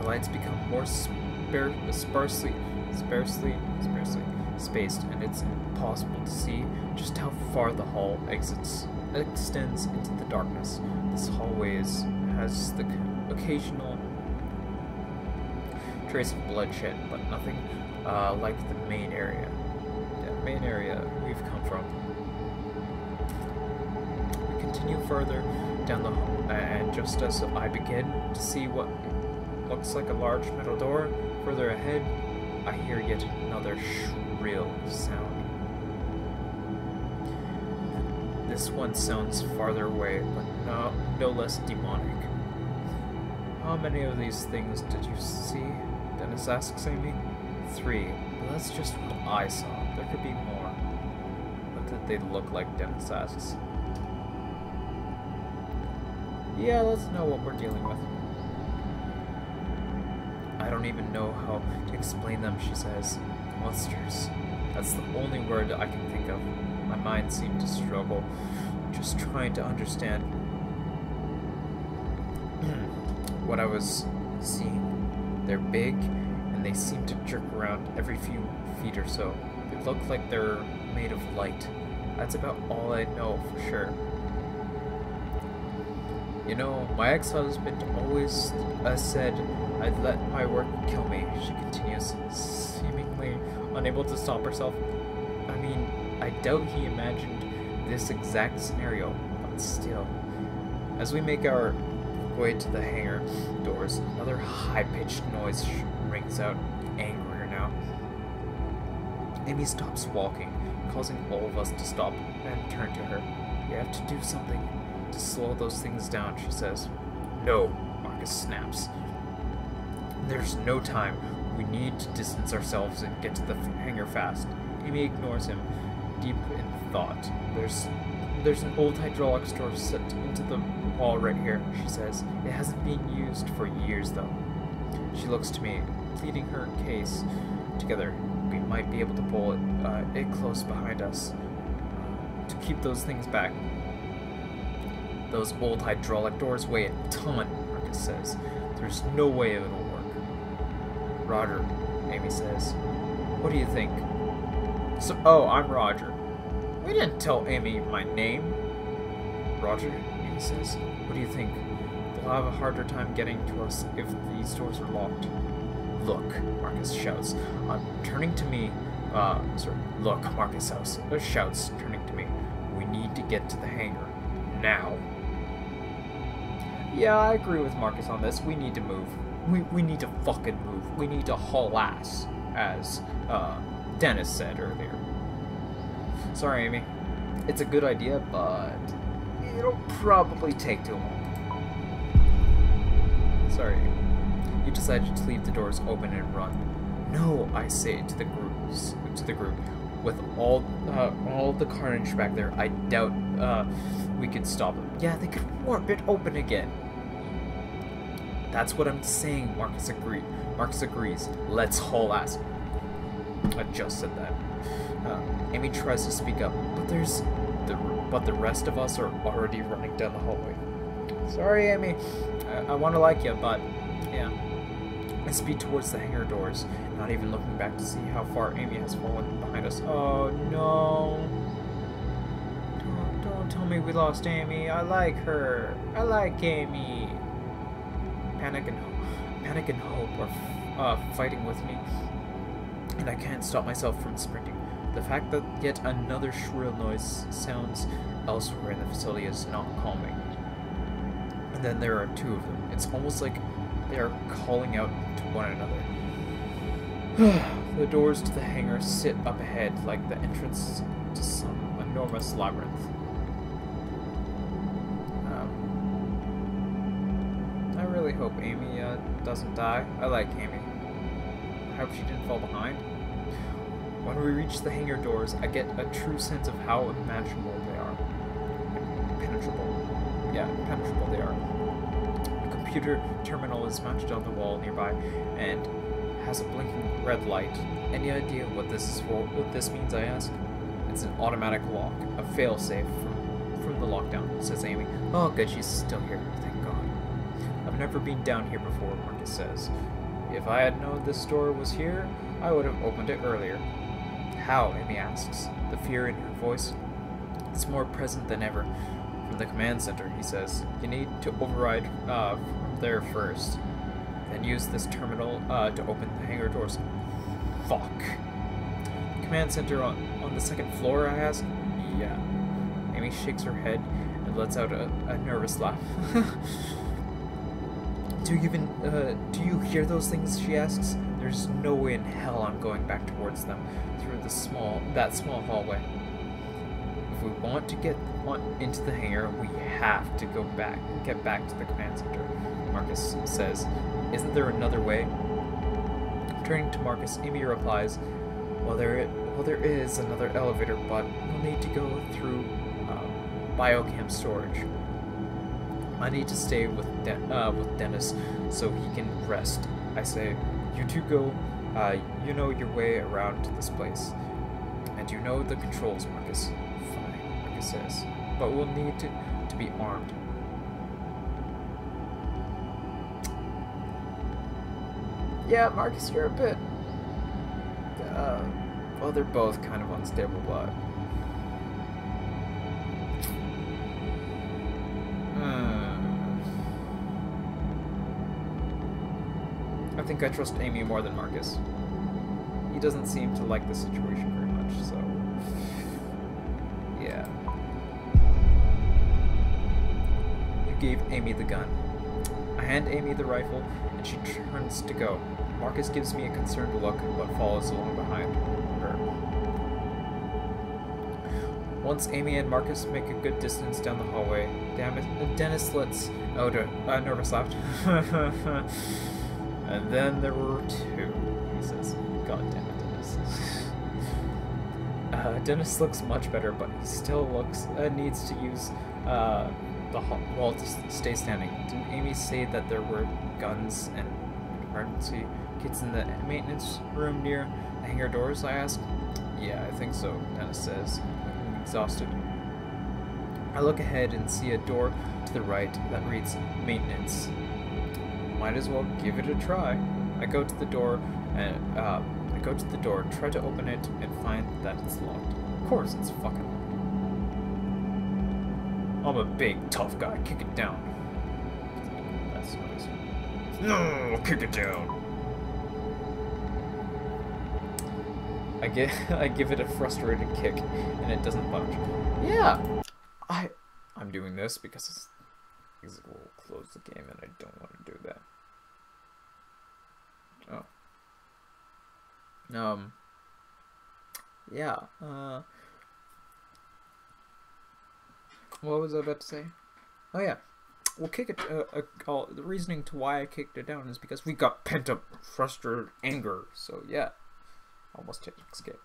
The lights become more sparsely spaced, and it's impossible to see just how far the hall extends into the darkness. This hallway has the occasional trace of bloodshed, but nothing like the main area. The main area we've come from. We continue further down the hall, and just as I begin to see what looks like a large metal door further ahead, I hear yet another shrill sound. This one sounds farther away, but no less demonic. How many of these things did you see? Dennis asks Amy. 3, but that's just what I saw. There could be more. What did they look like? Dennis asks. Yeah, let's know what we're dealing with. I don't even know how to explain them, she says. Monsters. That's the only word I can think of. My mind seemed to struggle, just trying to understand what I was seeing. They're big, and they seem to jerk around every few feet or so. They look like they're made of light. That's about all I know for sure. You know, my ex-husband always said I'd let my work kill me, she continues, seemingly unable to stop herself. I mean, I doubt he imagined this exact scenario, but still. As we make our way to the hangar doors, another high-pitched noise rings out, angrier now. Amy stops walking, causing all of us to stop and turn to her. You have to do something to slow those things down, she says. No, Marcus snaps. There's no time. We need to distance ourselves and get to the hangar fast. Amy ignores him, deep in thought. There's an old hydraulics door set into the wall right here, she says. It hasn't been used for years, though. She looks to me, pleading her case together. We might be able to pull it close behind us to keep those things back. Those old hydraulic doors weigh a ton, Marcus says. There's no way it'll work. Roger, Amy says. What do you think? Oh, I'm Roger. We didn't tell Amy my name. Roger, Amy says. What do you think? They'll have a harder time getting to us if these doors are locked. Look, Marcus shouts. Turning to me. Look, Marcus shouts, turning to me. We need to get to the hangar. Now. Yeah, I agree with Marcus on this. We need to move. We need to fucking move. We need to haul ass, as Dennis said earlier. Sorry, Amy. It's a good idea, but it'll probably take too long. Sorry. You decided to leave the doors open and run. No, I say to the group. With all the carnage back there, I doubt we could stop them. Yeah, they could warp it open again. That's what I'm saying, Marcus agrees. Let's haul ass. I just said that. Amy tries to speak up, but the rest of us are already running down the hallway. Sorry, Amy. I want to like you, but yeah. I speed towards the hangar doors, not even looking back to see how far Amy has fallen behind us. Oh no. Don't tell me we lost Amy. I like her. I like Amy. Panic and hope are fighting with me, and I can't stop myself from sprinting. The fact that yet another shrill noise sounds elsewhere in the facility is not calming. And then there are 2 of them. It's almost like they are calling out to one another. The doors to the hangar sit up ahead like the entrance to some enormous labyrinth. I really hope Amy doesn't die. I like Amy. I hope she didn't fall behind. When we reach the hangar doors, I get a true sense of how imaginable they are. Impenetrable. yeah, impenetrable they are. A computer terminal is mounted on the wall nearby and has a blinking red light. Any idea what this is for? What this means, I ask. It's an automatic lock, a failsafe from the lockdown, says Amy. Oh, good, she's still here, thank God. I've never been down here before, Marcus says. If I had known this door was here, I would have opened it earlier. How? Amy asks, the fear in her voice. It's more present than ever. From the command center, he says. You need to override from there first. Then use this terminal to open the hangar doors. Fuck. Command center on the second floor, I ask? Yeah. Amy shakes her head and lets out a nervous laugh. Do you hear those things? She asks. There's no way in hell I'm going back towards them through that small hallway. If we want to get into the hangar, we have to get back to the command center, Marcus says. Isn't there another way? Turning to Marcus, Amy replies, Well, there is another elevator, but we'll need to go through biochem storage. I need to stay with Dennis so he can rest. I say, you two go. You know your way around to this place, and you know the controls, Marcus. Fine, Marcus says, but we'll need to be armed. Yeah, Marcus, you're a bit. Well, they're both kind of unstable, but. I think I trust Amy more than Marcus. He doesn't seem to like the situation very much, so. Yeah. You gave Amy the gun. I hand Amy the rifle, and she turns to go. Marcus gives me a concerned look, but follows along behind her. Once Amy and Marcus make a good distance down the hallway, Dennis lets out a nervous laugh. And then there were two, he says. God damn it, Dennis. Dennis looks much better, but he still needs to use the wall to stay standing. Didn't Amy say that there were guns and emergency kits in the maintenance room near the hangar doors, I ask? Yeah, I think so, Dennis says, looking exhausted. I look ahead and see a door to the right that reads maintenance. Might as well give it a try. I go to the door and try to open it and find that it's locked. Of course it's fucking locked. I'm a big tough guy. Kick it down. That's nice. No, kick it down. I give it a frustrated kick and it doesn't budge. Yeah. I'm doing this because it will close the game and I don't want to do that. Oh. Yeah, what was I about to say? Oh yeah, we'll kick it, the reasoning to why I kicked it down is because we got pent-up, frustrated anger, so yeah. Almost hit escape.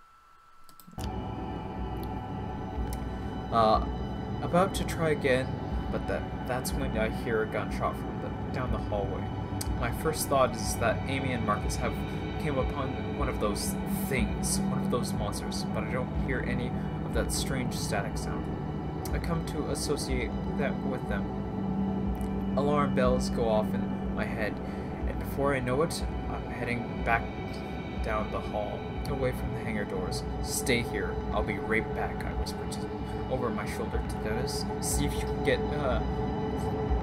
About to try again, but that's when I hear a gunshot from down the hallway. My first thought is that Amy and Marcus came upon one of those things, one of those monsters, but I don't hear any of that strange static sound. I come to associate that with them. Alarm bells go off in my head, and before I know it, I'm heading back down the hall, away from the hangar doors. Stay here, I'll be right back, I whisper over my shoulder to Dennis. See if you can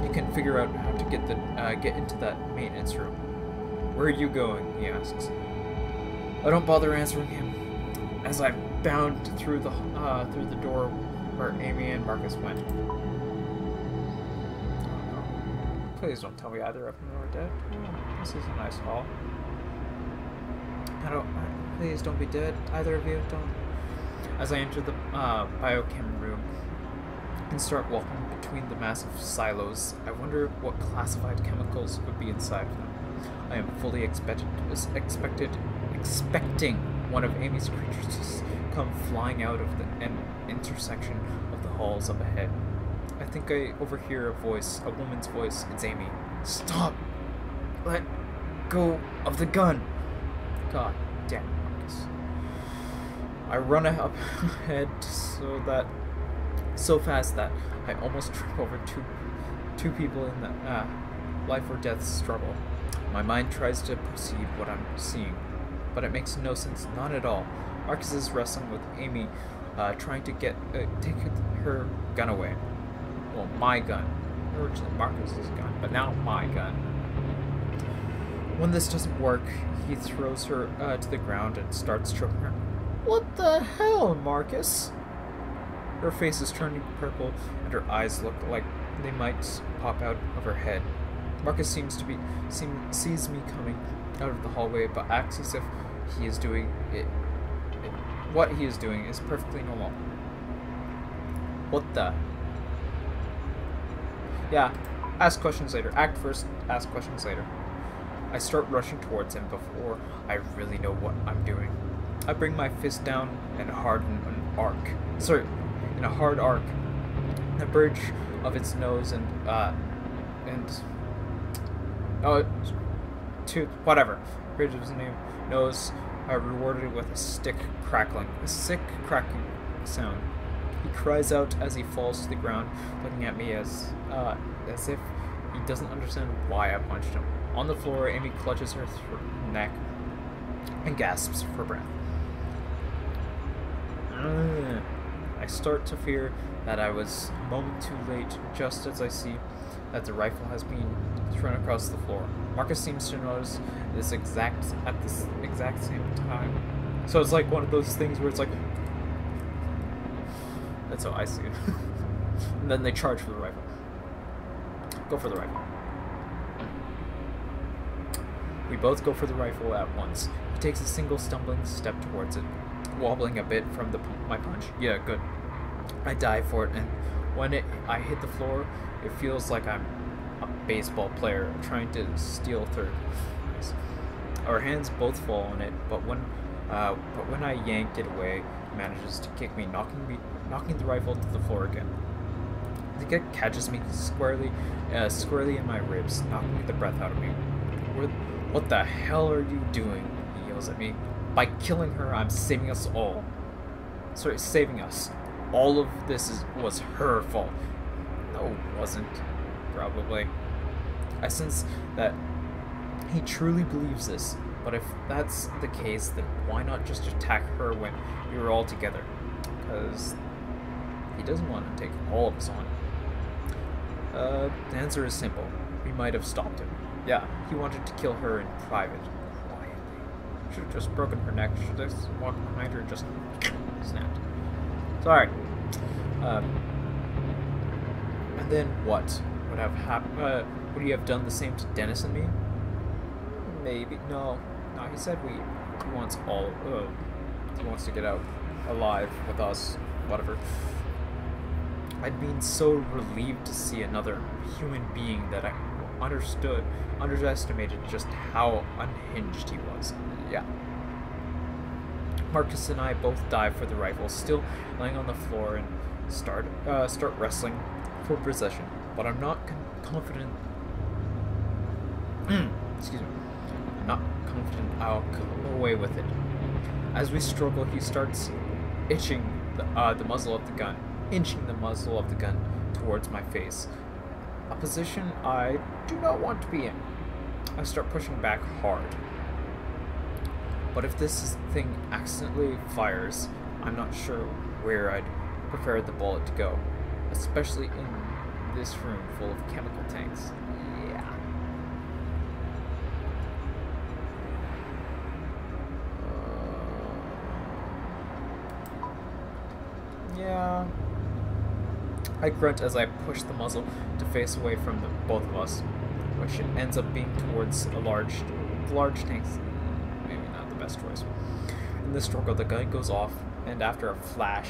you can figure out how to get into that maintenance room. Where are you going? He asks. I don't bother answering him, as I bound through the door where Amy and Marcus went. Oh no! Please don't tell me either of them are dead. This is a nice hall. Please don't be dead. Either of you don't. As I enter the biochem room and start walking between the massive silos, I wonder what classified chemicals would be inside of them. I am fully expecting one of Amy's creatures to come flying out of the intersection of the halls up ahead. I think I overhear a voice, a woman's voice. It's Amy. Stop! Let go of the gun! God damn it, Marcus. I run up ahead so fast that I almost trip over two people in the life or death struggle. My mind tries to perceive what I'm seeing, but it makes no sense, not at all. Marcus is wrestling with Amy, trying to take her gun away. Well, my gun. Originally Marcus's gun, but now my gun. When this doesn't work, he throws her to the ground and starts choking her. What the hell, Marcus? Her face is turning purple, and her eyes look like they might pop out of her head. Marcus sees me coming out of the hallway, but acts as if he is doing it. What he is doing is perfectly normal. What the? Yeah, ask questions later. Act first, ask questions later. I start rushing towards him before I really know what I'm doing. I bring my fist down and harden an arc. Sorry, in a hard arc. The bridge of its nose bridge of his nose rewarded with a sick crackling sound. He cries out as he falls to the ground, looking at me as if he doesn't understand why I punched him. On the floor, Amy clutches her neck and gasps for breath. I start to fear that I was a moment too late, just as I see that the rifle has been thrown across the floor. Marcus seems to notice this exact same time. So it's like one of those things where it's like, that's how I see it. And then they charge for the rifle. Go for the rifle. We both go for the rifle at once. He takes a single stumbling step towards it, wobbling a bit from my punch. Yeah, good. I dive for it, and when I hit the floor, it feels like I'm a baseball player trying to steal third. Nice. Our hands both fall on it, but when I yank it away, it manages to kick me, knocking the rifle to the floor again. The kick catches me squarely in my ribs, knocking the breath out of me. What the hell are you doing? He yells at me. By killing her, I'm saving us all. Sorry, saving us. All of this was her fault. No, it wasn't. Probably. I sense that he truly believes this, but if that's the case, then why not just attack her when we were all together? Because he doesn't want to take all of us on. The answer is simple. We might have stopped him. Yeah, he wanted to kill her in private, quietly. Should have just broken her neck. Should have just walked behind her and just snapped. Sorry. And then what would have happened? Would he have done the same to Dennis and me? Maybe. No, he said he wants he wants to get out alive with us, whatever. I'd been so relieved to see another human being that I underestimated just how unhinged he was. Yeah. Marcus and I both dive for the rifle, still laying on the floor, and start wrestling for possession. But I'm not confident. Excuse me. I'm not confident I'll come away with it. As we struggle, he starts inching the muzzle of the gun towards my face. A position I do not want to be in. I start pushing back hard. But if this thing accidentally fires, I'm not sure where I'd prefer the bullet to go, especially in this room full of chemical tanks. Yeah. I grunt as I push the muzzle to face away from both of us, which ends up being towards a large tanks. Maybe not the best choice. In this struggle, the gun goes off, and after a flash,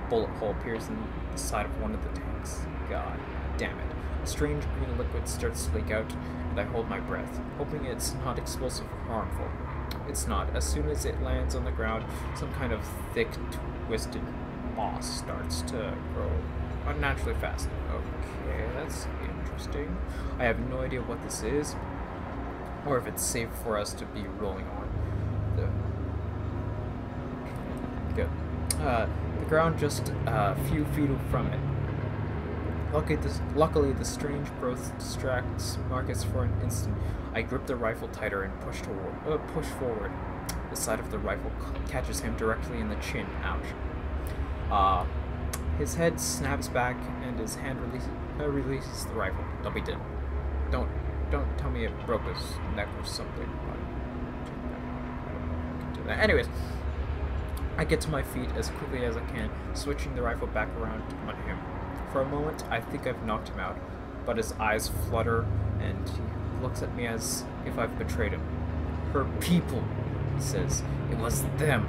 bullet hole appears in the side of one of the tanks. God damn it. A strange green liquid starts to leak out, and I hold my breath, hoping it's not explosive or harmful. It's not. As soon as it lands on the ground, some kind of thick, twisted moss starts to grow unnaturally fast. Okay, that's interesting. I have no idea what this is, or if it's safe for us to be rolling on. Good. The ground just a few feet from it. Luckily, the strange growth distracts Marcus for an instant. I grip the rifle tighter and push forward. The side of the rifle catches him directly in the chin. Ouch. His head snaps back and his hand releases the rifle. Don't be dead. Don't tell me it broke his neck or something. Anyways, I get to my feet as quickly as I can, switching the rifle back around on him. For a moment, I think I've knocked him out, but his eyes flutter and he looks at me as if I've betrayed him. Her people, he says. It was them.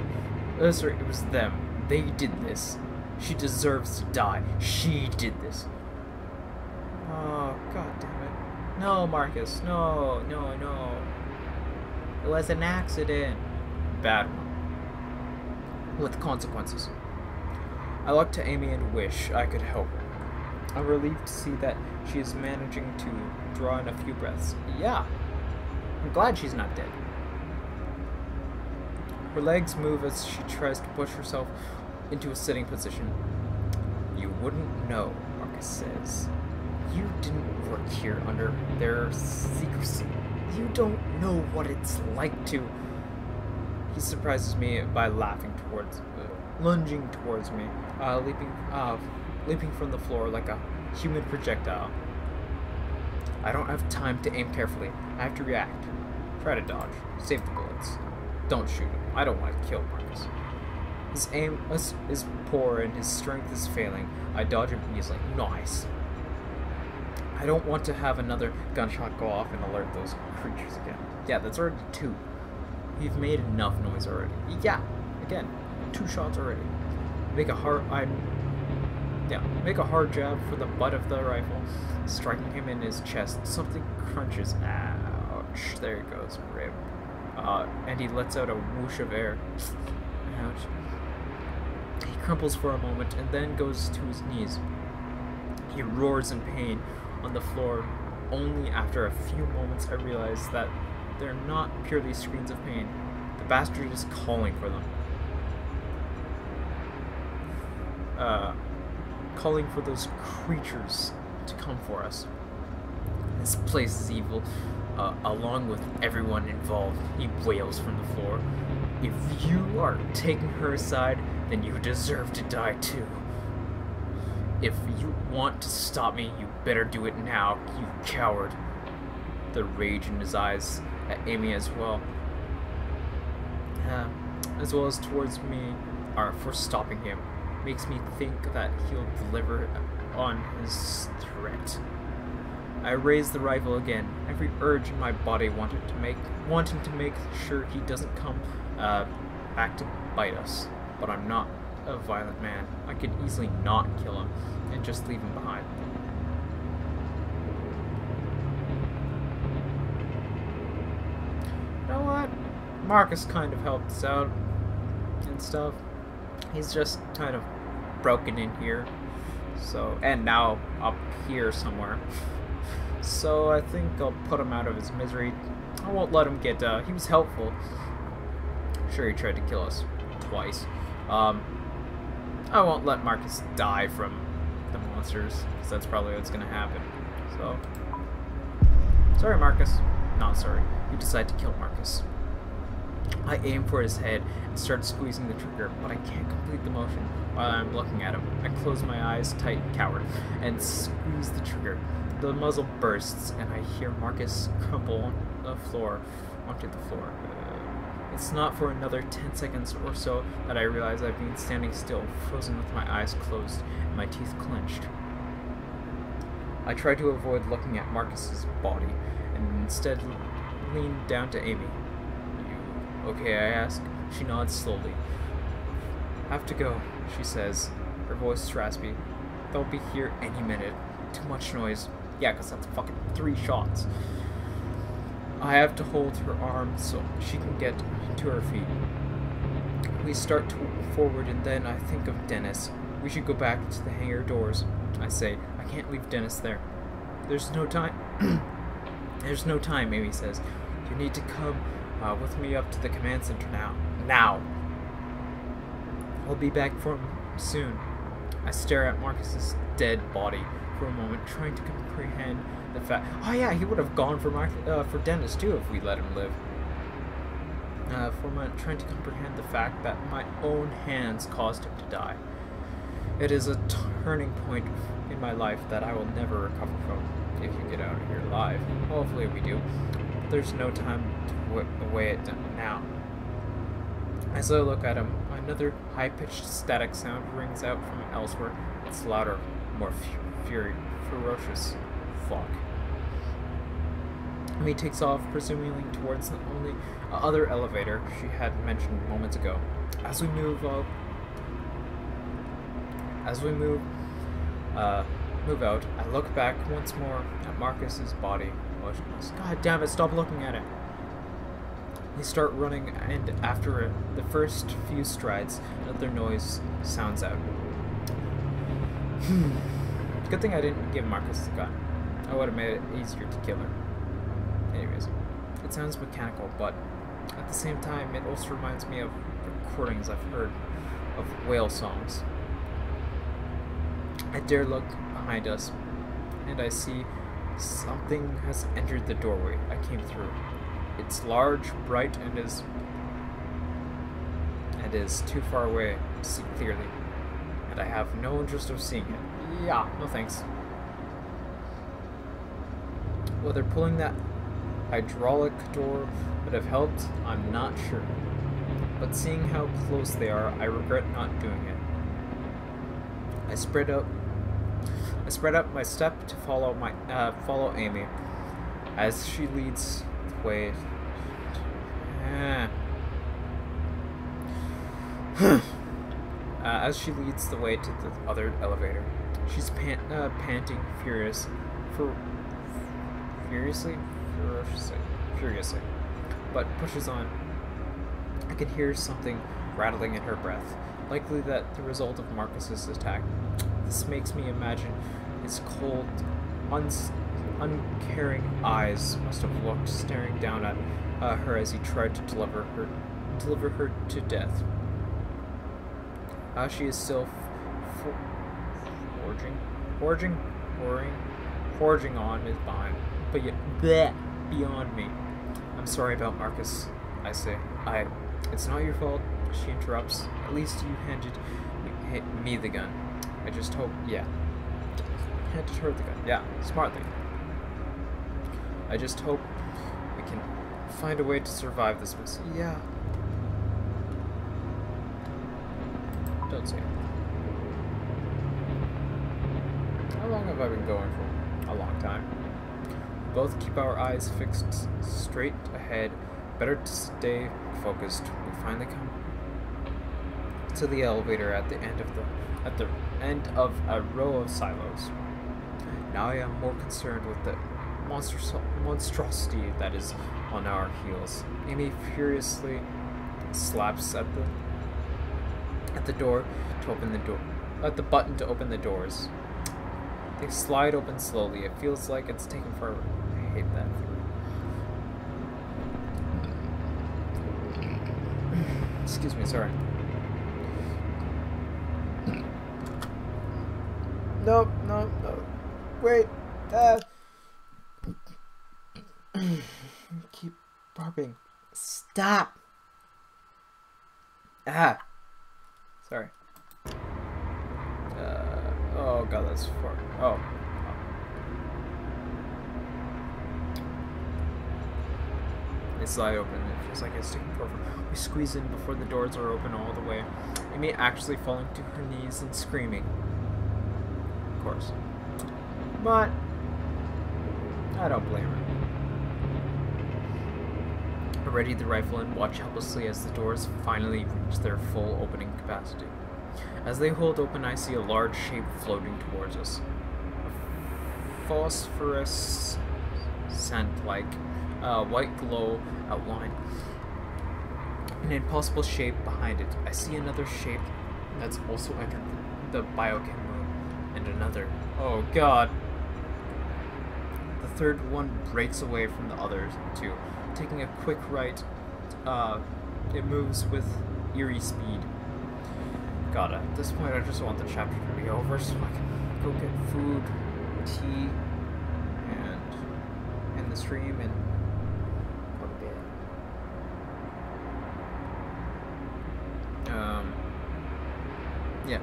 Sorry, it was them. They did this. She deserves to die. She did this. Oh, god damn it. No, Marcus. No. It was an accident. Bad one. With consequences. I look to Amy and wish I could help her. I'm relieved to see that she is managing to draw in a few breaths. Yeah. I'm glad she's not dead. Her legs move as she tries to push herself into a sitting position. You wouldn't know, Marcus says. You didn't work here under their secrecy. You don't know what it's like to... He surprises me by lunging towards me, leaping from the floor like a human projectile. I don't have time to aim carefully. I have to react. Try to dodge. Save the bullets. Don't shoot him. I don't want to kill Marcus. His aim is poor and his strength is failing. I dodge him easily. Nice. I don't want to have another gunshot go off and alert those creatures again. Yeah, that's already 2. You've made enough noise already. Yeah, again, 2 shots already. Make a hard jab for the butt of the rifle, striking him in his chest. Something crunches. Ouch. There he goes. Rib. And he lets out a whoosh of air. Ouch. He crumples for a moment and then goes to his knees. He roars in pain on the floor. Only after a few moments I realize that they're not purely screams of pain. The bastard is calling for them. Calling for those creatures to come for us. This place is evil, along with everyone involved, he wails from the floor. If you are taking her aside, then you deserve to die too. If you want to stop me, you better do it now, you coward. The rage in his eyes at Amy as well as towards me for stopping him, makes me think that he'll deliver on his threat. I raise the rifle again, every urge in my body wanting to make sure he doesn't come back to bite us. But I'm not a violent man. I could easily not kill him and just leave him behind. You know what? Marcus kind of helped us out and stuff. He's just kind of broken in here. So, and now up here somewhere. So I think I'll put him out of his misery. I won't let him get, he was helpful. Sure, he tried to kill us twice. I won't let Marcus die from the monsters, because that's probably what's gonna happen. So, sorry Marcus. Not sorry. You decide to kill Marcus. I aim for his head and start squeezing the trigger, but I can't complete the motion while I'm looking at him. I close my eyes tight, coward, and squeeze the trigger. The muzzle bursts, and I hear Marcus crumple on the floor, onto the floor. It's not for another 10 seconds or so that I realize I've been standing still, frozen with my eyes closed and my teeth clenched. I try to avoid looking at Marcus's body, and instead lean down to Amy. You okay, I ask. She nods slowly. Have to go, she says, her voice raspy. They'll be here any minute. Too much noise. Yeah, because that's fucking 3 shots. I have to hold her arm so she can get to her feet. We start to forward and then I think of Dennis. We should go back to the hangar doors. I say. I can't leave Dennis there. There's no time. There's no time, Amy says. You need to come with me up to the command center now. Now! I'll be back for him soon. I stare at Marcus's dead body for a moment, trying to comprehend the fact. Oh yeah, he would have gone for Dennis too if we let him live. For a moment, trying to comprehend the fact that my own hands caused him to die. It is a turning point in my life that I will never recover from if you get out of here alive. Hopefully we do. But there's no time to weigh it down now. As I look at him, another high-pitched static sound rings out from elsewhere. It's louder, more ferocious. Fuck. Amy takes off, presumably towards the only other elevator she had mentioned moments ago. As we move out, I look back once more at Marcus's body, motionless. God damn it, stop looking at it. We start running, and after the first few strides, another noise sounds out. Good thing I didn't give Marcus the gun. I would have made it easier to kill her. Anyways, it sounds mechanical, but at the same time, it also reminds me of recordings I've heard of whale songs. I dare look behind us, and I see something has entered the doorway I came through. It's large, bright, and is too far away to see clearly, and I have no interest of seeing it. Yeah, no thanks. Whether pulling that hydraulic door would have helped, I'm not sure. But seeing how close they are, I regret not doing it. I spread out my step to follow Amy as she leads the way. As she leads the way to the other elevator. She's panting furiously, but pushes on. I can hear something rattling in her breath, likely that the result of Marcus's attack. This makes me imagine his cold, uncaring eyes must have looked staring down at her as he tried to deliver her to death. She is still forging on is behind, but yet beyond me. I'm sorry about Marcus, I say. It's not your fault, she interrupts. At least you handed me the gun. I just hope, yeah. Handed her the gun, yeah, smartly. I just hope we can find a way to survive this mess. Yeah. Don't say it. How long have I been going for? A long time. We both keep our eyes fixed straight ahead. Better to stay focused. We finally come to the elevator at the end of a row of silos. Now I am more concerned with the monstrosity that is on our heels. Amy furiously slaps at the door to open the door. At the button to open the doors. They slide open slowly. It feels like it's taking forever. I hate that. Excuse me, sorry. No. Wait. Keep burping. Stop. Sorry. Oh god, that's far. Oh. They slide open. It feels like it's taking forever. We squeeze in before the doors are open all the way. Amy actually falling to her knees and screaming. Of course. But I don't blame her. I ready the rifle and watch helplessly as the doors finally reach their full opening capacity. As they hold open, I see a large shape floating towards us. A phosphorus scent-like white glow outline. An impossible shape behind it. I see another shape that's also entered the biochem room, and another. Oh god. The third one breaks away from the others two, taking a quick right. It moves with eerie speed. God, at this point I just want the chapter to be over so I can go get food, tea, and end the stream and go to bed. Yeah,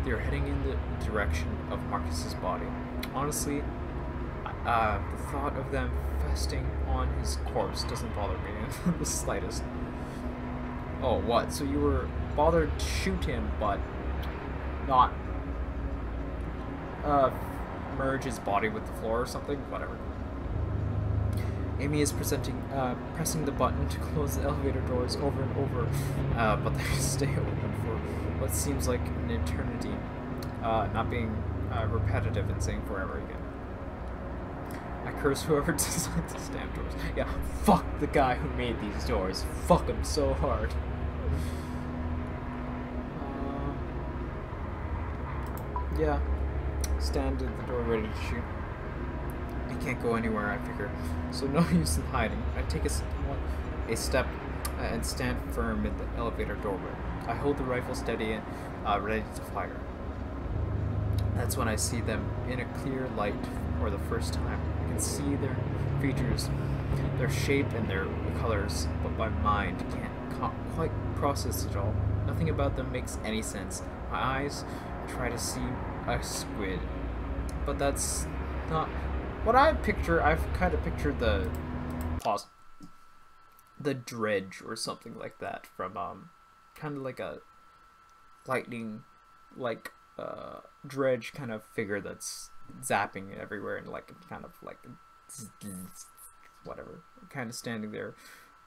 they're heading in the direction of Marcus's body. Honestly, the thought of them festing on his corpse doesn't bother me in the slightest. Oh, what? So you were bothered to shoot him, but not merge his body with the floor or something? Whatever. Amy is pressing the button to close the elevator doors over and over, but they stay open for what seems like an eternity, not being repetitive and saying forever again. I curse whoever designed these damn doors. Yeah, fuck the guy who made these doors. Fuck him so hard. Yeah, stand at the door ready to shoot. He can't go anywhere, I figure, so no use in hiding. I take a step and stand firm in the elevator doorway. I hold the rifle steady and ready to fire. That's when I see them in a clear light for the first time. I can see their features, their shape and their colors, but my mind can't quite process it all. Nothing about them makes any sense. My eyes try to see a squid, but that's not what I picture. I've kind of pictured the dredge or something like that from kind of like a lightning like dredge kind of figure that's zapping everywhere and like kind of like whatever, kind of standing there,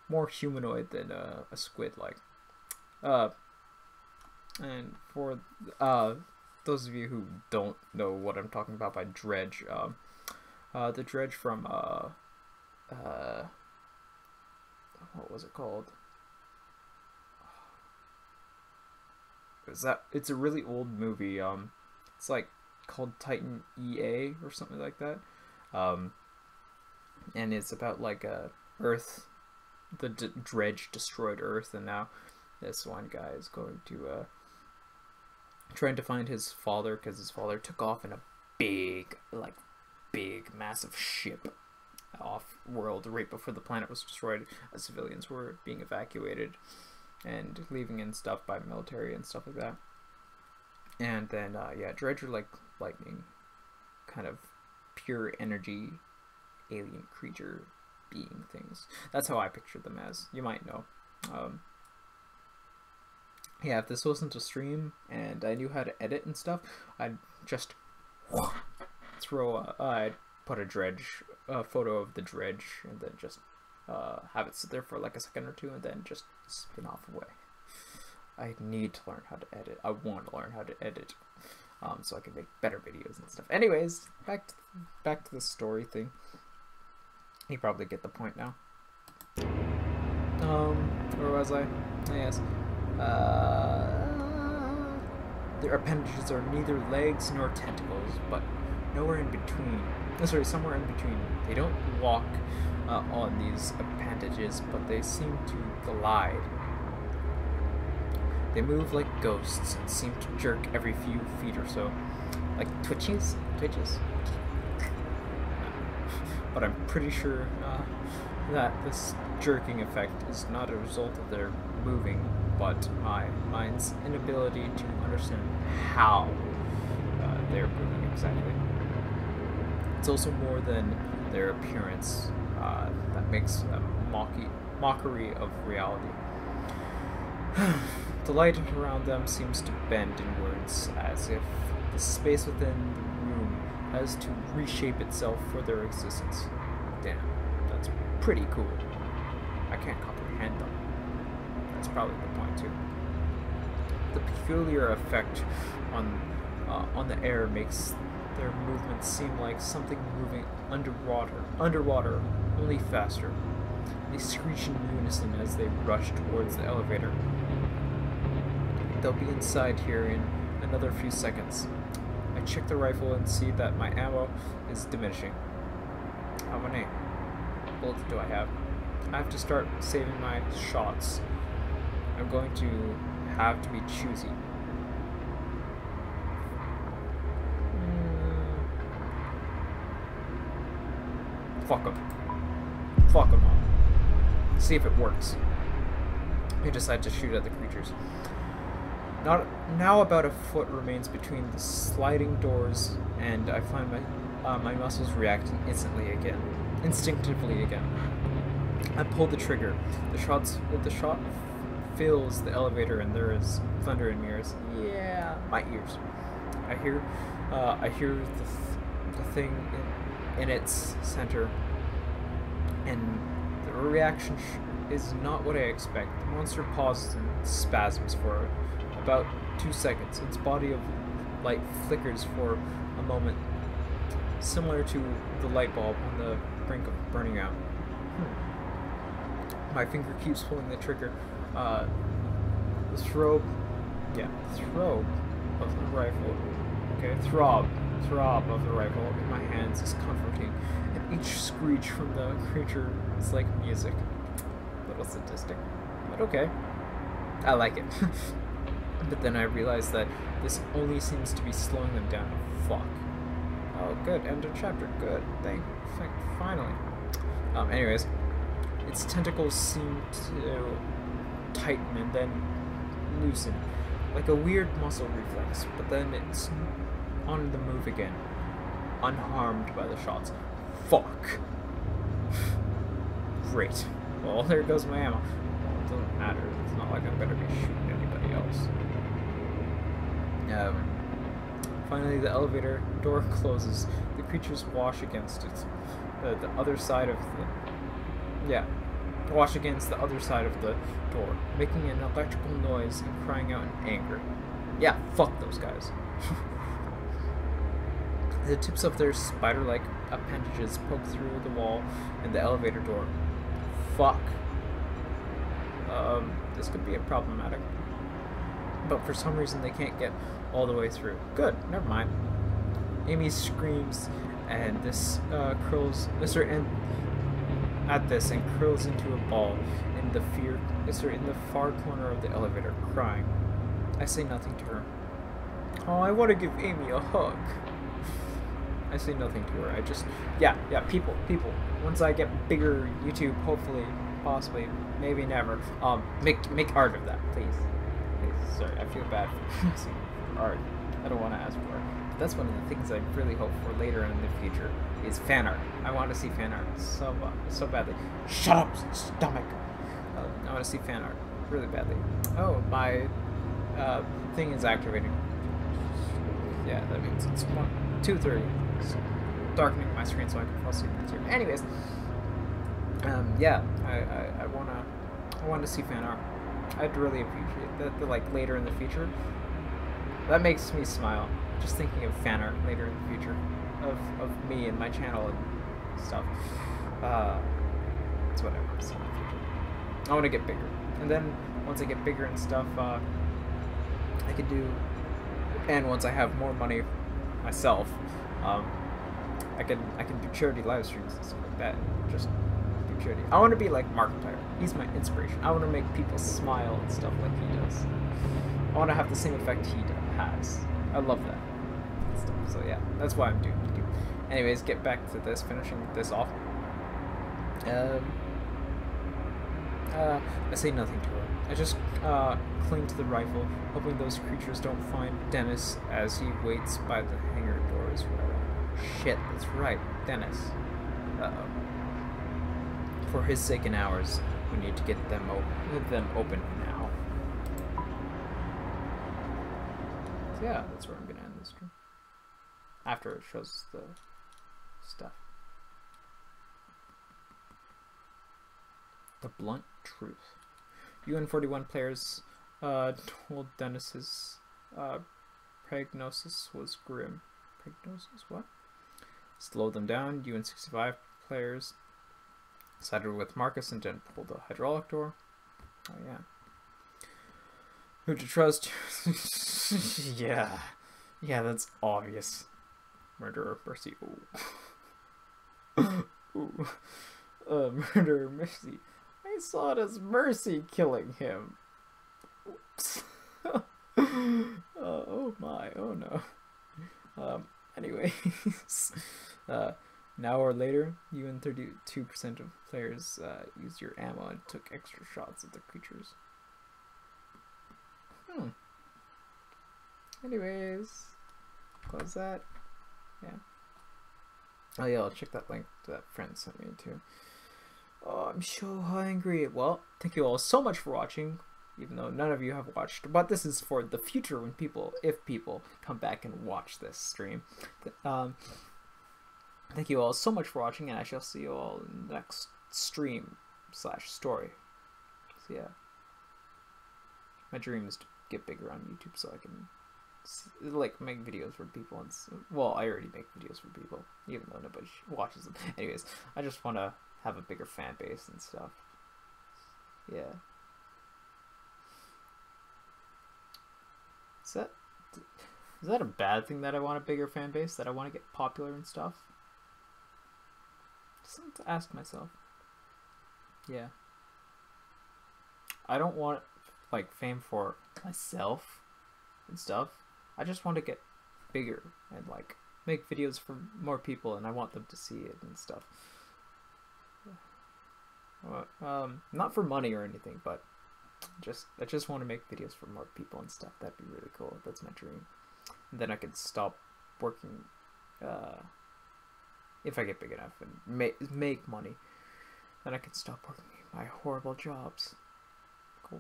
more humanoid than a squid like. And for those of you who don't know what I'm talking about by dredge, the dredge from what was it called? It's a really old movie. It's like called Titan EA or something like that. And it's about like Earth, the dredge destroyed Earth, and now this one guy is going to trying to find his father because his father took off in a big, massive ship off world right before the planet was destroyed, as civilians were being evacuated and leaving in stuff by military and stuff like that. And then yeah, dredge are like lightning, kind of pure energy alien creature being things. That's how I pictured them as. You might know. Yeah, if this wasn't a stream and I knew how to edit and stuff, I'd just I'd put a photo of the dredge and then just have it sit there for like a second or two and then just spin off away. I need to learn how to edit. I want to learn how to edit, so I can make better videos and stuff. Anyways, back to the story thing. You probably get the point now. Where was I? Yes. Their appendages are neither legs nor tentacles, but nowhere in between. Sorry, somewhere in between. They don't walk on these appendages, but they seem to glide. They move like ghosts and seem to jerk every few feet or so. Like twitches? But I'm pretty sure that this jerking effect is not a result of their moving, but my mind's inability to understand how they're moving exactly. It's also more than their appearance that makes a mockery of reality. The light around them seems to bend inwards, as if the space within the room has to reshape itself for their existence. Damn, that's pretty cool. I can't comprehend them. That's probably the point too. The peculiar effect on the air makes their movements seem like something moving underwater, only faster. They screech in unison as they rush towards the elevator. They'll be inside here in another few seconds. I check the rifle and see that my ammo is diminishing. How many bullets do I have? I have to start saving my shots. I'm going to have to be choosy. Fuck them. Fuck them all. See if it works. I decide to shoot at the creatures. Now about a foot remains between the sliding doors, and I find my muscles reacting instinctively again. I pull the trigger. The shot fills the elevator, and there is thunder in my ears. Yeah, my ears. I hear the thing in its center, and the reaction is not what I expect. The monster pauses and spasms for about 2 seconds. Its body of light flickers for a moment, similar to the light bulb on the brink of burning out. My finger keeps pulling the trigger. The throb of the rifle. Okay, throb of the rifle in my hands is comforting, and each screech from the creature is like music. A little sadistic, but okay. I like it. But then I realize that this only seems to be slowing them down. Fuck. Oh, good. End of chapter. Good. Finally. Anyways, its tentacles seem to tighten and then loosen, like a weird muscle reflex, but then it's on the move again, unharmed by the shots. Fuck. Great. Well, there goes my ammo. Well, it doesn't matter. It's not like I'm gonna be shooting anybody else. Finally, the elevator door closes. The creatures wash against it. The other side of the... Yeah. Wash against the other side of the door, making an electrical noise and crying out in anger. Yeah, fuck those guys. The tips of their spider-like appendages poke through the wall and the elevator door. Fuck. This could be problematic. But for some reason they can't get all the way through. Good, never mind. Amy screams and this curls and curls into a ball in the far corner of the elevator, crying. I say nothing to her. Oh, I want to give Amy a hug. I say nothing to her. I just, yeah, people. Once I get bigger, YouTube, hopefully, possibly, maybe never. Make art of that, please. Sorry, I feel bad for asking for art. I don't want to ask for it. But that's one of the things I really hope for later in the future is fan art. I want to see fan art so badly. Shut up, stomach. I want to see fan art really badly. Oh, my thing is activating. Yeah, that means it's 2:30. It's darkening my screen so I can fall asleep. Anyways, yeah, I want to see fan art. I'd really appreciate that. Like later in the future. That makes me smile. Just thinking of fan art later in the future of me and my channel and stuff. That's what I want to see in the future. I want to get bigger, and then once I get bigger and stuff, I could do. And once I have more money myself, I can do charity live streams and stuff like that. And just do charity. I want to be like Markiplier. He's my inspiration. I want to make people smile and stuff like he does. I want to have the same effect he has. I love that stuff. So yeah, that's why I'm doing YouTube. Anyways, get back to this, finishing this off. I say nothing to her. I just cling to the rifle, hoping those creatures don't find Dennis as he waits by the hangar doors. Shit, that's right, Dennis. For his sake and ours, we need to get them open now. So yeah, that's where I'm gonna end this stream. After it shows the stuff. The blunt truth. UN-41 players told Dennis his prognosis was grim. Prognosis? What? Slowed them down. UN-65 players sided with Marcus and didn't pull the hydraulic door. Oh yeah. Who to trust? Yeah. Yeah, that's obvious. Murderer Mercy. Ooh. Ooh. Murderer Mercy. I saw it as Mercy killing him. Oops. Oh my, oh no. Anyways, an hour later, you and 32% of players used your ammo and took extra shots at the creatures. Anyways, close that. Yeah. Oh yeah, I'll check that link to that friend sent me too. Oh, I'm so hungry. Well, thank you all so much for watching, even though none of you have watched. But this is for the future when if people come back and watch this stream. Thank you all so much for watching, and I shall see you all in the next stream/story. So yeah, my dream is to get bigger on YouTube so I can like make videos for people. And well, I already make videos for people, even though nobody watches them. Anyways, I just want to have a bigger fan base and stuff. Yeah. Is that a bad thing that I want a bigger fan base? That I want to get popular and stuff? Something to ask myself. Yeah. I don't want like fame for myself and stuff. I just want to get bigger and like make videos for more people, and I want them to see it and stuff. Not for money or anything, but I just want to make videos for more people and stuff. That'd be really cool. That's my dream. And then I could stop working if I get big enough and make money. Then I could stop working my horrible jobs. I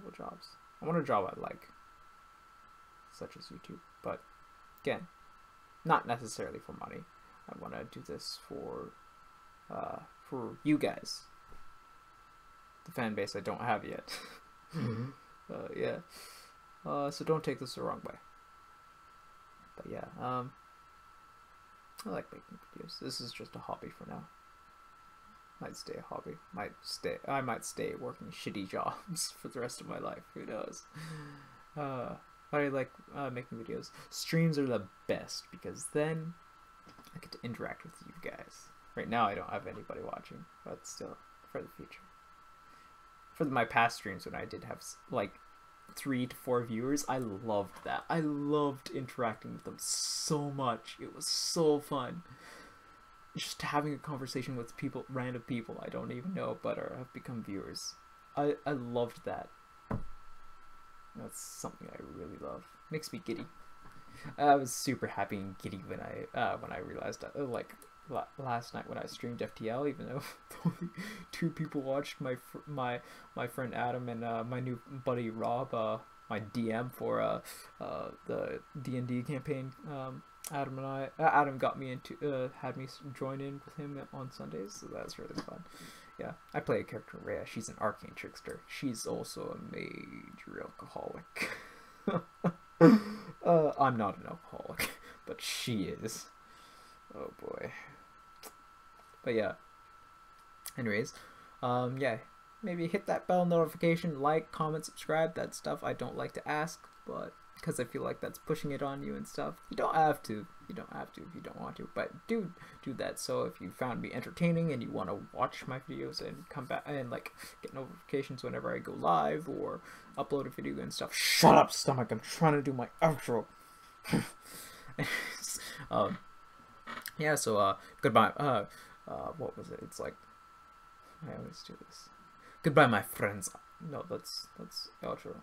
want a job I like, such as YouTube. But again, not necessarily for money. I want to do this for you guys, the fan base I don't have yet. Yeah. So don't take this the wrong way. But yeah, I like making videos. This is just a hobby for now. Might stay a hobby. I might stay working shitty jobs for the rest of my life. Who knows? But I like making videos. Streams are the best because then I get to interact with you guys. Right now I don't have anybody watching, but still, for the future. For my past streams when I did have like 3 to 4 viewers, I loved that. I loved interacting with them so much. It was so fun. Just having a conversation with people, random people I don't even know but have become viewers. I loved that. That's something I really love. Makes me giddy. I was super happy and giddy when I realized that, like last night when I streamed FTL, even though only 2 people watched, my friend Adam and my new buddy Rob, my DM for the D&D campaign. Adam got me into had me join in with him on Sundays, so that's really fun. Yeah, I play a character, Rhea. She's an arcane trickster. She's also a major alcoholic. I'm not an alcoholic, but she is. Oh boy. But yeah. Anyways, yeah, maybe hit that bell notification, like, comment, subscribe. That stuff I don't like to ask, but because I feel like that's pushing it on you and stuff. You don't have to. You don't have to if you don't want to, but do that. So if you found me entertaining and you want to watch my videos and come back and like get notifications whenever I go live or upload a video and stuff. Shut up, stomach! I'm trying to do my outro. Yeah. So goodbye. What was it? It's like I always do this. Goodbye, my friends. No, that's outro.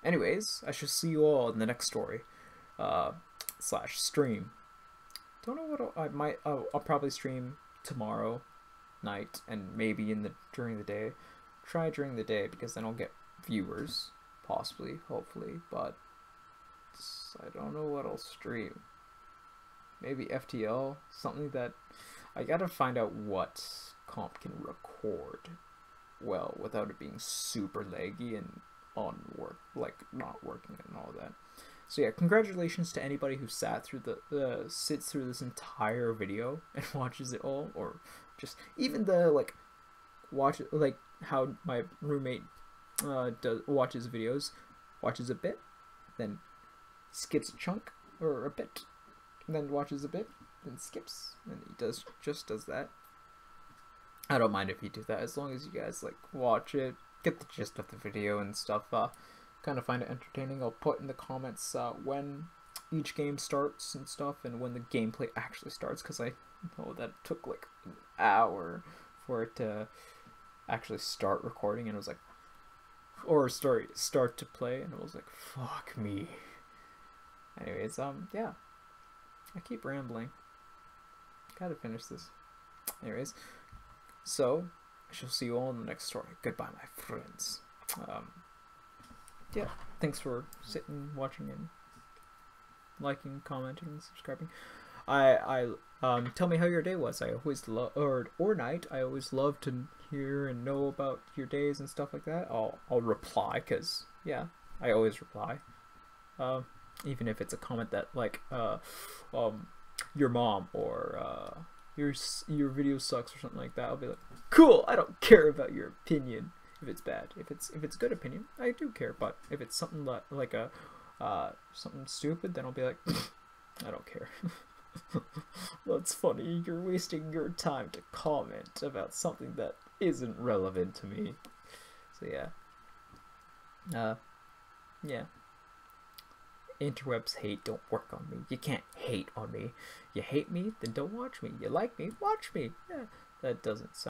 Anyways, I shall see you all in the next story / stream. Don't know what I'll probably stream tomorrow night and maybe during the day. Try during the day because then I'll get viewers, possibly, hopefully, but I don't know what I'll stream. Maybe FTL, something that I gotta find out what comp can record well without it being super laggy and not working and all that. So yeah, congratulations to anybody who sits through this entire video and watches it all, or just even how my roommate watches videos, watches a bit, then skips a chunk or a bit, then watches a bit, then skips, and he just does that. I don't mind if you do that, as long as you guys like watch it, get the gist of the video and stuff. Kind of find it entertaining. I'll put in the comments when each game starts and stuff, and when the gameplay actually starts, because I know that it took like an hour for it to actually start recording, and it was like, or start to play, and it was like, fuck me. Anyways, yeah, I keep rambling. Gotta finish this. Anyways, so I shall see you all in the next story. Goodbye, my friends. Yeah, thanks for sitting, watching, and liking, commenting, and subscribing. Tell me how your day was. I always love, or night. I always love to hear and know about your days and stuff like that. I'll reply, cause yeah, I always reply. Even if it's a comment that like, your mom or your video sucks or something like that, I'll be like, cool. I don't care about your opinion if it's bad. If it's good opinion, I do care. But if it's something like a something stupid, then I'll be like, I don't care. That's funny. You're wasting your time to comment about something that isn't relevant to me. So yeah. Yeah. Interwebs hate don't work on me. You can't hate on me. You hate me, then don't watch me. You like me, watch me. Yeah, that doesn't sound